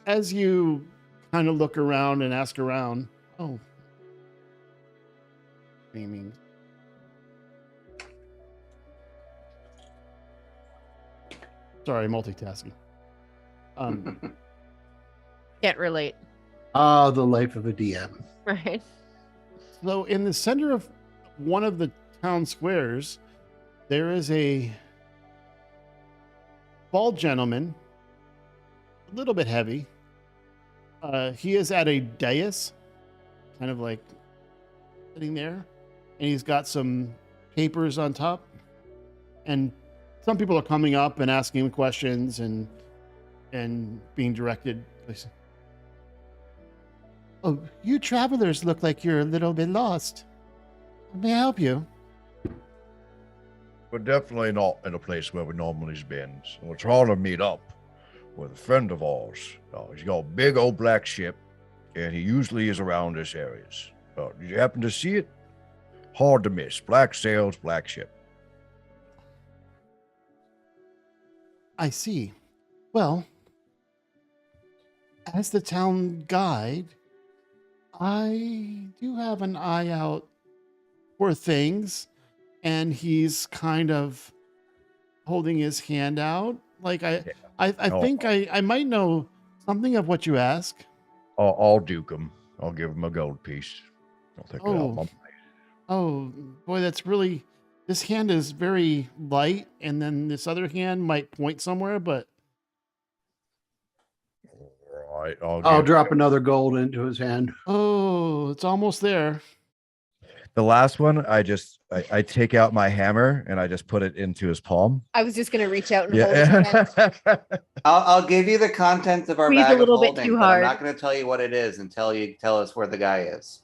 Speaker 2: As you kind of look around and ask around, naming. Sorry, multitasking.
Speaker 1: Can't relate.
Speaker 4: Ah, the life of a DM.
Speaker 1: Right.
Speaker 2: So in the center of one of the town squares, there is a bald gentleman, a little bit heavy. He is at a dais, kind of like sitting there, and he's got some papers on top. And some people are coming up and asking him questions and being directed. Oh, you travelers look like you're a little bit lost. May I help you?
Speaker 5: We're definitely not in a place where we normally been. So we're trying to meet up with a friend of ours. He's got a big old black ship, and he usually is around this areas. Did you happen to see it? Hard to miss. Black sails, black ship.
Speaker 2: I see. Well, as the town guide, I do have an eye out for things, and he's kind of holding his hand out. Like I think I might know something of what you ask.
Speaker 5: I'll duke him. I'll give him a gold piece. I'll take it out my
Speaker 2: Oh boy, that's really. This hand is very light, and then this other hand might point somewhere, but.
Speaker 5: All right,
Speaker 4: I'll drop another gold into his hand.
Speaker 2: Oh, it's almost there.
Speaker 9: The last one, I take out my hammer and I just put it into his palm.
Speaker 1: I was just gonna reach out and hold his hand.
Speaker 3: I'll give you the contents of our
Speaker 1: Squeeze
Speaker 3: bag
Speaker 1: a little
Speaker 3: of
Speaker 1: bit
Speaker 3: holding,
Speaker 1: too
Speaker 3: but I'm
Speaker 1: hard.
Speaker 3: not going to tell you what it is until you tell us where the guy is.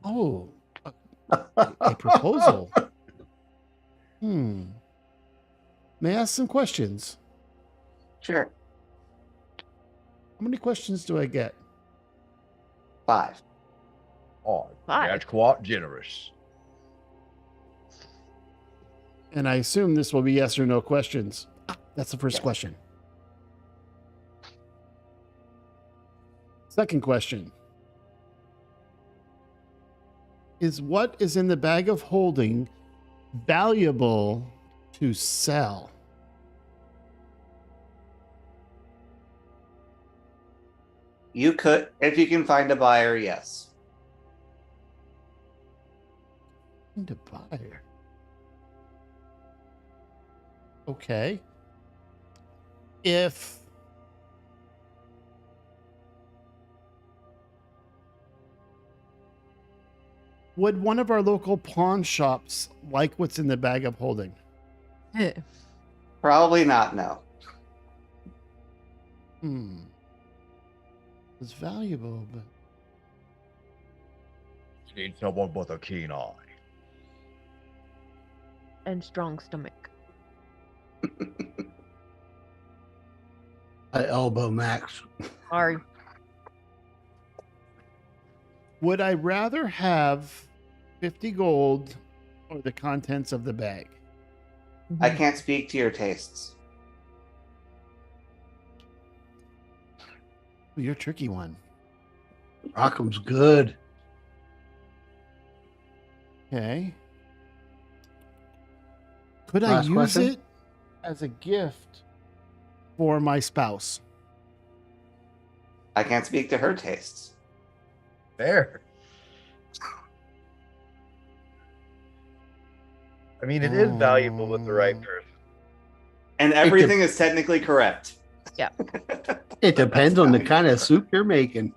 Speaker 2: Oh, a proposal. May I ask some questions?
Speaker 3: Sure.
Speaker 2: How many questions do I get?
Speaker 3: 5.
Speaker 5: Oh,
Speaker 1: Five.
Speaker 5: that's quite generous.
Speaker 2: And I assume this will be yes or no questions. That's the first question. Second question. Is what is in the bag of holding valuable to sell?
Speaker 3: You could, if you can find a buyer, yes.
Speaker 2: Find a buyer. Okay. If would one of our local pawn shops like what's in the bag of holding?
Speaker 3: Probably not, no.
Speaker 2: It's valuable, but
Speaker 5: You need someone with a keen eye.
Speaker 1: And strong stomach.
Speaker 4: I elbow Max.
Speaker 1: Sorry.
Speaker 2: would I rather have 50 gold or the contents of the bag?
Speaker 3: I can't speak to your tastes.
Speaker 2: You're a tricky one.
Speaker 4: Rockham's good.
Speaker 2: Okay. Could
Speaker 4: Last
Speaker 2: I use
Speaker 4: question?
Speaker 2: it as a gift for my spouse?
Speaker 3: I can't speak to her tastes.
Speaker 9: Fair. I mean, it is valuable with the right person.
Speaker 3: And everything is technically correct.
Speaker 1: Yeah.
Speaker 4: It depends on the kind of soup you're making.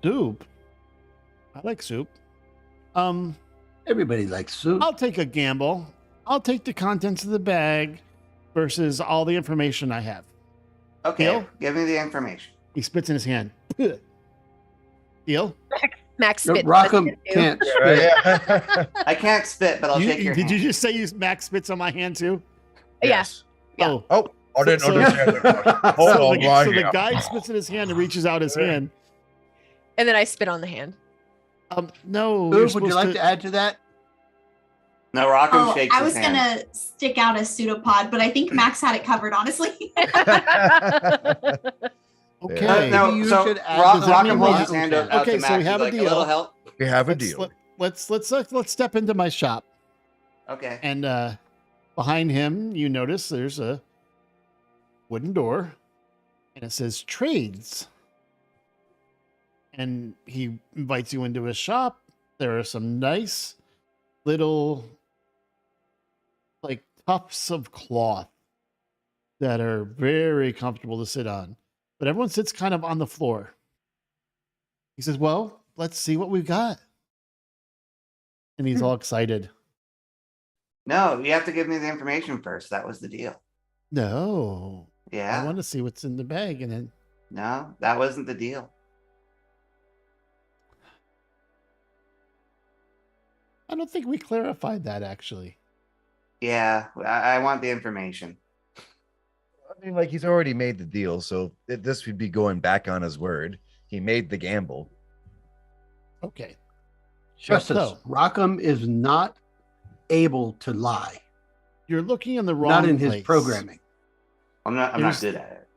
Speaker 2: Soup. I like soup.
Speaker 4: Everybody likes soup.
Speaker 2: I'll take a gamble. I'll take the contents of the bag versus all the information I have.
Speaker 3: Okay,
Speaker 2: Deal?
Speaker 3: give me the information.
Speaker 2: He spits in his hand. Deal?
Speaker 1: Max spit.
Speaker 4: Rockham can't spit.
Speaker 3: I can't spit, but I'll shake your
Speaker 2: Did
Speaker 3: hand.
Speaker 2: you just say Max spits on my hand too?
Speaker 1: Yes. Yeah.
Speaker 2: Oh,
Speaker 5: Oh, I didn't
Speaker 2: So-
Speaker 5: understand the question. Hold
Speaker 2: so,
Speaker 5: on,
Speaker 2: the,
Speaker 5: right
Speaker 2: so the
Speaker 5: here.
Speaker 2: guy spits in his hand and reaches out his hand.
Speaker 1: And then I spit on the hand.
Speaker 2: No.
Speaker 4: Soup, would you like to add to that?
Speaker 3: No, Rockham
Speaker 6: Oh,
Speaker 3: shakes
Speaker 6: I
Speaker 3: his
Speaker 6: was
Speaker 3: hand.
Speaker 6: gonna stick out a pseudopod, but I think Max had it covered, honestly.
Speaker 2: Okay.
Speaker 3: No,
Speaker 4: You
Speaker 3: so
Speaker 4: should add-
Speaker 3: Rock,
Speaker 2: Does that
Speaker 3: Rockham
Speaker 2: mean
Speaker 3: holds
Speaker 2: we-
Speaker 3: his hand out
Speaker 2: Okay,
Speaker 3: to
Speaker 2: so
Speaker 3: Max.
Speaker 2: we have
Speaker 3: He's
Speaker 2: a
Speaker 3: like, a
Speaker 2: deal.
Speaker 3: little help.
Speaker 5: We have a
Speaker 2: let's,
Speaker 5: deal.
Speaker 2: let's step into my shop.
Speaker 3: Okay.
Speaker 2: And behind him, you notice there's a wooden door, and it says trades. And he invites you into his shop. There are some nice little, like, tufts of cloth that are very comfortable to sit on. But everyone sits kind of on the floor. He says, well, let's see what we've got. And he's all excited.
Speaker 3: No, you have to give me the information first. That was the deal.
Speaker 2: No.
Speaker 3: Yeah.
Speaker 2: I want to see what's in the bag, and then
Speaker 3: No, that wasn't the deal.
Speaker 2: I don't think we clarified that actually.
Speaker 3: Yeah, I want the information.
Speaker 9: I mean, like he's already made the deal, so this would be going back on his word. He made the gamble.
Speaker 2: Okay.
Speaker 4: Trust us,
Speaker 2: So-
Speaker 4: Rockham is not able to lie.
Speaker 2: You're looking in the wrong
Speaker 4: Not in his
Speaker 2: place.
Speaker 4: programming.
Speaker 3: I'm not
Speaker 2: There's-
Speaker 3: good at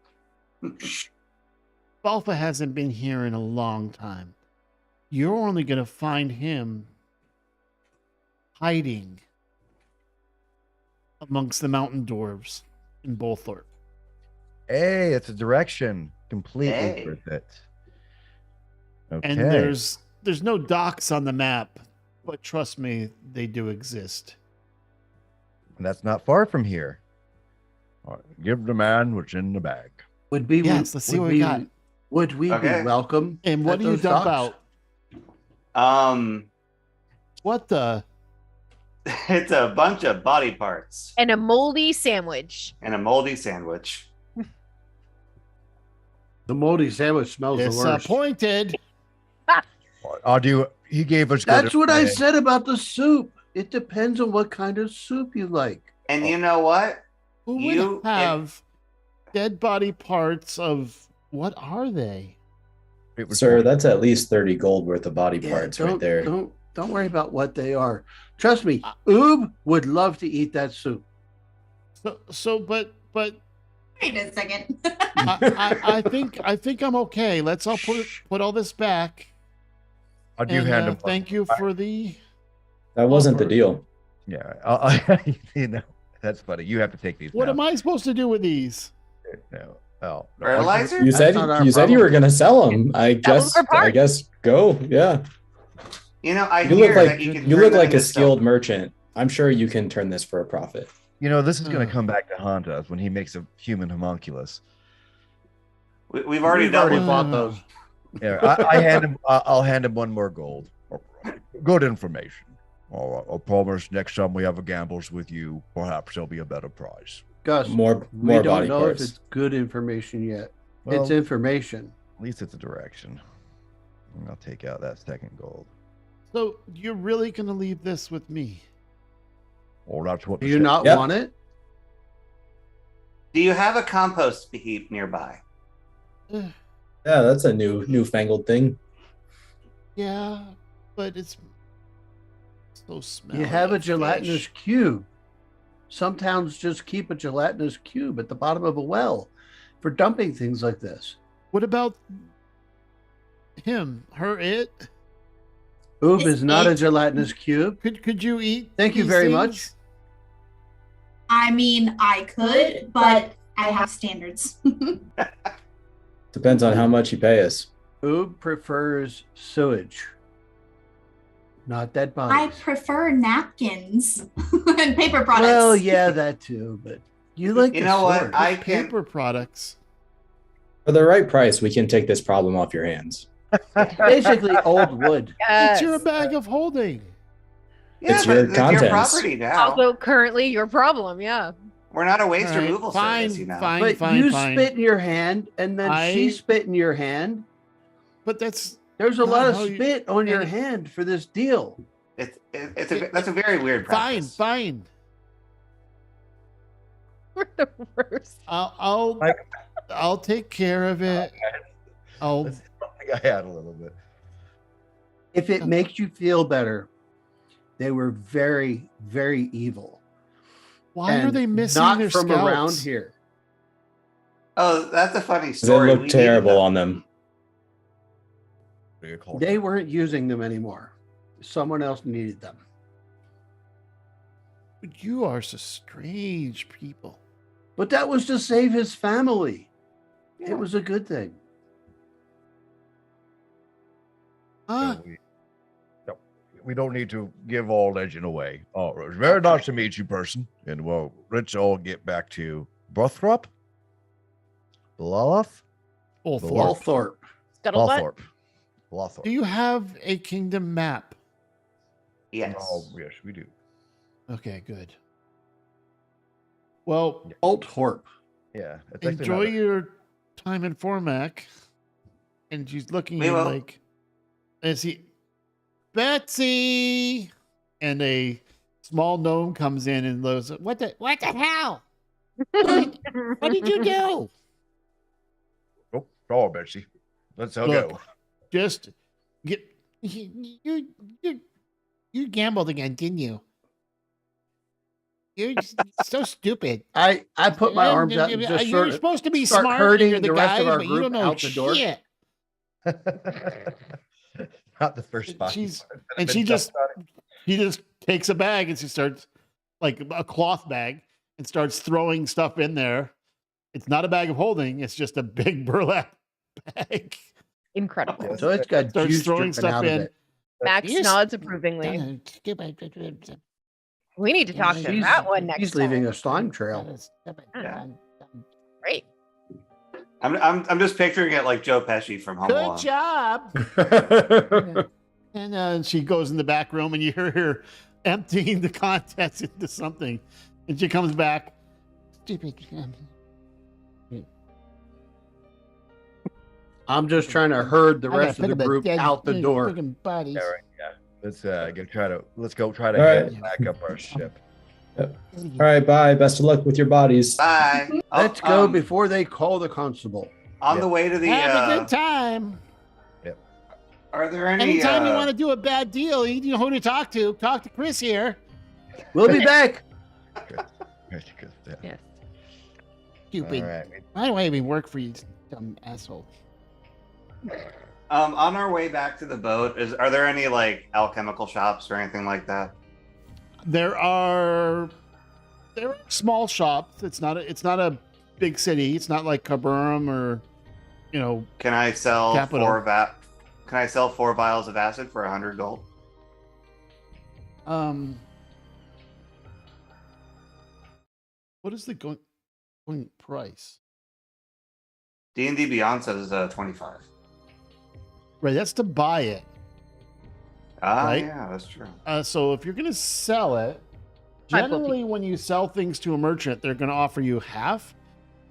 Speaker 3: it.
Speaker 2: Balfa hasn't been here in a long time. You're only going to find him hiding amongst the mountain dwarves in Bolthorpe.
Speaker 9: Hey, it's a direction. Completely
Speaker 3: Hey.
Speaker 9: worth it. Okay.
Speaker 2: And there's no docks on the map, but trust me, they do exist.
Speaker 9: And that's not far from here. All right, give the man what's in the bag.
Speaker 4: Would we?
Speaker 2: Yes, let's see what we got.
Speaker 4: Would we
Speaker 3: Okay.
Speaker 4: be welcome?
Speaker 2: And what
Speaker 4: at
Speaker 2: do you
Speaker 4: those
Speaker 2: dump
Speaker 4: docks?
Speaker 2: out? What the?
Speaker 3: It's a bunch of body parts
Speaker 1: And a moldy sandwich.
Speaker 3: and a moldy sandwich.
Speaker 4: The moldy sandwich smells the worst.
Speaker 2: Disappointed.
Speaker 9: I'll do. He gave us. good
Speaker 4: That's what I
Speaker 9: information.
Speaker 4: said about the soup. It depends on what kind of soup you like.
Speaker 3: And you know what?
Speaker 2: Who would
Speaker 3: You-
Speaker 2: have dead body parts of what are they?
Speaker 9: It was
Speaker 7: Sir, that's at least 30 gold worth of body
Speaker 4: Yeah,
Speaker 7: parts right there.
Speaker 4: Don't worry about what they are. Trust me, Oob would love to eat that soup.
Speaker 2: But
Speaker 6: Wait a second.
Speaker 2: I think I'm okay. Let's all put all this back.
Speaker 9: I do
Speaker 2: And,
Speaker 9: hand him.
Speaker 2: thank you for the.
Speaker 7: That wasn't the
Speaker 2: offer.
Speaker 7: deal.
Speaker 9: Yeah, you know, that's funny. You have to take these.
Speaker 2: What
Speaker 9: now.
Speaker 2: am I supposed to do with these?
Speaker 9: No. Oh, no.
Speaker 3: Fertilizer?
Speaker 7: You said
Speaker 4: not our
Speaker 7: you said you
Speaker 4: problem.
Speaker 7: were gonna sell them. I
Speaker 1: was
Speaker 7: guess.
Speaker 1: our part.
Speaker 7: I guess go. Yeah.
Speaker 3: You know, I
Speaker 7: You
Speaker 3: hear
Speaker 7: look like
Speaker 3: that you can
Speaker 7: you
Speaker 3: turn
Speaker 7: look
Speaker 3: them
Speaker 7: like a
Speaker 3: into
Speaker 7: skilled
Speaker 3: soap.
Speaker 7: merchant. I'm sure you can turn this for a profit.
Speaker 9: You know, this is going
Speaker 2: Hmm.
Speaker 9: to come back to haunt us when he makes a human homunculus.
Speaker 3: We've already done
Speaker 2: already
Speaker 3: it.
Speaker 2: bought
Speaker 4: those.
Speaker 9: Yeah, I hand him. I'll hand him one more gold. Good information. All right, I'll promise next time we have a gambles with you, perhaps there'll be a better price.
Speaker 4: Gus,
Speaker 7: More
Speaker 4: we don't
Speaker 7: body
Speaker 4: know
Speaker 7: parts.
Speaker 4: if it's good information yet.
Speaker 9: Well,
Speaker 4: It's information.
Speaker 9: at least it's a direction. And I'll take out that second gold.
Speaker 2: So you're really gonna leave this with me?
Speaker 9: Oh, that's what.
Speaker 4: Do
Speaker 9: the
Speaker 4: you
Speaker 9: ship-
Speaker 4: not
Speaker 7: Yep.
Speaker 4: want it?
Speaker 3: Do you have a compost heap nearby?
Speaker 7: Yeah, that's a newfangled thing.
Speaker 2: Yeah, but it's so smelly.
Speaker 4: You have a
Speaker 2: of
Speaker 4: gelatinous
Speaker 2: fish.
Speaker 4: cube. Some towns just keep a gelatinous cube at the bottom of a well for dumping things like this.
Speaker 2: What about him? It?
Speaker 4: Oob
Speaker 6: Is
Speaker 4: is not a
Speaker 6: it-
Speaker 4: gelatinous cube.
Speaker 2: Could you eat?
Speaker 4: Thank you
Speaker 2: these
Speaker 4: very
Speaker 2: things?
Speaker 4: much.
Speaker 6: I mean, I could, but I have standards.
Speaker 7: Depends on how much you pay us.
Speaker 4: Oob prefers sewage, not dead
Speaker 6: I
Speaker 4: bodies.
Speaker 6: prefer napkins and paper products.
Speaker 4: Well, yeah, that too, but you like
Speaker 3: You
Speaker 4: the
Speaker 3: know what?
Speaker 4: sword.
Speaker 3: I can.
Speaker 2: Paper products.
Speaker 7: For the right price, we can take this problem off your hands.
Speaker 4: Basically old wood.
Speaker 2: It's your
Speaker 1: Yes.
Speaker 2: bag of holding.
Speaker 3: Yeah,
Speaker 7: It's
Speaker 3: but
Speaker 7: your
Speaker 3: it's
Speaker 7: contents.
Speaker 3: your property now.
Speaker 1: Also, currently your problem. Yeah.
Speaker 3: We're not a waste
Speaker 2: All right,
Speaker 3: removal
Speaker 2: fine,
Speaker 3: service, you know.
Speaker 2: fine,
Speaker 4: But
Speaker 2: fine,
Speaker 4: you
Speaker 2: fine.
Speaker 4: spit in your hand and then she
Speaker 2: I-
Speaker 4: spit in your hand.
Speaker 2: But that's
Speaker 4: There's a
Speaker 2: Not
Speaker 4: lot of
Speaker 2: how you-
Speaker 4: spit on your
Speaker 2: and-
Speaker 4: hand for this deal.
Speaker 3: That's a very weird
Speaker 2: fine,
Speaker 3: practice.
Speaker 2: fine.
Speaker 1: We're the worst.
Speaker 2: I'll take care of it. I'll
Speaker 9: That's something I had a little bit.
Speaker 4: If it makes you feel better, they were very, very evil.
Speaker 2: Why are
Speaker 4: And
Speaker 2: they missing
Speaker 4: not
Speaker 2: their
Speaker 4: from
Speaker 2: scalps?
Speaker 4: around here?
Speaker 3: Oh, that's a funny
Speaker 7: 'Cause It
Speaker 3: story. We
Speaker 7: looked
Speaker 3: needed
Speaker 7: terrible
Speaker 3: them.
Speaker 7: on them.
Speaker 4: They weren't using them anymore. Someone else needed them.
Speaker 2: But you are so strange people.
Speaker 4: But that was to save his family.
Speaker 3: Yeah.
Speaker 4: It was a good thing.
Speaker 2: Huh?
Speaker 5: We don't need to give all legend away. Oh, it was very nice to meet you, person. And well, let's all get back to Brothrop?
Speaker 9: Loloth?
Speaker 2: Bolthorpe.
Speaker 4: Walthorpe.
Speaker 1: Scuttlebutt.
Speaker 5: Lawthorpe. Lawthorpe.
Speaker 2: Do you have a kingdom map?
Speaker 3: Yes.
Speaker 5: Oh, yes, we do.
Speaker 2: Okay, good. Well,
Speaker 4: Althorpe.
Speaker 5: Yeah. it's actually
Speaker 2: enjoy
Speaker 5: not a-
Speaker 2: your time in Formac. And she's looking
Speaker 3: We
Speaker 2: at him
Speaker 3: will.
Speaker 2: like, is he, Betsy? and a small gnome comes in and goes, What the hell? What did you do?
Speaker 5: Oh, Betsy. Let's all
Speaker 2: Look,
Speaker 5: go.
Speaker 2: just get you gambled again, didn't you? You're so stupid.
Speaker 4: I put my arms out and just
Speaker 2: You're supposed to be
Speaker 4: start
Speaker 2: smart.
Speaker 4: herding
Speaker 2: You're the
Speaker 4: rest
Speaker 2: guys,
Speaker 4: of our
Speaker 2: but you
Speaker 4: group
Speaker 2: don't know
Speaker 4: out the door.
Speaker 2: shit.
Speaker 5: Not the first spot.
Speaker 2: She just takes a bag and she starts like a cloth bag and starts throwing stuff in there. It's not a bag of holding. It's just a big burlap bag.
Speaker 1: Incredible.
Speaker 4: So it's got
Speaker 2: Starts
Speaker 4: juice
Speaker 2: throwing
Speaker 4: dripping
Speaker 2: stuff
Speaker 4: out
Speaker 2: in.
Speaker 4: of it.
Speaker 1: Max
Speaker 2: You're
Speaker 1: nods approvingly. We need to talk to
Speaker 4: He's-
Speaker 1: that one next
Speaker 4: He's
Speaker 1: time.
Speaker 4: leaving a slime trail.
Speaker 1: Great.
Speaker 3: I'm just picturing it like Joe Pesci from Home
Speaker 2: Good
Speaker 3: Alone.
Speaker 2: job. And she goes in the back room and you hear her emptying the contents into something. And she comes back. Stupid.
Speaker 4: I'm just trying to herd the
Speaker 2: I gotta
Speaker 4: rest of
Speaker 2: pick
Speaker 4: the
Speaker 2: up a
Speaker 4: group
Speaker 2: dead
Speaker 4: out the door.
Speaker 2: friggin' body.
Speaker 5: Yeah, right. Yeah. Let's go try to
Speaker 7: All
Speaker 5: head
Speaker 7: right.
Speaker 5: back up our ship.
Speaker 7: All right, bye. Best of luck with your bodies.
Speaker 3: Bye.
Speaker 4: Let's go before they call the constable.
Speaker 3: On the way to the.
Speaker 2: Have a good time.
Speaker 3: Are there any?
Speaker 2: Anytime you want to do a bad deal, you know who to talk to. Talk to Chris here.
Speaker 4: We'll be back.
Speaker 1: Yes.
Speaker 2: Stupid.
Speaker 5: All right.
Speaker 2: Why do I even work for you, dumb asshole?
Speaker 3: On our way back to the boat, are there any like alchemical shops or anything like that?
Speaker 2: There are small shops. It's not a big city. It's not like Kaburum or
Speaker 3: Can I sell
Speaker 2: Capital.
Speaker 3: 4 vials of acid for 100 gold?
Speaker 2: What is the going price?
Speaker 3: D&D Beyond says 25.
Speaker 2: Right, that's to buy it.
Speaker 3: Ah,
Speaker 2: Right?
Speaker 3: yeah, that's true.
Speaker 2: So if you're going to sell it,
Speaker 1: Five gold
Speaker 2: generally when you sell things to a merchant, they're going to offer you half.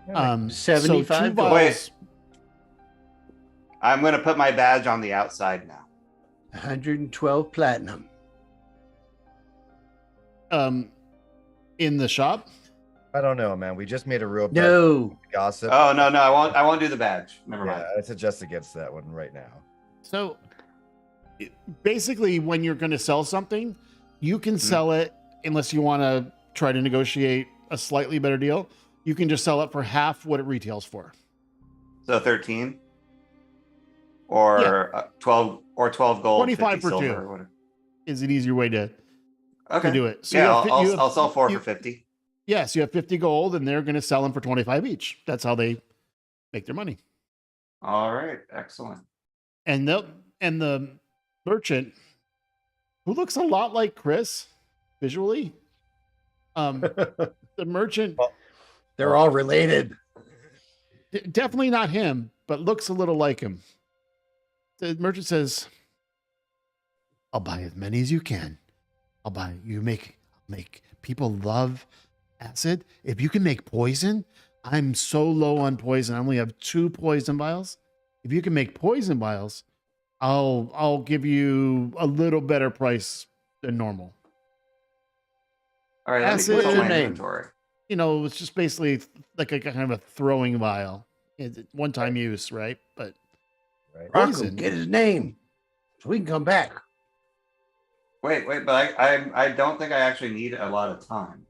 Speaker 4: 75
Speaker 2: so 2
Speaker 4: gold.
Speaker 2: vials,
Speaker 3: Wait. I'm going to put my badge on the outside now.
Speaker 4: 112 platinum.
Speaker 2: in the shop.
Speaker 5: I don't know, man. We just made a real bad
Speaker 4: No.
Speaker 5: gossip.
Speaker 3: Oh no, I won't do the badge. Never mind.
Speaker 5: Yeah, I suggest against that one right now.
Speaker 2: So basically, when you're going to sell something, you can sell it unless you want to try to negotiate a slightly better deal. You can just sell it for half what it retails for.
Speaker 3: So 13 or 12 or 12 gold,
Speaker 2: 25
Speaker 3: 50
Speaker 2: for
Speaker 3: silver,
Speaker 2: two.
Speaker 3: or whatever.
Speaker 2: Is an easier way to
Speaker 3: Okay.
Speaker 2: do it. So
Speaker 3: yeah,
Speaker 2: you have-
Speaker 3: I'll sell 4
Speaker 2: you-
Speaker 3: for 50.
Speaker 2: Yes, you have 50 gold, and they're going to sell them for 25 each. That's how they make their money.
Speaker 3: All right, excellent.
Speaker 2: And the merchant, who looks a lot like Chris visually, the merchant,
Speaker 4: They're all related.
Speaker 2: definitely not him, but looks a little like him. The merchant says, "I'll buy as many as you can. I'll buy. You make people love acid. If you can make poison, I'm so low on poison. I only have 2 poison vials. If you can make poison vials, I'll give you a little better price than normal.
Speaker 3: All right,
Speaker 2: Acid-
Speaker 3: let me
Speaker 2: What's
Speaker 3: put
Speaker 2: your
Speaker 3: my
Speaker 4: name?
Speaker 3: inventory.
Speaker 2: It's just basically like a kind of a throwing vial. It's one-time use, right? But
Speaker 5: Right.
Speaker 4: Rocco,
Speaker 2: poison.
Speaker 4: get his name so we can come back.
Speaker 3: Wait, but I don't think I actually need a lot of time.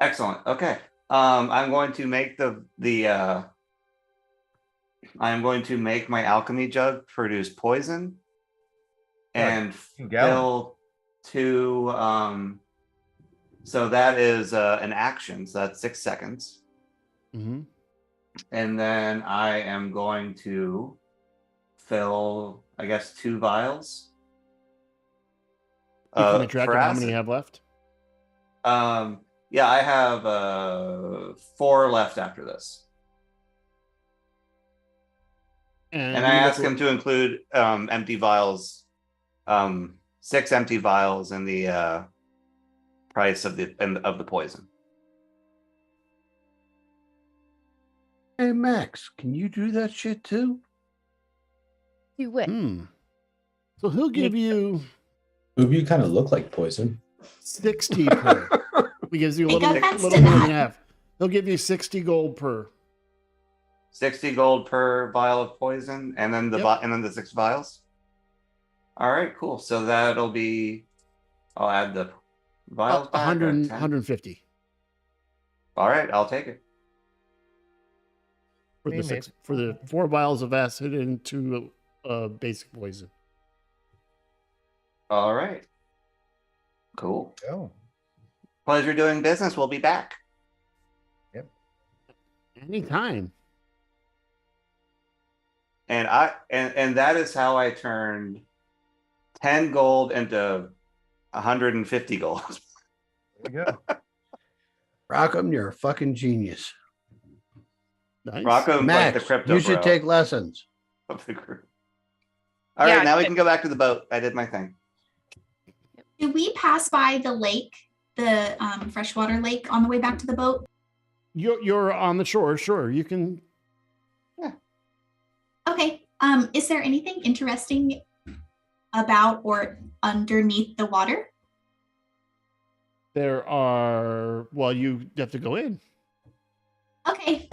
Speaker 3: Excellent. Okay. I'm going to make I'm going to make my alchemy jug produce poison and fill 2 so that is an action, so that's 6 seconds.
Speaker 2: Mhm.
Speaker 3: And then I am going to fill, I guess, 2 vials.
Speaker 2: Keeping track
Speaker 3: for
Speaker 2: of how many
Speaker 3: acid.
Speaker 2: you have left.
Speaker 3: Yeah, I have 4 left after this. And I asked him to include empty vials, 6 empty vials in the price of the poison.
Speaker 4: Hey, Max, can you do that shit too?
Speaker 1: You would.
Speaker 2: So he'll give you
Speaker 7: Oob, you kind of look like poison.
Speaker 2: 60 per. He gives you a
Speaker 6: Make
Speaker 2: little,
Speaker 6: offense
Speaker 2: little
Speaker 6: to
Speaker 2: more
Speaker 6: that.
Speaker 2: than half. He'll give you 60 gold per.
Speaker 3: 60 gold per vial of poison, and then the 6 vials. All right, cool. So that'll be. I'll add the vials back.
Speaker 2: 100,
Speaker 3: 10.
Speaker 2: 150
Speaker 3: All right, I'll take it.
Speaker 2: for the 4 vials of acid and 2 basic poison.
Speaker 3: All right. Cool.
Speaker 9: Oh,
Speaker 3: Pleasure doing business. We'll be back.
Speaker 2: Anytime.
Speaker 3: And and that is how I turned 10 gold into 150 gold.
Speaker 9: there you go.
Speaker 4: Rockham, you're a fucking genius.
Speaker 2: Nice.
Speaker 3: Rocco's like
Speaker 4: Max,
Speaker 3: the crypto
Speaker 4: you should
Speaker 3: bro
Speaker 4: take lessons.
Speaker 3: of the group. All right,
Speaker 1: Yeah,
Speaker 3: now we
Speaker 1: but-
Speaker 3: can go back to the boat. I did my thing.
Speaker 6: Did we pass by the lake, the freshwater lake, on the way back to the boat?
Speaker 2: You're on the shore. Sure, you can.
Speaker 6: Okay. Is there anything interesting about or underneath the water?
Speaker 2: There are. Well, you have to go in.
Speaker 6: Okay.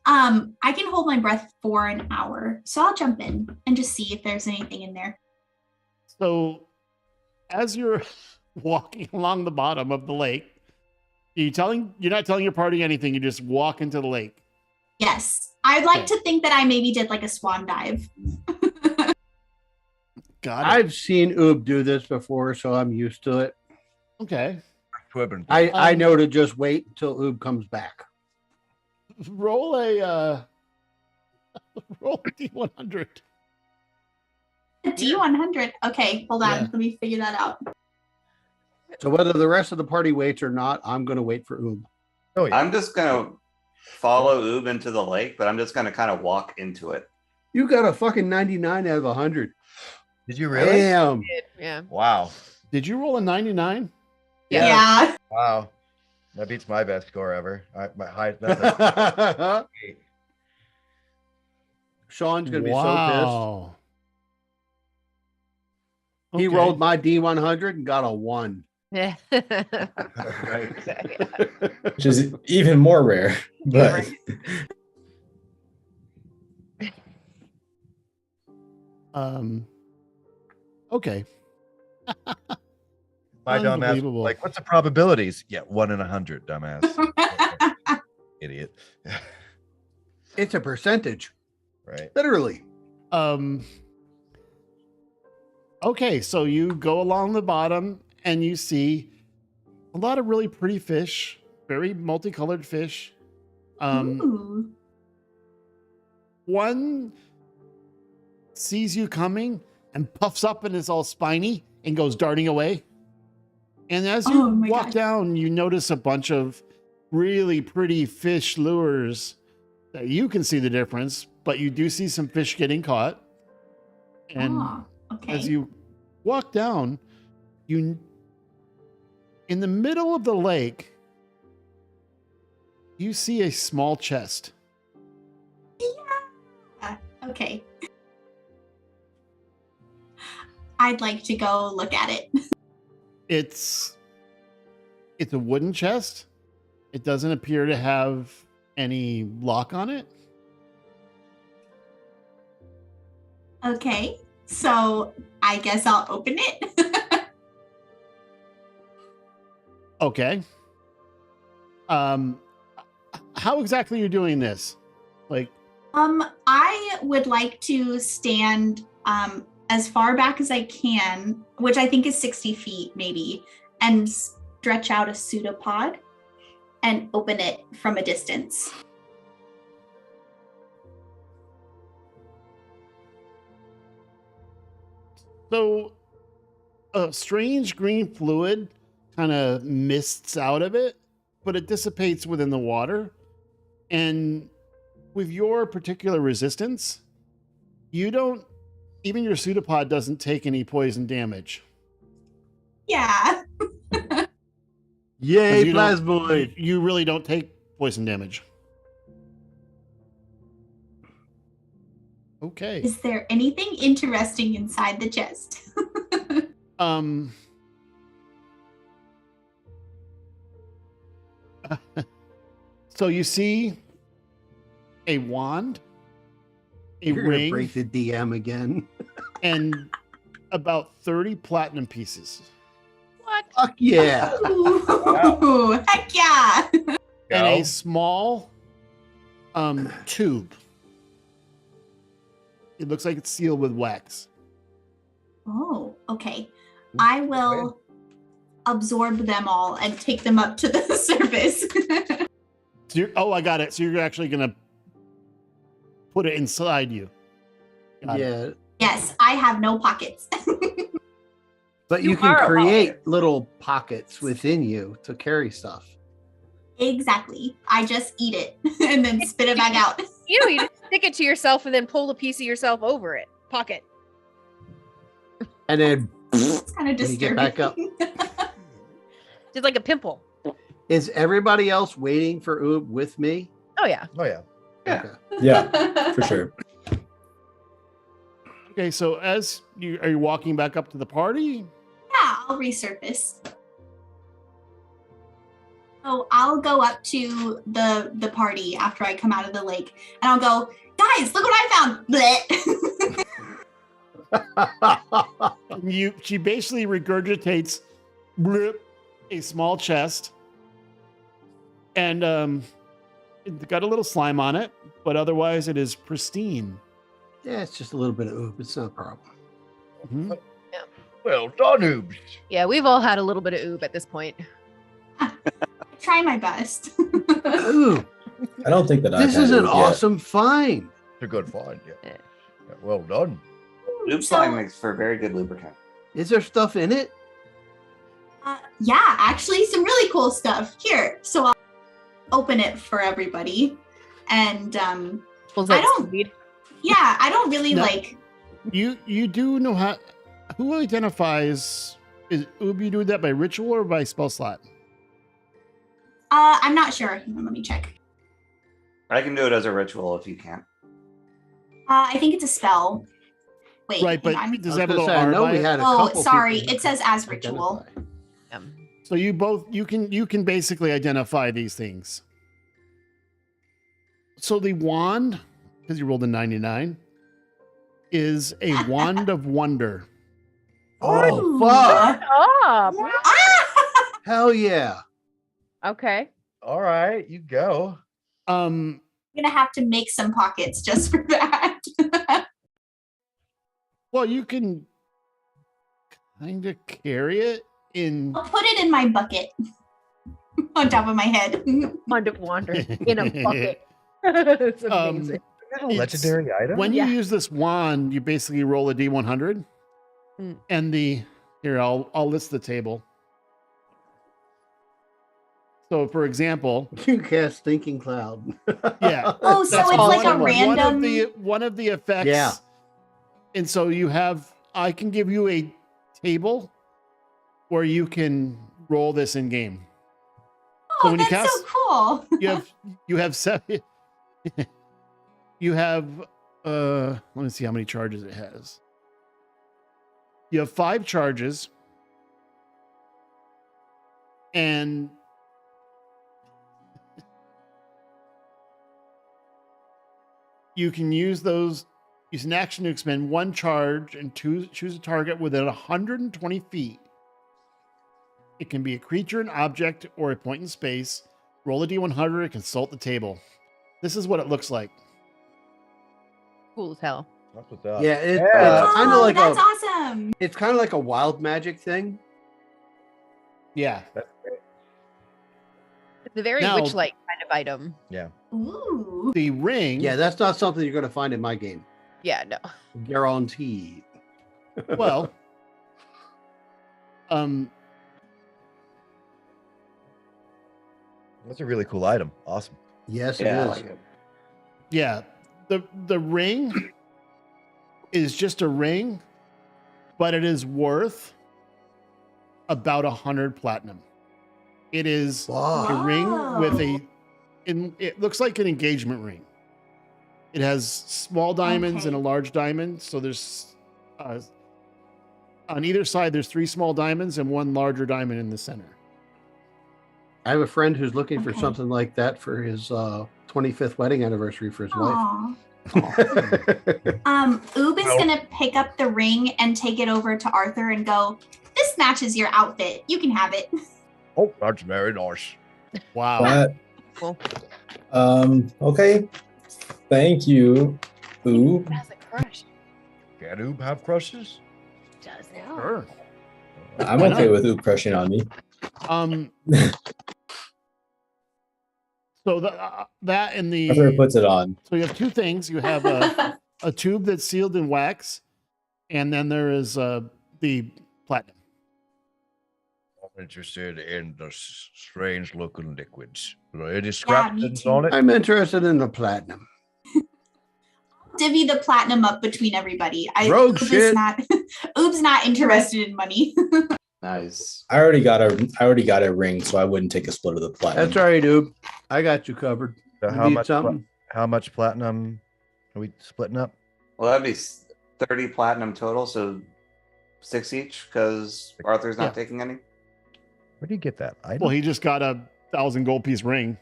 Speaker 6: I can hold my breath for an hour, so I'll jump in and just see if there's anything in there.
Speaker 2: So, as you're walking along the bottom of the lake, you're not telling your party anything. You just walk into the lake.
Speaker 6: Yes. I'd like
Speaker 2: Okay.
Speaker 6: to think that I maybe did like a swan dive.
Speaker 2: Got it.
Speaker 4: I've seen Oob do this before, so I'm used to it.
Speaker 2: Okay.
Speaker 5: Twibbing.
Speaker 4: I know to just wait until Oob comes back.
Speaker 2: Roll a D100.
Speaker 6: A D100. Okay, hold on.
Speaker 2: Yeah.
Speaker 6: Let me figure that out.
Speaker 4: So whether the rest of the party waits or not, I'm going to wait for Oob.
Speaker 9: Oh yeah.
Speaker 3: I'm just gonna follow Oob into the lake, but I'm just gonna kind of walk into it.
Speaker 4: You got a fucking 99 out of 100.
Speaker 9: Did you really?
Speaker 4: Damn.
Speaker 1: Yeah.
Speaker 9: Wow.
Speaker 2: Did you roll a 99?
Speaker 6: Yeah.
Speaker 9: Wow. That beats my best score ever. My high. That's like 8.
Speaker 4: Sean's going to be
Speaker 2: Wow.
Speaker 4: so pissed. He
Speaker 2: Okay.
Speaker 4: rolled my D100 and got a 1.
Speaker 1: Yeah.
Speaker 7: Which is even more rare. But
Speaker 2: Okay.
Speaker 9: My dumbass.
Speaker 2: Unbelievable.
Speaker 9: Like, what's the probabilities? Yeah, 1 in 100, dumbass. Idiot.
Speaker 4: It's a percentage,
Speaker 9: Right.
Speaker 4: literally.
Speaker 2: Okay, so you go along the bottom and you see a lot of really pretty fish, very multicolored fish.
Speaker 6: Ooh.
Speaker 2: One sees you coming and puffs up and is all spiny and goes darting away. And as you
Speaker 6: Oh my
Speaker 2: walk
Speaker 6: God.
Speaker 2: down, you notice a bunch of really pretty fish lures that you can see the difference, but you do see some fish getting caught. And
Speaker 6: Ah, okay.
Speaker 2: as you walk down, in the middle of the lake, you see a small chest.
Speaker 6: Yeah. Okay. I'd like to go look at it.
Speaker 2: It's a wooden chest. It doesn't appear to have any lock on it.
Speaker 6: Okay. So I guess I'll open it.
Speaker 2: Okay. How exactly are you doing this? Like,
Speaker 6: I would like to stand as far back as I can, which I think is 60 feet maybe, and stretch out a pseudopod and open it from a distance.
Speaker 2: so a strange green fluid kind of mists out of it, but it dissipates within the water. And with your particular resistance, even your pseudopod doesn't take any poison damage.
Speaker 6: Yeah.
Speaker 4: Yay,
Speaker 2: You don't-
Speaker 4: Plasmoid.
Speaker 2: You really don't take poison damage. Okay.
Speaker 6: Is there anything interesting inside the chest?
Speaker 2: So you see a wand, a
Speaker 4: You're gonna
Speaker 2: ring,
Speaker 4: break the DM again.
Speaker 2: and about 30 platinum pieces.
Speaker 1: What?
Speaker 4: Fuck yeah.
Speaker 6: Ooh, heck yeah.
Speaker 2: And a small tube. It looks like it's sealed with wax.
Speaker 6: Oh, okay. I will absorb them all and take them up to the surface.
Speaker 2: So I got it. So you're actually gonna put it inside you. Got it.
Speaker 4: Yeah.
Speaker 6: Yes, I have no pockets.
Speaker 4: But
Speaker 1: You
Speaker 4: you can
Speaker 1: are a
Speaker 4: create little pockets within you to carry stuff.
Speaker 6: Exactly. I just eat it and then spit it back out.
Speaker 1: You just stick it to yourself and then pull a piece of yourself over it. Pocket.
Speaker 4: And then
Speaker 6: It's kind of
Speaker 4: When you
Speaker 6: disturbing.
Speaker 4: get back up.
Speaker 1: Just like a pimple.
Speaker 4: is everybody else waiting for Oob with me?
Speaker 1: Oh yeah.
Speaker 9: Oh yeah.
Speaker 3: Yeah.
Speaker 4: Okay.
Speaker 7: Yeah, for sure.
Speaker 2: Okay, so as you are you walking back up to the party?
Speaker 6: Yeah, I'll resurface. So I'll go up to the party after I come out of the lake, and I'll go, guys, look what I found. Blech.
Speaker 2: She basically regurgitates blip, a small chest, and it's got a little slime on it, but otherwise it is pristine.
Speaker 4: Yeah, it's just a little bit of Oob. It's no problem.
Speaker 2: Mhm.
Speaker 5: Well done, Oobs.
Speaker 1: Yeah, we've all had a little bit of oob at this point.
Speaker 6: I try my best.
Speaker 4: Ooh,
Speaker 7: I don't think that
Speaker 4: this
Speaker 7: I've
Speaker 4: is
Speaker 7: had
Speaker 4: an
Speaker 7: it yet.
Speaker 4: awesome find.
Speaker 5: It's a good find. Yeah.
Speaker 1: Yeah.
Speaker 5: Yeah, well done.
Speaker 3: Lube slime makes for a very good lubricant.
Speaker 4: Is there stuff in it?
Speaker 6: Yeah, actually, some really cool stuff. Here, so I'll open it for everybody. And
Speaker 1: Pulls
Speaker 6: I
Speaker 1: out
Speaker 6: don't-
Speaker 1: seaweed.
Speaker 6: yeah, I don't really
Speaker 2: No.
Speaker 6: like.
Speaker 2: You do know how who identifies is Oob, you do that by ritual or by spell slot?
Speaker 6: I'm not sure. Hang on, let me check.
Speaker 3: I can do it as a ritual if you can't.
Speaker 6: I think it's a spell. Wait,
Speaker 2: Right, but
Speaker 6: hang on.
Speaker 2: does
Speaker 4: I
Speaker 2: that
Speaker 4: was
Speaker 2: have a
Speaker 4: gonna
Speaker 2: little
Speaker 4: say, I
Speaker 2: R
Speaker 4: know
Speaker 2: by
Speaker 4: we
Speaker 2: it?
Speaker 4: had a
Speaker 6: Oh,
Speaker 4: couple
Speaker 6: sorry,
Speaker 4: people who
Speaker 6: it says as ritual.
Speaker 4: identify.
Speaker 2: So you can basically identify these things. So the wand, because you rolled a 99, is a wand of wonder.
Speaker 4: Oh,
Speaker 6: Ooh.
Speaker 4: fuck.
Speaker 1: Oh,
Speaker 6: Ah!
Speaker 4: Hell yeah.
Speaker 1: okay.
Speaker 5: All right, you go.
Speaker 2: Um,
Speaker 6: I'm gonna have to make some pockets just for that.
Speaker 2: well, you can kind of carry it in.
Speaker 6: I'll put it in my bucket on top of my head.
Speaker 1: Wand of wander in a bucket. It's amazing.
Speaker 5: Is that a
Speaker 2: It's-
Speaker 5: legendary item?
Speaker 2: When you
Speaker 1: Yeah.
Speaker 2: use this wand, you basically roll a d100,
Speaker 1: Mm.
Speaker 2: and I'll list the table. So, for example,
Speaker 4: You cast Thinking Cloud.
Speaker 2: yeah,
Speaker 6: Oh, so
Speaker 2: that's
Speaker 6: it's like a
Speaker 2: one
Speaker 6: random.
Speaker 2: one of the effects.
Speaker 4: Yeah.
Speaker 2: And so I can give you a table where you can roll this in game.
Speaker 6: Oh,
Speaker 2: when you
Speaker 6: that's so
Speaker 2: cast-
Speaker 6: cool.
Speaker 2: You have seven. You have let me see how many charges it has. You have 5 charges, and you can use an action to expend 1 charge and choose a target within 120 feet. It can be a creature, an object, or a point in space. Roll a d100 and consult the table. This is what it looks like.
Speaker 1: Cool as hell.
Speaker 5: That's what's up.
Speaker 4: Yeah, it's
Speaker 6: Oh,
Speaker 4: kind of like
Speaker 6: that's
Speaker 4: a
Speaker 6: awesome.
Speaker 4: it's kind of like a wild magic thing.
Speaker 2: Yeah.
Speaker 1: It's a very
Speaker 2: Now-
Speaker 1: witch-like kind of item.
Speaker 6: Ooh.
Speaker 2: The ring.
Speaker 4: Yeah, that's not something you're going to find in my game.
Speaker 1: Yeah, no.
Speaker 4: Guaranteed.
Speaker 2: Well,
Speaker 9: That's a really cool item. Awesome.
Speaker 4: Yes, it
Speaker 3: Yeah, I
Speaker 4: is.
Speaker 3: like it.
Speaker 2: yeah. The ring is just a ring, but it is worth about 100 platinum. It is
Speaker 4: Wow.
Speaker 2: a ring with
Speaker 6: Wow.
Speaker 2: it looks like an engagement ring. It has small diamonds and a
Speaker 6: Okay.
Speaker 2: large diamond. So there's on either side, there's 3 small diamonds and 1 larger diamond in the center.
Speaker 4: I have a friend who's looking for
Speaker 6: Okay.
Speaker 4: something like that for his 25th wedding anniversary for his wife.
Speaker 6: Aw. Oob is gonna pick up the ring and take it over to Arthur and go, "This matches your outfit. You can have it."
Speaker 5: Oh, that's very nice.
Speaker 2: Wow.
Speaker 7: But,
Speaker 1: Cool.
Speaker 7: okay. Thank you. Ooh.
Speaker 1: Has a crush.
Speaker 5: Can Oob have crushes?
Speaker 1: Does now.
Speaker 2: Sure.
Speaker 7: I'm okay with Oob crushing on me.
Speaker 2: So that and the
Speaker 7: Arthur puts it on.
Speaker 2: so you have 2 things. You have a tube that's sealed in wax, and then there is the platinum.
Speaker 5: I'm interested in the strange looking liquids. Are there any scratchings
Speaker 6: too.
Speaker 5: on it?
Speaker 4: I'm interested in the platinum.
Speaker 6: Divvy the platinum up between everybody.
Speaker 4: Rogue
Speaker 6: Oob
Speaker 4: shit.
Speaker 6: is not. Oob's not interested in money.
Speaker 3: Nice.
Speaker 7: I already got a ring, so I wouldn't take a split of the platinum.
Speaker 4: That's all right, Oob. I got you covered.
Speaker 9: So
Speaker 4: You
Speaker 9: how
Speaker 4: need
Speaker 9: much?
Speaker 4: something?
Speaker 9: How much platinum are we splitting up?
Speaker 3: Well, that'd be 30 platinum total, so 6 each, because Arthur's not
Speaker 2: Yeah.
Speaker 3: taking any.
Speaker 9: Where do you get that? I
Speaker 2: Well, he just got a 1,000 gold piece ring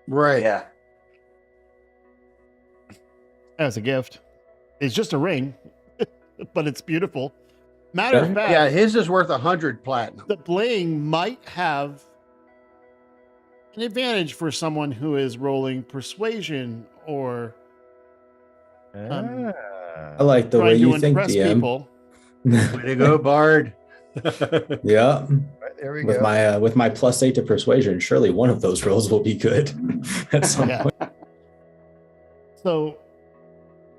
Speaker 4: Right.
Speaker 3: Yeah.
Speaker 2: as a gift. It's just a ring, but it's beautiful. Matter of fact,
Speaker 4: Yeah, his is worth 100 platinum.
Speaker 2: the bling might have an advantage for someone who is rolling persuasion or
Speaker 9: Ah.
Speaker 7: I like the way
Speaker 2: trying to
Speaker 7: you think,
Speaker 2: impress
Speaker 7: DM.
Speaker 2: people.
Speaker 4: Way to go, Bard.
Speaker 7: Yeah.
Speaker 9: Right, there we
Speaker 7: With
Speaker 9: go.
Speaker 7: my +8 to persuasion, surely one of those rolls will be good at some
Speaker 2: Yeah.
Speaker 7: point.
Speaker 2: So,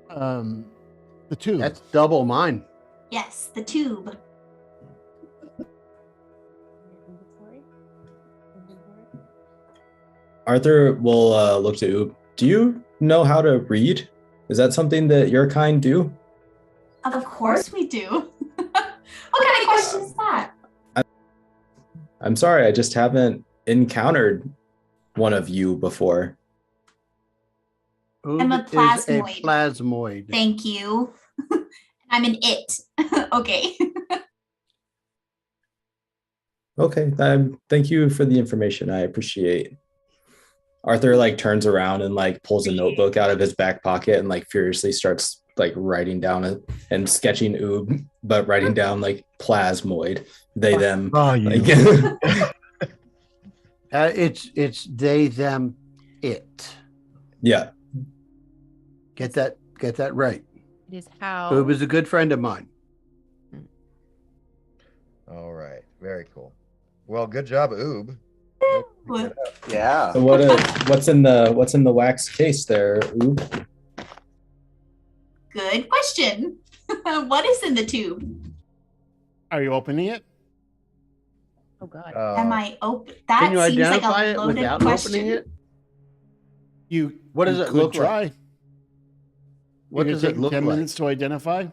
Speaker 2: the tube.
Speaker 4: That's double mine.
Speaker 6: Yes, the tube.
Speaker 7: Arthur will look to Oob. Do you know how to read? Is that something that your kind do?
Speaker 6: Of course we do. What kind of question is that?
Speaker 7: I'm sorry, I just haven't encountered one of you before.
Speaker 6: I'm a
Speaker 4: Oob is
Speaker 6: plasmoid.
Speaker 4: plasmoid.
Speaker 6: Thank you. I'm an it. Okay.
Speaker 7: Okay, thank you for the information. I appreciate. Arthur like turns around and like pulls a notebook out of his back pocket and like furiously starts like writing down it and sketching Oob, but writing down like plasmoid, they them. Like,
Speaker 4: It's they, them, it.
Speaker 7: yeah.
Speaker 4: Get that right.
Speaker 1: It is how.
Speaker 4: Oob is a good friend of mine.
Speaker 9: All right. Very cool. Well, good job, Oob.
Speaker 3: Yeah.
Speaker 7: So what's in the wax case there, Oob?
Speaker 6: Good question. What is in the tube?
Speaker 2: Are you opening it?
Speaker 1: Oh God.
Speaker 6: Am I open?
Speaker 4: Can
Speaker 6: That
Speaker 4: you
Speaker 6: seems like
Speaker 4: identify
Speaker 6: a
Speaker 4: it
Speaker 6: loaded
Speaker 4: without
Speaker 6: question.
Speaker 4: opening it?
Speaker 2: What
Speaker 4: does
Speaker 2: you
Speaker 4: it
Speaker 2: could
Speaker 4: look
Speaker 2: try.
Speaker 4: like? What
Speaker 2: You're
Speaker 4: does
Speaker 2: gonna
Speaker 4: it
Speaker 2: take
Speaker 4: look
Speaker 2: 10
Speaker 4: like?
Speaker 2: minutes to identify?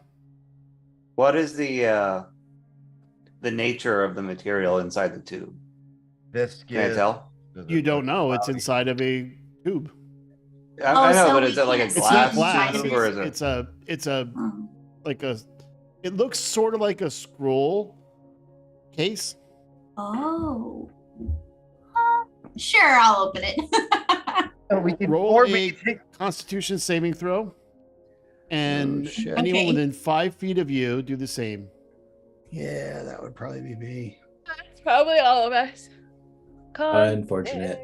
Speaker 3: What is the nature of the material inside the tube?
Speaker 9: This
Speaker 3: Can I tell?
Speaker 2: You don't know. It's inside of a tube.
Speaker 3: I know,
Speaker 6: so
Speaker 3: but
Speaker 6: we
Speaker 3: is it like a
Speaker 6: can't
Speaker 2: It's not
Speaker 3: glass
Speaker 2: glass.
Speaker 3: tube or is it?
Speaker 2: It's a
Speaker 6: Oh.
Speaker 2: like a. It looks sort of like a scroll case.
Speaker 6: Oh. Sure, I'll open it.
Speaker 9: We can
Speaker 2: Roll
Speaker 9: or
Speaker 2: a
Speaker 9: we can take
Speaker 2: Constitution saving throw, and
Speaker 4: Oh, shit.
Speaker 2: anyone
Speaker 6: Okay.
Speaker 2: within 5 feet of you do the same.
Speaker 4: Yeah, that would probably be me.
Speaker 1: That's probably all of us.
Speaker 7: Unfortunate.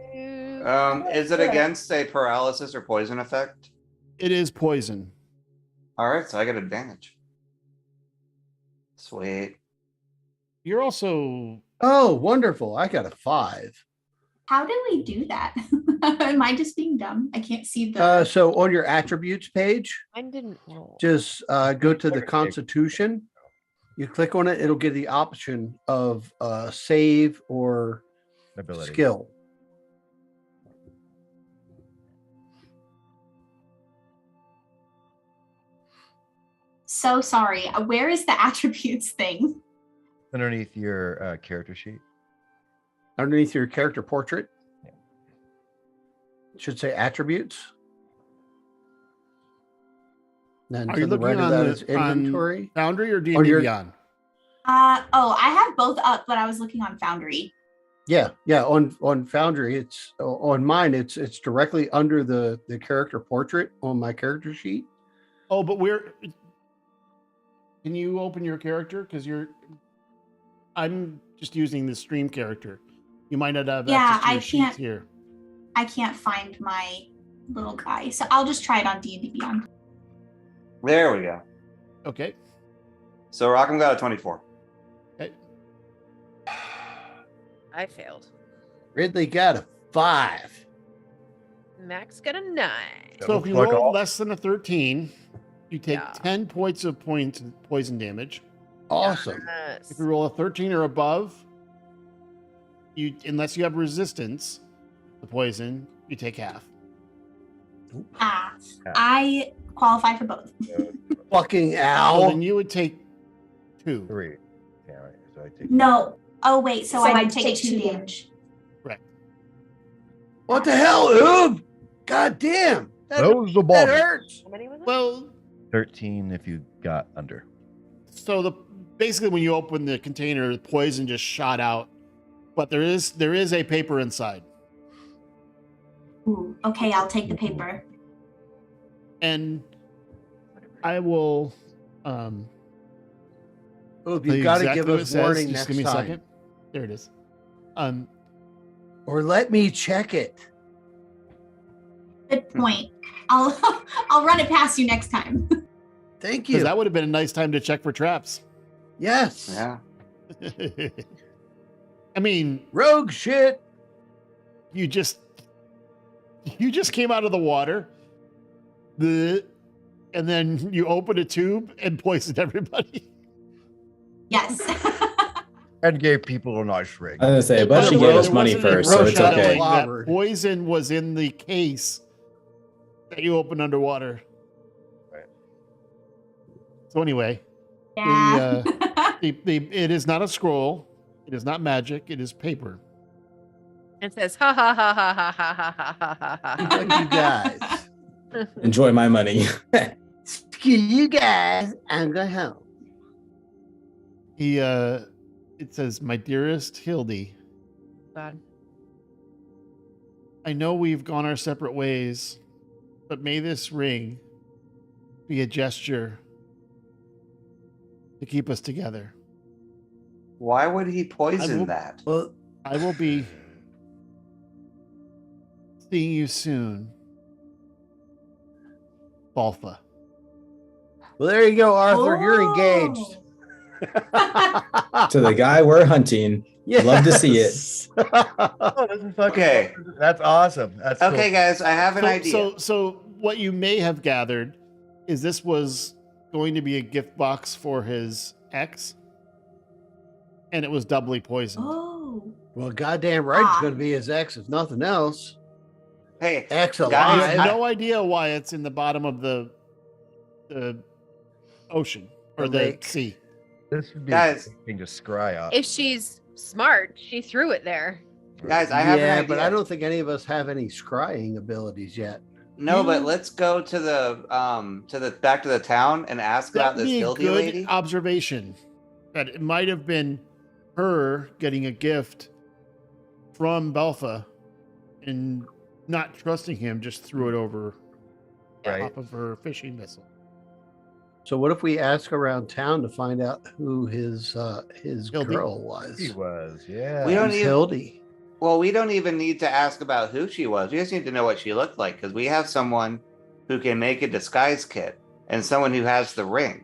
Speaker 3: Is it against a paralysis or poison effect?
Speaker 2: It is poison.
Speaker 3: All right, so I get advantage. Sweet.
Speaker 2: You're also
Speaker 4: Oh, wonderful. I got a 5.
Speaker 6: How do we do that? Am I just being dumb? I can't see the.
Speaker 4: So on your attributes page,
Speaker 1: Mine didn't roll.
Speaker 4: just go to the Constitution. You click on it, it'll give the option of save or
Speaker 9: ability.
Speaker 4: skill.
Speaker 6: So sorry. Where is the attributes thing?
Speaker 9: Underneath your character sheet.
Speaker 4: Underneath your character portrait.
Speaker 9: Yeah.
Speaker 4: It should say attributes. Then
Speaker 2: Are
Speaker 4: to
Speaker 2: you
Speaker 4: the
Speaker 2: looking
Speaker 4: right of
Speaker 2: on
Speaker 4: that
Speaker 2: the-
Speaker 4: is inventory.
Speaker 2: Foundry or
Speaker 4: On
Speaker 2: D&D
Speaker 4: your-
Speaker 2: Beyond?
Speaker 6: I have both up, but I was looking on Foundry.
Speaker 4: Yeah. On Foundry, it's on mine. It's directly under the character portrait on my character sheet.
Speaker 2: Oh, but can you open your character? Because I'm just using the stream character. You might not have access to
Speaker 6: I
Speaker 2: your
Speaker 6: can't.
Speaker 2: sheets here.
Speaker 6: I can't find my little guy, so I'll just try it on D&D Beyond.
Speaker 3: There we go.
Speaker 2: Okay.
Speaker 3: So Rockham got a 24.
Speaker 2: Okay.
Speaker 1: I failed.
Speaker 4: Ridley got a 5.
Speaker 1: Max got a 9.
Speaker 2: So if you
Speaker 9: looks like
Speaker 2: roll
Speaker 9: all-
Speaker 2: less than a 13, you take
Speaker 1: Yeah.
Speaker 2: 10 points of poison damage.
Speaker 4: Awesome.
Speaker 1: Yes.
Speaker 2: If you roll a 13 or above, unless you have resistance to poison, you take half.
Speaker 6: I qualify for both.
Speaker 4: Fucking
Speaker 2: So
Speaker 4: owl.
Speaker 2: then you would take 2.
Speaker 9: 3. Yeah, right. So I take
Speaker 6: No. Oh wait, so I did take 2 damage.
Speaker 2: Correct.
Speaker 4: What the hell, Oob? God damn.
Speaker 9: that was the
Speaker 4: That
Speaker 9: ball.
Speaker 4: hurts.
Speaker 1: How many was it?
Speaker 2: Well,
Speaker 9: 13 if you got under.
Speaker 2: so basically when you open the container, the poison just shot out, but there is a paper inside,
Speaker 6: Ooh, okay, I'll take the paper.
Speaker 2: and I will.
Speaker 4: Oob,
Speaker 2: tell
Speaker 4: you got to
Speaker 2: exactly
Speaker 4: give
Speaker 2: what it
Speaker 4: us
Speaker 2: says.
Speaker 4: warning
Speaker 2: Just
Speaker 4: next
Speaker 2: give me a
Speaker 4: time.
Speaker 2: second. There it is.
Speaker 4: Or let me check it.
Speaker 6: Good point. I'll run it past you next time.
Speaker 4: Thank
Speaker 2: because
Speaker 4: you.
Speaker 2: that would have been a nice time to check for traps.
Speaker 4: Yes.
Speaker 3: Yeah.
Speaker 2: I mean,
Speaker 4: Rogue shit.
Speaker 2: you just came out of the water, and then you opened a tube and poisoned everybody.
Speaker 6: Yes.
Speaker 9: And gave people a nice ring.
Speaker 7: I was gonna say, but she
Speaker 2: There
Speaker 7: gave us
Speaker 2: wasn't
Speaker 7: money
Speaker 2: any
Speaker 7: first, so it's
Speaker 2: foreshadowing
Speaker 7: okay.
Speaker 2: that
Speaker 4: Clobbered.
Speaker 2: poison was in the case that you opened underwater.
Speaker 9: Right.
Speaker 2: So anyway,
Speaker 6: Yeah.
Speaker 2: it is not a scroll. It is not magic. It is paper.
Speaker 1: It says ha ha ha ha ha ha ha ha ha ha.
Speaker 4: Fuck you guys.
Speaker 7: Enjoy my money.
Speaker 4: Screw you guys. I'm going home.
Speaker 2: It says, "My dearest Hildy,
Speaker 1: God.
Speaker 2: I know we've gone our separate ways, but may this ring be a gesture to keep us together.
Speaker 3: Why would he poison
Speaker 2: will-
Speaker 3: that?
Speaker 4: Well,
Speaker 2: I will be seeing you soon, Balfa."
Speaker 4: well, there you go, Arthur. You're engaged.
Speaker 7: To the guy we're hunting. Love to see it.
Speaker 9: Oh, this is fucking
Speaker 3: Okay.
Speaker 9: That's awesome. That's
Speaker 3: Okay,
Speaker 9: cool.
Speaker 3: guys, I have an idea.
Speaker 2: So what you may have gathered is this was going to be a gift box for his ex, and it was doubly poisoned.
Speaker 6: Oh.
Speaker 4: Well, goddamn right, it's going to be his ex, if nothing else.
Speaker 3: Hey,
Speaker 4: Ex
Speaker 2: I
Speaker 4: alive.
Speaker 2: have no idea why it's in the bottom of the ocean or
Speaker 4: The
Speaker 2: the
Speaker 4: lake.
Speaker 2: sea.
Speaker 9: This would be
Speaker 3: Guys.
Speaker 9: a thing to scry up.
Speaker 1: If she's smart, she threw it there.
Speaker 3: guys, I have an
Speaker 4: yeah,
Speaker 3: idea.
Speaker 4: but I don't think any of us have any scrying abilities yet.
Speaker 3: No, but let's go to the back to the town and ask about
Speaker 2: That'd
Speaker 3: this
Speaker 2: be a
Speaker 3: Hildy
Speaker 2: good
Speaker 3: lady.
Speaker 2: observation. That it might have been her getting a gift from Belfa and not trusting him, just threw it over
Speaker 9: Right.
Speaker 2: top of her fishing vessel.
Speaker 4: So what if we ask around town to find out who his
Speaker 2: Hildy.
Speaker 4: girl was?
Speaker 9: He was, yeah.
Speaker 3: We don't
Speaker 4: Who's
Speaker 3: even-
Speaker 4: Hildy.
Speaker 3: Well, we don't even need to ask about who she was. We just need to know what she looked like because we have someone who can make a disguise kit and someone who has the ring.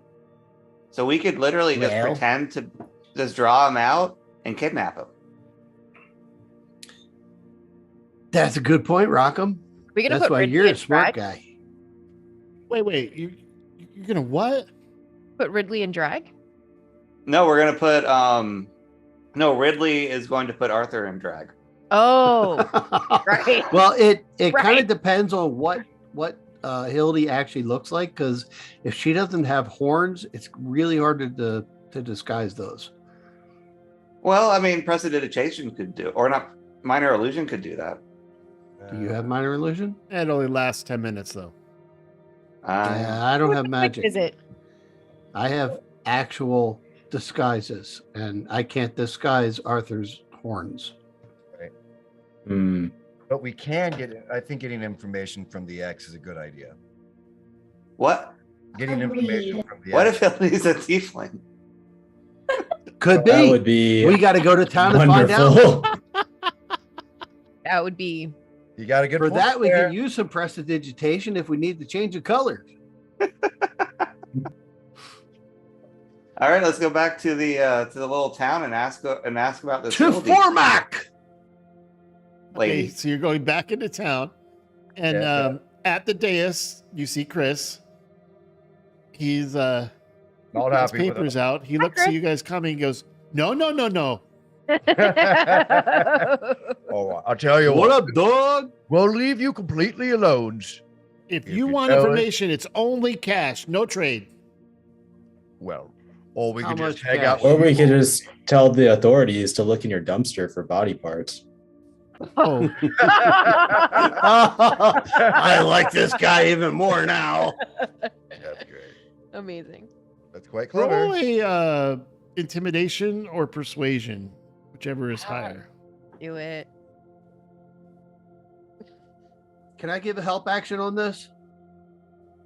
Speaker 3: So we could literally just
Speaker 4: Well.
Speaker 3: pretend to just draw him out and kidnap him.
Speaker 4: That's a good point, Rockham.
Speaker 1: We're gonna
Speaker 4: That's
Speaker 1: put
Speaker 4: why
Speaker 1: Ridley
Speaker 4: you're a
Speaker 1: in
Speaker 4: smart
Speaker 1: drag.
Speaker 4: guy.
Speaker 2: Wait, you're gonna what?
Speaker 1: Put Ridley in drag.
Speaker 3: No, we're gonna put no, Ridley is going to put Arthur in drag.
Speaker 1: Oh, right.
Speaker 4: Well, it kind
Speaker 1: Right.
Speaker 4: of depends on what Hildy actually looks like, because if she doesn't have horns, it's really hard to disguise those.
Speaker 3: Well, I mean, prestidigitation could do, or not. Minor illusion could do that.
Speaker 4: Do you have minor illusion?
Speaker 2: It only lasts 10 minutes though.
Speaker 4: Yeah, I don't have magic.
Speaker 1: Is it?
Speaker 4: I have actual disguises, and I can't disguise Arthur's horns.
Speaker 7: Hmm.
Speaker 5: But we can get. I think getting information from the X is a good idea.
Speaker 3: What?
Speaker 5: Getting information from the
Speaker 3: What
Speaker 5: X.
Speaker 3: if Hildy's a tiefling?
Speaker 4: Could be.
Speaker 7: That would be
Speaker 4: We got to go to town and find out.
Speaker 7: wonderful.
Speaker 1: That would be.
Speaker 5: You got a good
Speaker 4: For
Speaker 5: point
Speaker 4: that, we
Speaker 5: there.
Speaker 4: can use some prestidigitation if we need to change the colors.
Speaker 3: All right, let's go back to the little town and ask about this
Speaker 4: To
Speaker 3: Hildy
Speaker 4: Formac!
Speaker 2: Okay,
Speaker 3: lady.
Speaker 2: so you're going back into town, and
Speaker 5: Yeah.
Speaker 2: at the dais, you see Chris. He's
Speaker 5: Not
Speaker 2: his
Speaker 5: happy with
Speaker 2: papers
Speaker 5: it.
Speaker 2: out. He looks at you guys coming. And goes, no.
Speaker 5: Oh, I'll tell you
Speaker 4: What
Speaker 5: what.
Speaker 4: up, dog?
Speaker 5: We'll leave you completely alone.
Speaker 2: If
Speaker 5: If
Speaker 2: you
Speaker 5: you
Speaker 2: want
Speaker 5: tell us-
Speaker 2: information, it's only cash, no trade.
Speaker 5: Well, or we
Speaker 4: How
Speaker 5: could just
Speaker 4: much
Speaker 5: hang
Speaker 4: cash?
Speaker 5: out.
Speaker 7: Or we could just tell the authorities to look in your dumpster for body parts.
Speaker 2: Oh,
Speaker 4: I like this guy even more now.
Speaker 5: That's great.
Speaker 1: Amazing.
Speaker 5: That's quite clever.
Speaker 2: roll a intimidation or persuasion, whichever is higher.
Speaker 1: Do it.
Speaker 4: Can I give a help action on this?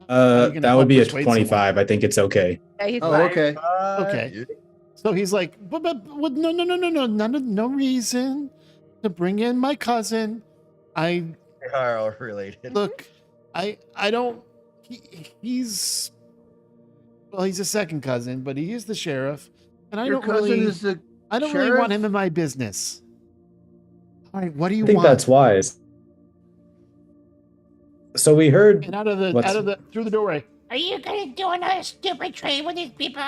Speaker 2: you gonna
Speaker 7: That would be a
Speaker 2: persuade
Speaker 7: 25. I think it's okay.
Speaker 1: Yeah, he's
Speaker 4: Oh,
Speaker 1: fine.
Speaker 4: okay.
Speaker 2: Okay. So he's like, but no reason to bring in my cousin.
Speaker 5: They are all related.
Speaker 2: Look, I don't. He's a second cousin, but he is the sheriff, and I
Speaker 4: Your
Speaker 2: don't
Speaker 4: cousin
Speaker 2: really.
Speaker 4: is the
Speaker 2: I don't really
Speaker 4: sheriff?
Speaker 2: want him in my business. All right, what do you
Speaker 7: I think
Speaker 2: want?
Speaker 7: that's wise. So we heard.
Speaker 2: And out of the through the doorway.
Speaker 10: Are you gonna do another stupid trade with these people?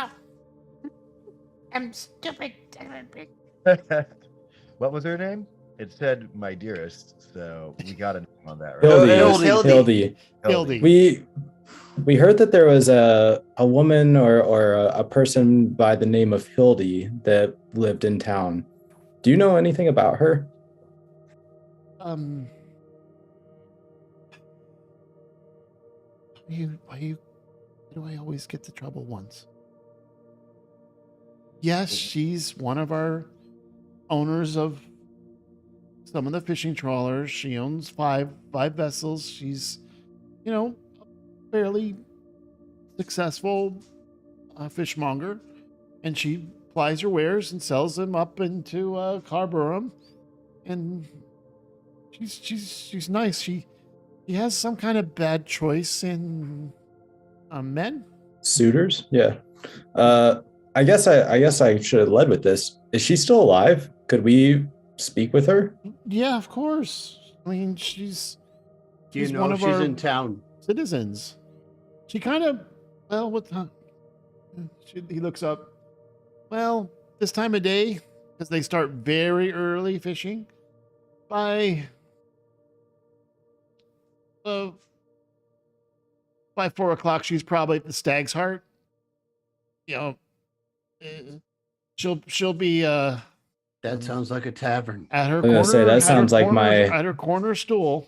Speaker 10: I'm stupid.
Speaker 5: What was her name? It said my dearest, so we got a name on that, right?
Speaker 7: Hildy. We heard that there was a woman or a person by the name of Hildy that lived in town. Do you know anything about her?
Speaker 2: Why do I always get the trouble once? Yes, she's one of our owners of some of the fishing trawlers. She owns five vessels. She's, fairly successful fishmonger, and she plies her wares and sells them up into Carburum. And she's nice. She has some kind of bad choice in men.
Speaker 7: Suitors? Yeah. I guess I should have led with this. Is she still alive? Could we speak with her?
Speaker 2: Yeah, of course. I mean, she's
Speaker 4: Do you know
Speaker 2: one
Speaker 4: if
Speaker 2: of
Speaker 4: she's
Speaker 2: our
Speaker 4: in town?
Speaker 2: citizens. She kind of, he looks up. Well, this time of day, because they start very early fishing, by 4 o'clock, she's probably at the Stag's Heart. She'll be
Speaker 4: That sounds like a tavern.
Speaker 2: at her
Speaker 7: I was gonna
Speaker 2: corner.
Speaker 7: say, that
Speaker 2: at her
Speaker 7: sounds like
Speaker 2: corner-
Speaker 7: my-
Speaker 2: at her corner stool.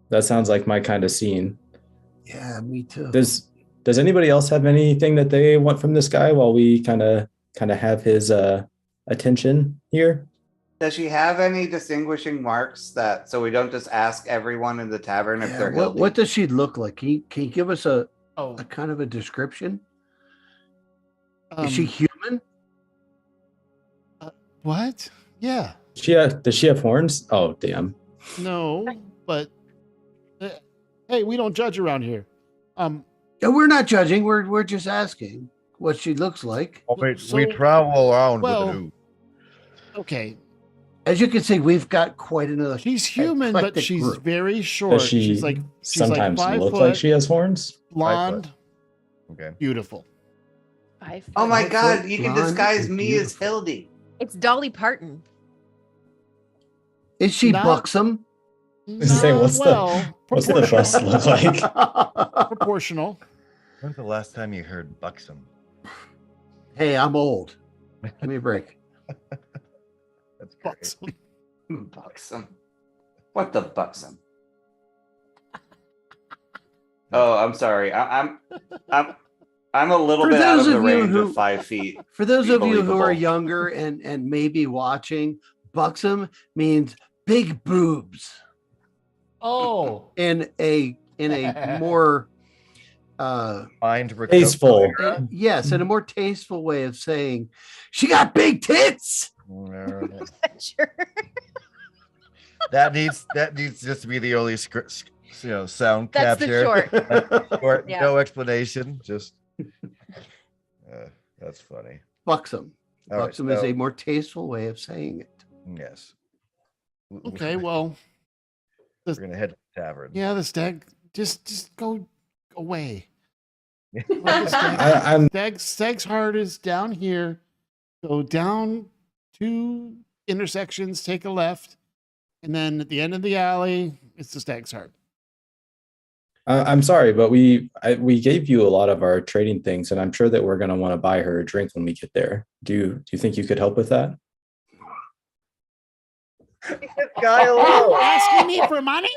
Speaker 7: That sounds like my kind of scene.
Speaker 4: Yeah, me too.
Speaker 7: Does anybody else have anything that they want from this guy while we kind of have his attention here?
Speaker 3: Does she have any distinguishing marks so we don't just ask everyone in the tavern if
Speaker 4: Yeah,
Speaker 3: they're
Speaker 4: what,
Speaker 3: Hildy?
Speaker 4: what does she look like? Can you give us a
Speaker 2: Oh,
Speaker 4: kind of a description? Is she human?
Speaker 2: what? Yeah.
Speaker 7: Does she have horns? Oh, damn.
Speaker 2: No, but hey, we don't judge around here.
Speaker 4: Yeah, we're not judging. We're just asking what she looks like.
Speaker 5: We
Speaker 2: So-
Speaker 5: travel around
Speaker 2: well,
Speaker 5: with who?
Speaker 2: Okay,
Speaker 4: As you can see, we've got quite another.
Speaker 2: she's human, but
Speaker 4: eclectic
Speaker 2: she's
Speaker 4: group.
Speaker 2: very short.
Speaker 7: Does she
Speaker 2: she's like
Speaker 7: sometimes
Speaker 2: 5
Speaker 7: look
Speaker 2: foot,
Speaker 7: like she has horns?
Speaker 2: blonde,
Speaker 5: Okay.
Speaker 2: beautiful.
Speaker 1: 5
Speaker 3: Oh my
Speaker 1: foot.
Speaker 3: god, you can
Speaker 4: blonde
Speaker 3: disguise
Speaker 4: and
Speaker 3: me as
Speaker 4: beautiful.
Speaker 3: Hildy.
Speaker 1: It's Dolly Parton.
Speaker 4: Is she
Speaker 2: Not-
Speaker 4: buxom?
Speaker 7: Say, what's the bust look like?
Speaker 2: proportional.
Speaker 5: When's the last time you heard buxom?
Speaker 4: Hey, I'm old. Give me a break.
Speaker 5: That's great.
Speaker 2: Buxom.
Speaker 3: Buxom. What the buxom? Oh, I'm sorry. I'm a little
Speaker 4: For
Speaker 3: bit out
Speaker 4: those
Speaker 3: of the
Speaker 4: of you
Speaker 3: range
Speaker 4: who-
Speaker 3: of 5 feet.
Speaker 4: For those of you who are
Speaker 3: Believable.
Speaker 4: younger and maybe watching, buxom means big boobs
Speaker 2: Oh,
Speaker 4: in a more
Speaker 5: Mind
Speaker 7: Tasteful.
Speaker 4: yes, in a more tasteful way of saying she got big tits.
Speaker 1: Sure.
Speaker 5: That needs just to be the only sound
Speaker 1: That's the
Speaker 5: capture.
Speaker 1: short.
Speaker 5: Short,
Speaker 1: Yeah.
Speaker 5: no explanation. Just that's funny.
Speaker 4: Buxom.
Speaker 5: All right,
Speaker 4: Buxom is
Speaker 5: so-
Speaker 4: a more tasteful way of saying it.
Speaker 5: Yes.
Speaker 2: okay. Well,
Speaker 5: We're gonna head to the tavern.
Speaker 2: yeah, the stag. Just go away.
Speaker 7: I'm
Speaker 2: Stag's Heart is down here. Go down 2 intersections, take a left, and then at the end of the alley, it's the Stag's Heart.
Speaker 7: I'm sorry, but we gave you a lot of our trading things, and I'm sure that we're going to want to buy her a drink when we get there. Do you think you could help with that?
Speaker 5: Guy alone.
Speaker 2: Asking me for money?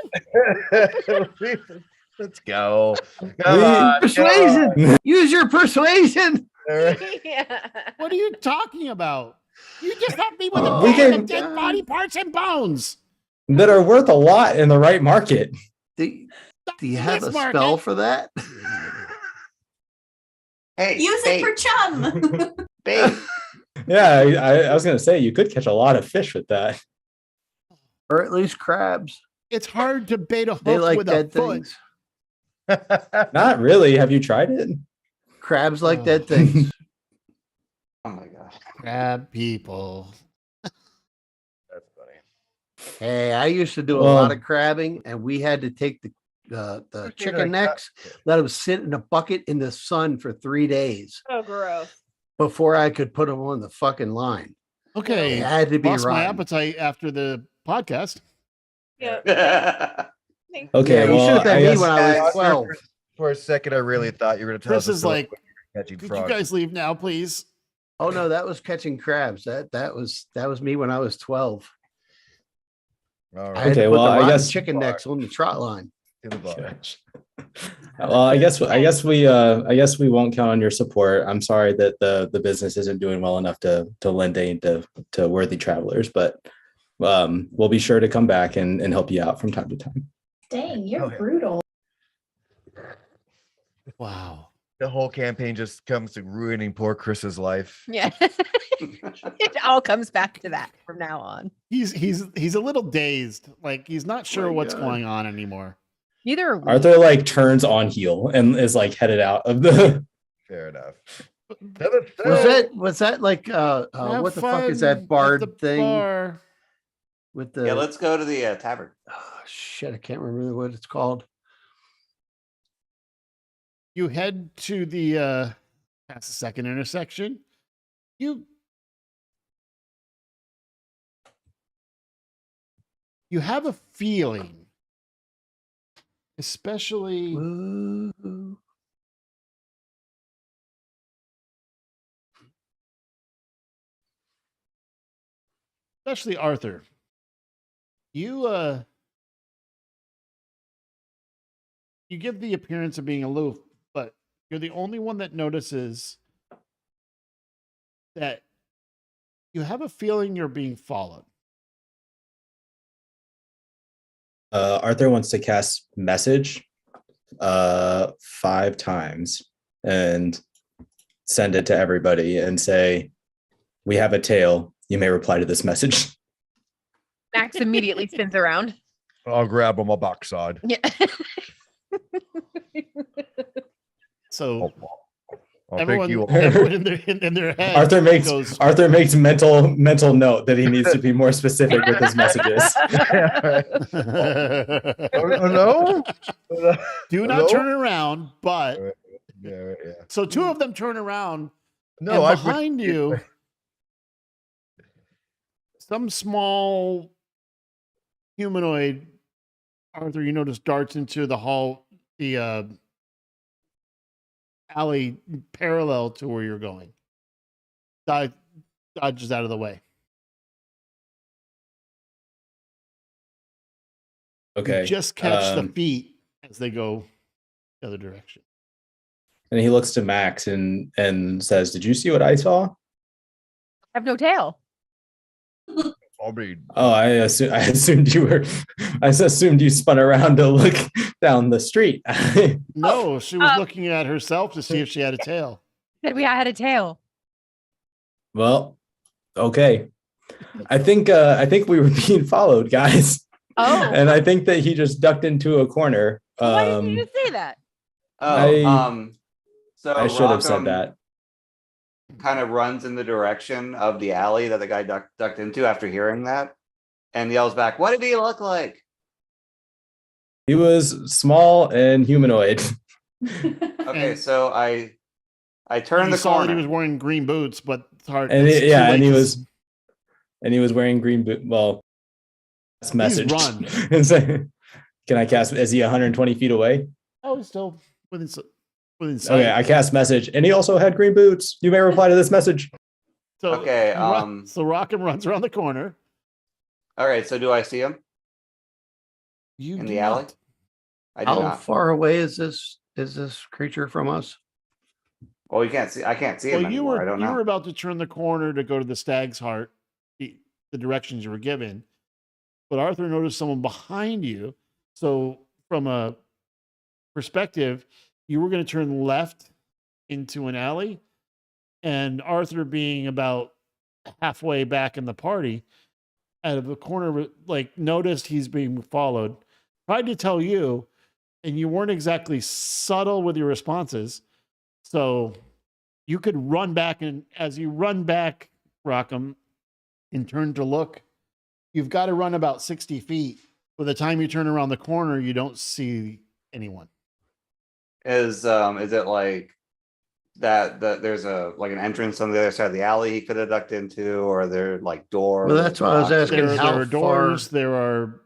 Speaker 5: Let's go. Come on,
Speaker 4: Persuasion. Use your persuasion.
Speaker 1: Yeah.
Speaker 2: What are you talking about? You just left me with a
Speaker 7: We
Speaker 2: bag
Speaker 7: can-
Speaker 2: of dead body parts and bones.
Speaker 7: That are worth a lot in the right market.
Speaker 4: Do you have
Speaker 2: This
Speaker 4: a
Speaker 2: market.
Speaker 4: spell for that?
Speaker 3: Hey,
Speaker 6: Use it for chum.
Speaker 3: bait.
Speaker 7: Yeah, I was going to say you could catch a lot of fish with that.
Speaker 4: Or at least crabs.
Speaker 2: It's hard to bait a
Speaker 4: They
Speaker 2: hook
Speaker 4: like
Speaker 2: with a
Speaker 4: dead
Speaker 2: foot.
Speaker 4: things.
Speaker 7: Not really. Have you tried it?
Speaker 4: Crabs like
Speaker 2: Oh.
Speaker 4: dead things.
Speaker 3: Oh my gosh.
Speaker 2: Crab people.
Speaker 5: That's funny.
Speaker 4: Hey, I used to do a
Speaker 7: Well-
Speaker 4: lot of crabbing, and we had to take the chicken necks, let them sit in a bucket in the sun for 3 days
Speaker 1: Oh, gross.
Speaker 4: before I could put them on the fucking line.
Speaker 2: Okay.
Speaker 4: It had to be
Speaker 2: Lost my
Speaker 4: rotten.
Speaker 2: appetite after the podcast.
Speaker 1: Yeah.
Speaker 7: Okay,
Speaker 4: Yeah, you
Speaker 7: well,
Speaker 4: should have been
Speaker 7: I
Speaker 4: me
Speaker 7: guess-
Speaker 4: when I was
Speaker 5: I-
Speaker 4: 12.
Speaker 5: For a second, I really thought you were going to tell
Speaker 2: Chris
Speaker 5: us. a
Speaker 2: is
Speaker 5: story
Speaker 2: like,
Speaker 5: about catching
Speaker 2: could
Speaker 5: frogs.
Speaker 2: you guys leave now, please?
Speaker 4: Oh no, that was catching crabs. That was me when I was 12.
Speaker 5: All
Speaker 4: I
Speaker 5: right.
Speaker 4: had
Speaker 7: Okay,
Speaker 4: to put
Speaker 7: well,
Speaker 4: the
Speaker 7: I
Speaker 4: rotten
Speaker 7: guess-
Speaker 4: chicken necks on the trot line.
Speaker 5: To the bar.
Speaker 7: Well, I guess we won't count on your support. I'm sorry that the business isn't doing well enough to lend aid to worthy travelers, but we'll be sure to come back and help you out from time to time.
Speaker 6: Dang, you're
Speaker 5: Oh, yeah.
Speaker 6: brutal.
Speaker 2: Wow.
Speaker 5: The whole campaign just comes to ruining poor Chris's life.
Speaker 1: Yeah. It all comes back to that from now on.
Speaker 2: He's a little dazed. Like he's not sure
Speaker 4: My
Speaker 2: what's
Speaker 4: God.
Speaker 2: going on anymore.
Speaker 1: Neither are we.
Speaker 7: Arthur like turns on heel and is like headed out of the.
Speaker 5: Fair enough.
Speaker 4: Was that like
Speaker 2: Have
Speaker 4: what the fuck is
Speaker 2: fun
Speaker 4: that
Speaker 2: at
Speaker 4: bard
Speaker 2: the
Speaker 4: thing
Speaker 2: bar.
Speaker 4: with the
Speaker 3: Yeah, let's go to the tavern.
Speaker 4: oh, shit, I can't remember what it's called.
Speaker 2: You head to the past the second intersection. You have a feeling, especially
Speaker 4: Ooh.
Speaker 2: Arthur. You give the appearance of being aloof, but you're the only one that notices that you have a feeling you're being followed.
Speaker 7: Arthur wants to cast message 5 times and send it to everybody and say, "We have a tail. You may reply to this message."
Speaker 1: Max immediately spins around.
Speaker 5: I'll grab on my backside.
Speaker 1: Yeah.
Speaker 2: So
Speaker 5: I'll
Speaker 2: everyone,
Speaker 5: pick you up.
Speaker 2: everyone in their head
Speaker 7: Arthur makes mental note that he needs to be more specific with his messages.
Speaker 5: Hello?
Speaker 2: Do not
Speaker 5: Hello?
Speaker 2: turn around, but
Speaker 5: Yeah.
Speaker 2: so 2 of them turn around.
Speaker 5: No,
Speaker 2: and behind you, some small humanoid, Arthur, you notice, darts into the hall, the alley parallel to where you're going. Dodges out of the way.
Speaker 7: Okay.
Speaker 2: You just catch the feet as they go the other direction.
Speaker 7: And he looks to Max and says, "Did you see what I saw?"
Speaker 1: I have no tail.
Speaker 5: I mean,
Speaker 7: Oh, I assumed you spun around to look down the street.
Speaker 2: No, she was looking at herself to see if she had a tail.
Speaker 1: Said we had a tail.
Speaker 7: Well, okay. I think we were being followed, guys.
Speaker 1: Oh.
Speaker 7: And I think that he just ducked into a corner.
Speaker 1: Why didn't you say that?
Speaker 3: So
Speaker 7: I should have said
Speaker 3: Rockham
Speaker 7: that.
Speaker 3: kind of runs in the direction of the alley that the guy ducked into after hearing that, and yells back, "What did he look like?"
Speaker 7: He was small and humanoid.
Speaker 3: Okay, so I turned the
Speaker 2: saw that he
Speaker 3: corner.
Speaker 2: was wearing green boots, but it's hard.
Speaker 7: And
Speaker 2: it's too late
Speaker 7: he was wearing green boot. Well, that's message.
Speaker 2: run.
Speaker 7: And so, can I cast? Is he 120 feet away?
Speaker 2: Oh, he's still within sight.
Speaker 7: Okay, I cast message, and he also had green boots. You may reply to this message.
Speaker 2: So,
Speaker 3: Okay,
Speaker 2: so Rockham runs around the corner.
Speaker 3: All right, so do I see him
Speaker 2: You
Speaker 3: in
Speaker 2: do
Speaker 3: the alley?
Speaker 2: not.
Speaker 3: I do
Speaker 4: How
Speaker 3: not.
Speaker 4: far away is this creature from us?
Speaker 3: Well, you can't see. I can't see him
Speaker 2: Well, you
Speaker 3: anymore. I
Speaker 2: were
Speaker 3: don't
Speaker 2: you
Speaker 3: know.
Speaker 2: were about to turn the corner to go to the Stag's Heart, the directions you were given, but Arthur noticed someone behind you. So from a perspective, you were going to turn left into an alley, and Arthur, being about halfway back in the party, out of the corner, like noticed he's being followed, tried to tell you, and you weren't exactly subtle with your responses. So you could run back, and as you run back, Rockham, and turn to look, you've got to run about 60 feet. By the time you turn around the corner, you don't see anyone.
Speaker 3: Is it like that there's an entrance on the other side of the alley he could have ducked into, or are there like doors?
Speaker 4: Well, that's why I was asking.
Speaker 2: There
Speaker 4: how
Speaker 2: are doors, there are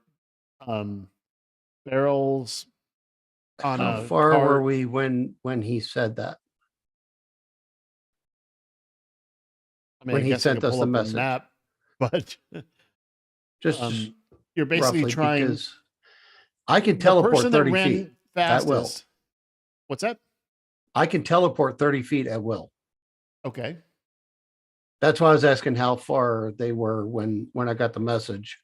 Speaker 2: barrels. On
Speaker 4: How
Speaker 2: a
Speaker 4: far
Speaker 2: cart.
Speaker 4: were we when he said that?
Speaker 2: I mean,
Speaker 4: when
Speaker 2: I
Speaker 4: he
Speaker 2: guess I
Speaker 4: sent
Speaker 2: could
Speaker 4: us
Speaker 2: pull
Speaker 4: the
Speaker 2: up
Speaker 4: message?
Speaker 2: map, but
Speaker 4: Just
Speaker 2: you're basically
Speaker 4: roughly,
Speaker 2: trying.
Speaker 4: because I can
Speaker 2: The
Speaker 4: teleport
Speaker 2: person that
Speaker 4: 30
Speaker 2: ran
Speaker 4: feet at will.
Speaker 2: fastest. What's that?
Speaker 4: I can teleport 30 feet at will.
Speaker 2: Okay.
Speaker 4: That's why I was asking how far they were when I got the message.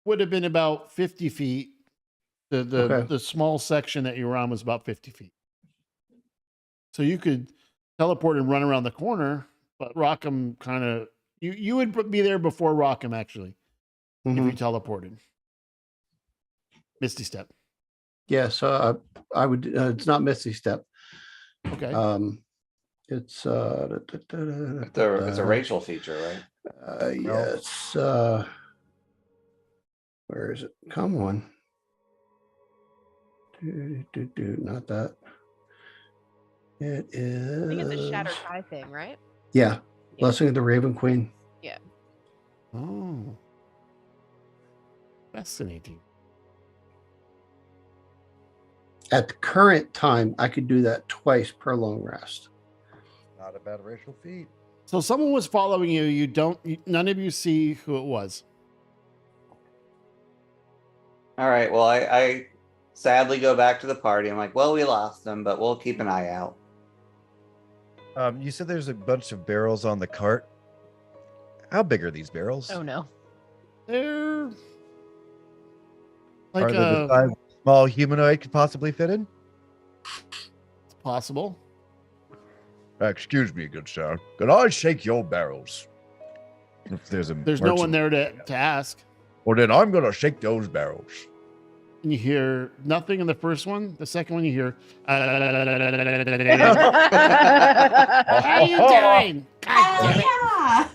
Speaker 2: Would have been about 50 feet.
Speaker 4: Okay.
Speaker 2: The small section that you were on was about 50 feet. So you could teleport and run around the corner, but Rockham kind of you would be there before Rockham actually if you teleported. Misty Step.
Speaker 4: Yes, I would. It's not Misty Step.
Speaker 2: Okay.
Speaker 4: It's
Speaker 3: It's a racial feature, right?
Speaker 4: yes. Where is it? Come on. Not that. It is.
Speaker 1: I think it's a Shattered Eye thing, right?
Speaker 4: Yeah. Blessing of the Raven Queen.
Speaker 1: Yeah.
Speaker 2: Oh. Fascinating.
Speaker 4: At the current time, I could do that twice per long rest.
Speaker 5: Not a bad racial feat.
Speaker 2: So someone was following you. None of you see who it was.
Speaker 3: All right. Well, I sadly go back to the party. I'm like, well, we lost them, but we'll keep an eye out.
Speaker 9: You said there's a bunch of barrels on the cart. How big are these barrels?
Speaker 1: Oh no.
Speaker 2: They're
Speaker 9: Are
Speaker 2: like
Speaker 9: they the size a small humanoid could possibly fit in?
Speaker 2: it's possible.
Speaker 5: Excuse me, good sir. Could I shake your barrels? If there's
Speaker 2: No one there to ask.
Speaker 5: Well, then I'm gonna shake those barrels.
Speaker 2: And you hear nothing in the first one. The second one, you hear.
Speaker 10: How you doing? God damn it.
Speaker 6: Yeah.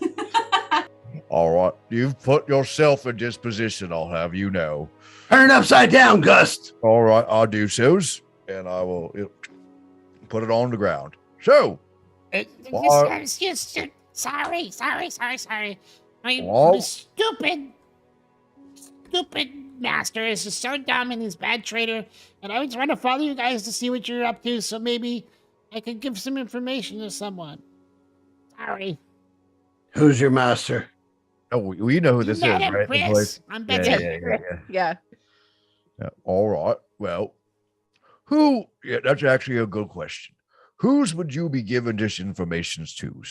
Speaker 5: All right, you've put yourself in this position. I'll have you know.
Speaker 4: Turn upside down, Gust.
Speaker 5: All right, I'll do so's, and I will put it on the ground. So,
Speaker 10: Sorry. My
Speaker 5: Oh.
Speaker 10: stupid master is just so dumb and he's a bad trader. And I was trying to follow you guys to see what you're up to, so maybe I could give some information to someone. Sorry.
Speaker 4: Who's your master?
Speaker 5: oh, we know who
Speaker 10: You
Speaker 5: this is,
Speaker 10: met him,
Speaker 5: right?
Speaker 10: Chris. I'm
Speaker 5: Yeah,
Speaker 10: Betsy.
Speaker 5: yeah.
Speaker 1: Yeah.
Speaker 5: Yeah, all right. Well, Who? Yeah, that's actually a good question. Whose would you be giving this information to?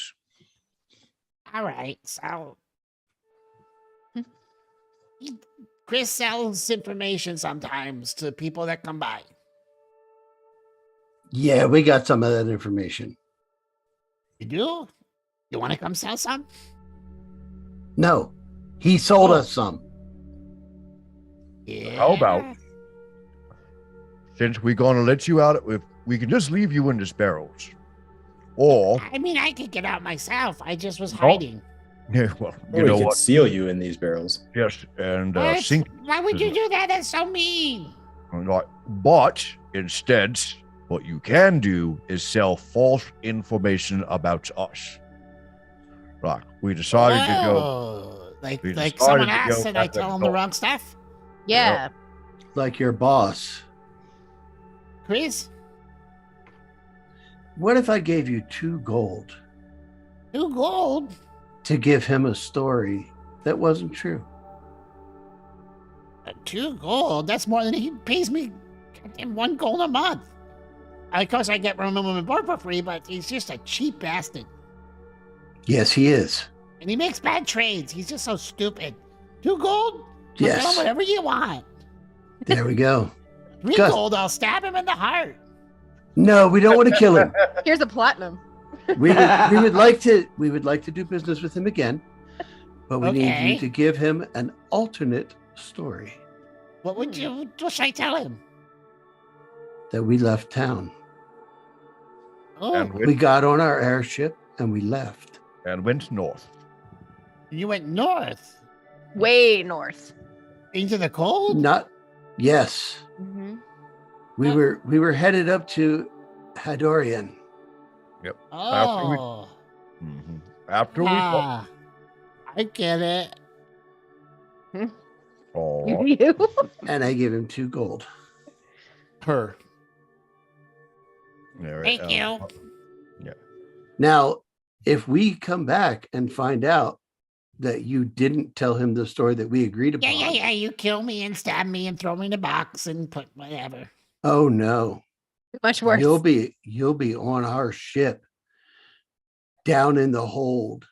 Speaker 10: All right, so Chris sells information sometimes to people that come by.
Speaker 4: Yeah, we got some of that information.
Speaker 10: You do? You want to come sell some?
Speaker 4: No, he sold us some.
Speaker 10: Yeah.
Speaker 5: How about, since we're going to let you out, if we can just leave you in the barrels. Or,
Speaker 10: I mean, I could get out myself. I just was hiding.
Speaker 5: yeah, well,
Speaker 7: Or
Speaker 5: you
Speaker 7: we
Speaker 5: know
Speaker 7: could
Speaker 5: what?
Speaker 7: seal you in these barrels.
Speaker 5: Yes, and
Speaker 10: What?
Speaker 5: sink.
Speaker 10: Why would you do that? That's so mean.
Speaker 5: Right. But instead, what you can do is sell false information about us. Right. We decided to go.
Speaker 10: Oh, like
Speaker 5: we
Speaker 10: someone
Speaker 5: decided to
Speaker 10: asks
Speaker 5: go
Speaker 10: and I
Speaker 5: back to
Speaker 10: tell them the
Speaker 5: gold.
Speaker 10: wrong stuff.
Speaker 1: Yeah.
Speaker 4: Like your boss.
Speaker 10: Chris,
Speaker 4: What if I gave you 2 gold
Speaker 10: 2 gold.
Speaker 4: to give him a story that wasn't true?
Speaker 10: 2 gold. That's more than he pays me. Goddamn, 1 gold a month. Of course, I get room and board for free, but he's just a cheap bastard.
Speaker 4: Yes, he is.
Speaker 10: And he makes bad trades. He's just so stupid. 2 gold? I'll
Speaker 4: Yes.
Speaker 10: tell him whatever you want.
Speaker 4: There we go.
Speaker 10: 3
Speaker 4: Gus.
Speaker 10: gold, I'll stab him in the heart.
Speaker 4: No, we don't want to kill him.
Speaker 1: Here's a platinum.
Speaker 4: We would like to do business with him again, but we need
Speaker 10: Okay.
Speaker 4: you to give him an alternate story
Speaker 10: What should I tell him?
Speaker 4: that we left town.
Speaker 10: Oh,
Speaker 5: And
Speaker 4: We
Speaker 5: went,
Speaker 4: got on our airship and we left.
Speaker 5: and went north.
Speaker 10: you went north
Speaker 1: Way north.
Speaker 10: into the cold?
Speaker 4: Not yes.
Speaker 1: Mm-hmm.
Speaker 4: We were headed up to Hadorian.
Speaker 5: After we-
Speaker 10: Oh,
Speaker 5: Mhm. After we fought.
Speaker 10: ah, I get it.
Speaker 5: Oh,
Speaker 1: You?
Speaker 4: And I gave him 2 gold.
Speaker 10: Her.
Speaker 5: Thank
Speaker 10: you.
Speaker 4: Now, if we come back and find out that you didn't tell him the story that we agreed upon,
Speaker 10: Yeah. You kill me and stab me and throw me in a box and put whatever.
Speaker 4: oh no,
Speaker 1: Much worse.
Speaker 4: you'll be on our ship down in the hold.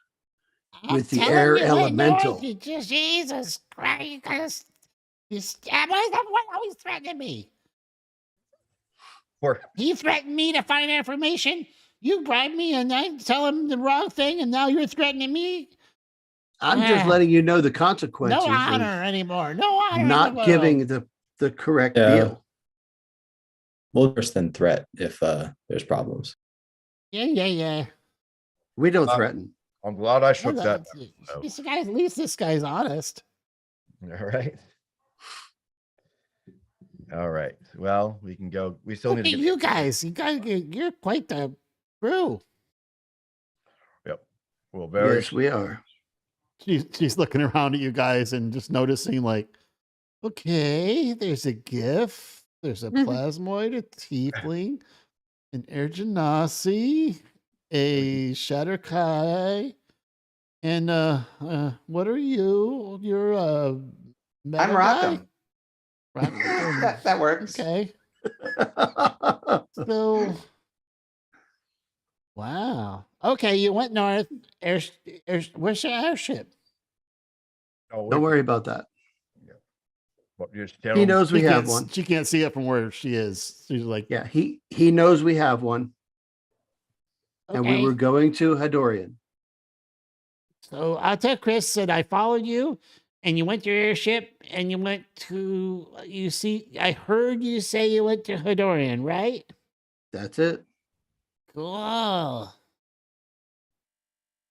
Speaker 10: I'm
Speaker 4: With the
Speaker 10: telling
Speaker 4: air
Speaker 10: you,
Speaker 4: elemental.
Speaker 10: Lord, you just Jesus Christ! You guys, why is everyone always threatening me?
Speaker 5: Or-
Speaker 10: He threatened me to find information. You bribed me, and I tell him the wrong thing, and now you're threatening me.
Speaker 4: I'm just letting you know the consequences
Speaker 10: No honor
Speaker 4: of
Speaker 10: anymore. No honor. in the
Speaker 4: not
Speaker 10: world.
Speaker 4: giving the correct
Speaker 7: Yeah.
Speaker 4: deal.
Speaker 7: Well, worse than threat if there's problems.
Speaker 10: Yeah.
Speaker 4: We don't threaten.
Speaker 5: I'm glad I shook that.
Speaker 10: This guy, at least this guy's honest.
Speaker 5: All right. All right. Well, we can go. We still
Speaker 10: Look
Speaker 5: need
Speaker 10: at
Speaker 5: to get
Speaker 10: you guys. You're quite the crew.
Speaker 5: Yep. Well, very.
Speaker 4: Yes, we are.
Speaker 2: She's looking around at you guys and just noticing, like, okay, there's a GIF, there's a plasmoid, a tiefling, an Air Genasi, a Shatterkai, and what are you? You're Meta
Speaker 3: I'm
Speaker 2: guy?
Speaker 3: Rockham.
Speaker 2: Rockham.
Speaker 3: That works.
Speaker 2: Okay. So,
Speaker 10: Wow. Okay, you went north. Where's your airship?
Speaker 5: Oh,
Speaker 4: Don't worry about that.
Speaker 5: What, just tell
Speaker 4: He
Speaker 5: him-
Speaker 4: knows we
Speaker 2: she
Speaker 4: have
Speaker 2: can't-
Speaker 4: one.
Speaker 2: She can't see it from where she is. She's like,
Speaker 4: Yeah, he knows we have one, and we
Speaker 10: Okay.
Speaker 4: were going to Hadorian.
Speaker 10: So I'll tell Chris that I followed you, and you went to your airship, and you went to I heard you say you went to Hadorian, right?
Speaker 4: That's it.
Speaker 10: Cool.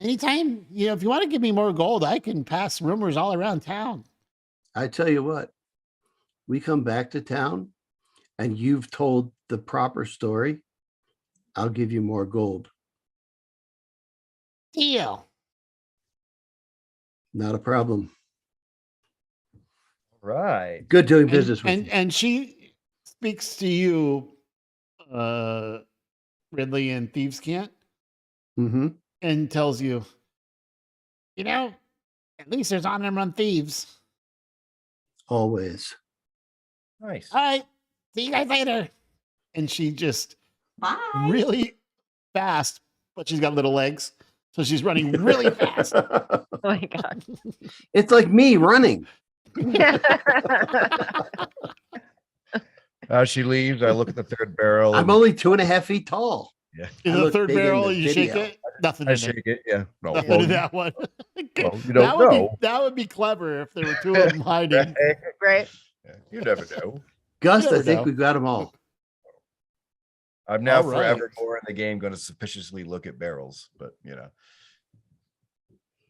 Speaker 10: Anytime, if you want to give me more gold, I can pass rumors all around town.
Speaker 4: I tell you what, we come back to town, and you've told the proper story. I'll give you more gold.
Speaker 10: Deal.
Speaker 4: Not a problem.
Speaker 5: Right.
Speaker 4: Good doing business with
Speaker 2: and
Speaker 4: you.
Speaker 2: and she speaks to you, Ridley and Thieves Can't,
Speaker 4: Mm-hmm.
Speaker 2: and tells you,
Speaker 10: At least there's on them run thieves.
Speaker 4: Always.
Speaker 5: Nice.
Speaker 10: All right. See you guys later.
Speaker 2: and she just
Speaker 6: Bye.
Speaker 2: really fast, but she's got little legs, so she's running really fast.
Speaker 1: Oh my god.
Speaker 4: It's like me running.
Speaker 5: As she leaves, I look at the third barrel.
Speaker 4: I'm only 2.5 feet tall.
Speaker 5: Yeah.
Speaker 2: Is
Speaker 4: I
Speaker 2: the
Speaker 4: look
Speaker 2: third
Speaker 4: big in
Speaker 2: barrel?
Speaker 4: the
Speaker 2: You shake
Speaker 4: video.
Speaker 2: it. Nothing.
Speaker 5: I
Speaker 2: in there.
Speaker 5: shake it. Yeah. No.
Speaker 2: Nothing
Speaker 5: Well,
Speaker 2: in that one.
Speaker 5: well, you don't know.
Speaker 2: That would be clever if there were two of them hiding.
Speaker 1: Right.
Speaker 5: Yeah, you never know.
Speaker 4: Gus,
Speaker 2: You
Speaker 4: I
Speaker 2: never
Speaker 4: think
Speaker 2: know.
Speaker 4: we've got them all.
Speaker 5: I'm now
Speaker 2: All right.
Speaker 5: forevermore in the game going to suspiciously look at barrels, but you know.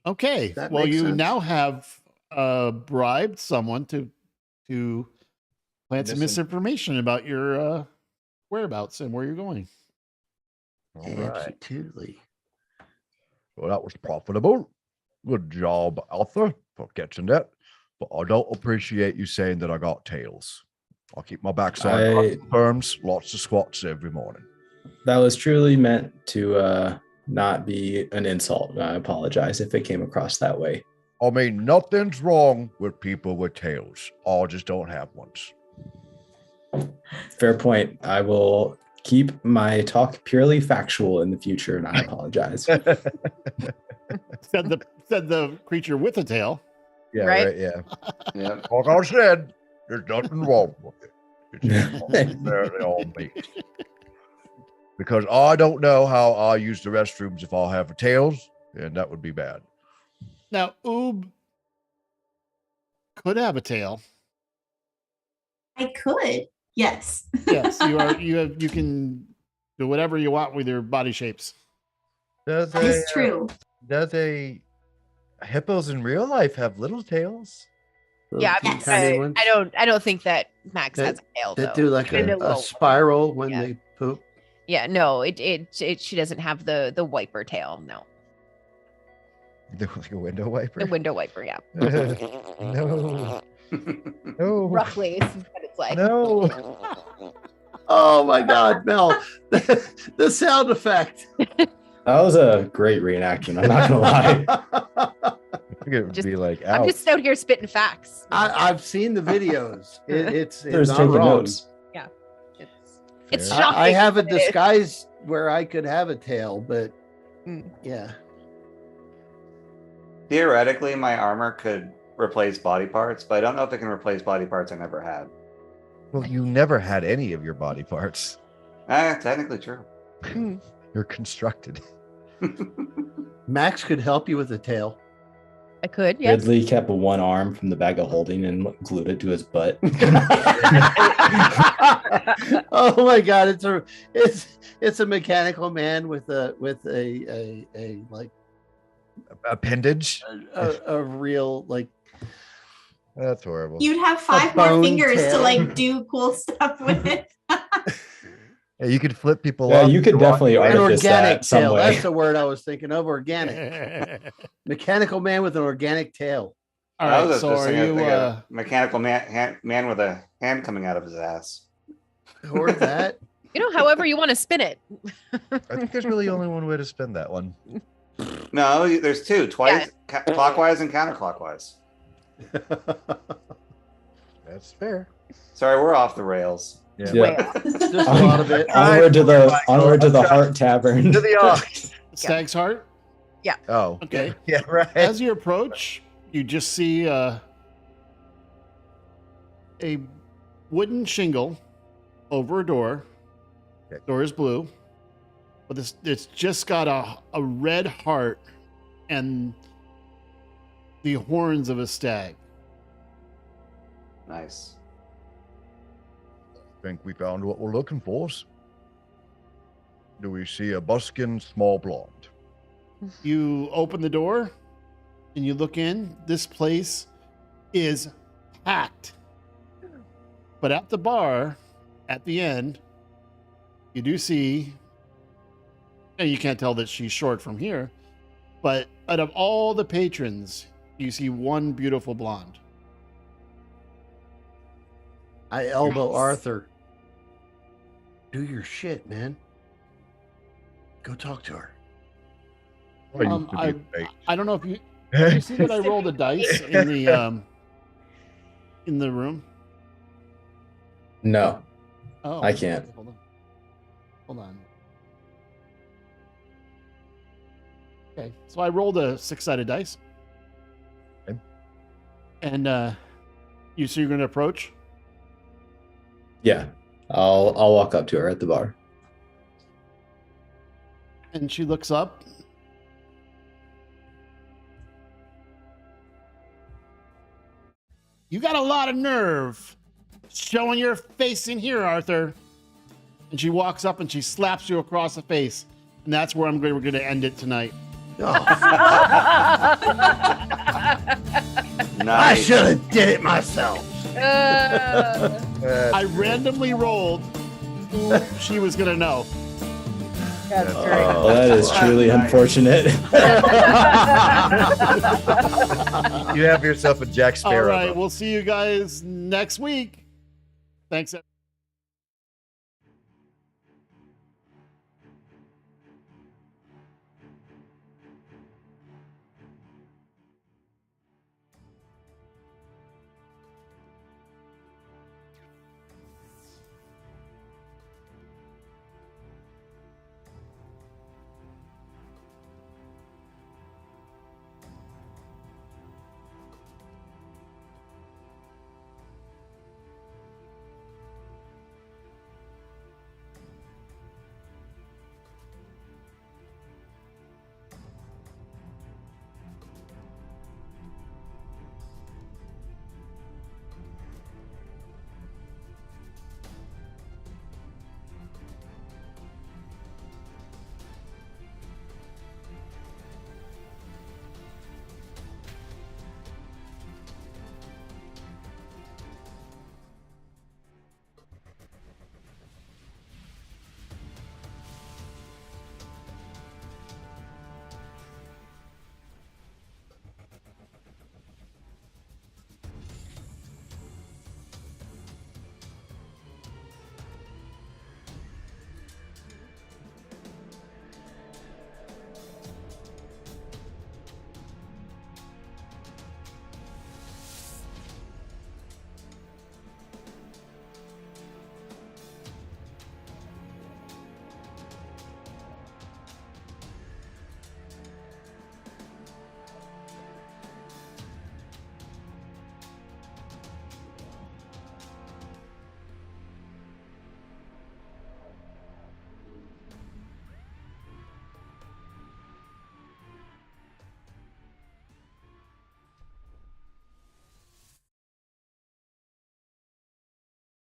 Speaker 2: Okay.
Speaker 4: That
Speaker 2: Well,
Speaker 4: makes
Speaker 2: you
Speaker 4: sense.
Speaker 2: now have bribed someone to plant some misinformation about your whereabouts and where you're going.
Speaker 5: All right.
Speaker 4: Absolutely.
Speaker 5: Well, that was profitable. Good job, Arthur, for catching that. But I don't appreciate you saying that I got tails. I'll keep my backside firms, lots of squats every morning.
Speaker 7: That was truly meant to not be an insult. I apologize if it came across that way.
Speaker 5: I mean, nothing's wrong with people with tails. I just don't have ones.
Speaker 7: Fair point. I will keep my talk purely factual in the future, and I apologize.
Speaker 2: Said the creature with a tail.
Speaker 5: Yeah,
Speaker 1: Right?
Speaker 5: right. Yeah.
Speaker 3: Yeah.
Speaker 5: Like I said, there's nothing wrong with it. It's just ordinarily on me. Because I don't know how I use the restrooms if I have tails, and that would be bad.
Speaker 2: Now, Oob could have a tail.
Speaker 6: I could. Yes.
Speaker 2: Yes, you can do whatever you want with your body shapes.
Speaker 5: Does
Speaker 6: That is true.
Speaker 5: Does hippos in real life have little tails?
Speaker 1: Yeah,
Speaker 4: Little
Speaker 6: Yes.
Speaker 4: tiny
Speaker 1: I
Speaker 4: ones
Speaker 1: don't think that Max
Speaker 4: That-
Speaker 1: has a tail
Speaker 4: that
Speaker 1: though.
Speaker 4: do like
Speaker 1: And
Speaker 4: a
Speaker 1: little-
Speaker 4: spiral when
Speaker 1: Yeah.
Speaker 4: they poop.
Speaker 1: Yeah, no, she doesn't have the wiper tail. No,
Speaker 5: Like a window wiper?
Speaker 1: the window wiper. Yeah,
Speaker 5: No. No.
Speaker 1: roughly is what it's like.
Speaker 5: No.
Speaker 4: Oh my God, Mel, the sound effect.
Speaker 7: That was a great reenactment. I'm not gonna lie.
Speaker 5: I think it would
Speaker 1: Just-
Speaker 5: be like,
Speaker 1: I'm
Speaker 5: ouch.
Speaker 1: just out here spitting facts.
Speaker 4: I've seen the videos. It's
Speaker 7: There's
Speaker 4: not
Speaker 7: taking
Speaker 4: wrong.
Speaker 7: notes.
Speaker 1: It's
Speaker 5: Fair.
Speaker 1: shocking.
Speaker 4: I have a
Speaker 1: but it is.
Speaker 4: disguise where I could have a tail, but
Speaker 1: Mm.
Speaker 4: yeah.
Speaker 3: Theoretically, my armor could replace body parts, but I don't know if it can replace body parts I never had.
Speaker 5: Well, you never had any of your body parts.
Speaker 3: Technically true.
Speaker 5: You're constructed.
Speaker 4: Max could help you with a tail.
Speaker 1: I could. Yes.
Speaker 7: Ridley kept one arm from the bag of holding and glued it to his butt.
Speaker 4: Oh my God, it's a mechanical man with a like
Speaker 5: Appendage?
Speaker 4: a real like
Speaker 5: That's horrible.
Speaker 6: You'd have 5 more
Speaker 4: bone
Speaker 6: fingers to
Speaker 4: tail.
Speaker 6: like do cool stuff with it.
Speaker 5: Yeah, you could flip people
Speaker 7: Yeah,
Speaker 5: off.
Speaker 7: you could definitely
Speaker 4: an
Speaker 7: artifice
Speaker 4: organic
Speaker 7: that some
Speaker 4: tail.
Speaker 7: way.
Speaker 4: That's the word I was thinking of. Organic. Mechanical man with an organic tail.
Speaker 2: All
Speaker 3: I
Speaker 2: right,
Speaker 3: was
Speaker 2: so
Speaker 3: just
Speaker 2: are
Speaker 3: thinking
Speaker 2: you?
Speaker 3: of a mechanical man with a hand coming out of his ass.
Speaker 4: Or that.
Speaker 1: You know, however you want to spin it.
Speaker 5: I think there's really only one way to spin that one.
Speaker 3: No, there's two, twice, clockwise and counterclockwise.
Speaker 5: That's fair.
Speaker 3: Sorry, we're off the rails.
Speaker 5: Yeah.
Speaker 7: Yeah.
Speaker 1: Way off.
Speaker 4: Just a lot of it.
Speaker 7: Onward to the Heart Tavern.
Speaker 5: To the ox.
Speaker 2: Stag's Heart.
Speaker 5: Oh.
Speaker 2: Okay.
Speaker 5: Yeah, right.
Speaker 2: As you approach, you just see a wooden shingle over a door.
Speaker 5: Okay.
Speaker 2: Door is blue, but it's just got a red heart and the horns of a stag.
Speaker 3: Nice.
Speaker 5: Think we found what we're looking for. Do we see a buskin small blonde?
Speaker 2: You open the door and you look in. This place is packed. But at the bar, at the end, you do see, and you can't tell that she's short from here, but out of all the patrons, you see one beautiful blonde.
Speaker 4: I elbow
Speaker 6: Nice.
Speaker 4: Arthur. Do your shit, man. Go talk to her.
Speaker 5: I used to be a bait.
Speaker 2: I don't know if you see that I rolled a dice in the room.
Speaker 7: No,
Speaker 2: Oh,
Speaker 7: I can't.
Speaker 2: hold on. Hold on. Okay, so I rolled a 6-sided dice.
Speaker 9: Okay.
Speaker 2: And so you're going to approach?
Speaker 7: Yeah, I'll walk up to her at the bar.
Speaker 2: And she looks up. You got a lot of nerve showing your face in here, Arthur. And she walks up and she slaps you across the face. And that's where we're going to end it tonight.
Speaker 4: I
Speaker 3: Nice.
Speaker 4: should have did it myself.
Speaker 2: I randomly rolled who she was going to know.
Speaker 1: That's great.
Speaker 7: Well, that is truly unfortunate.
Speaker 9: You have yourself a Jack
Speaker 2: All
Speaker 9: Sparrow.
Speaker 2: right, we'll see you guys next week. Thanks.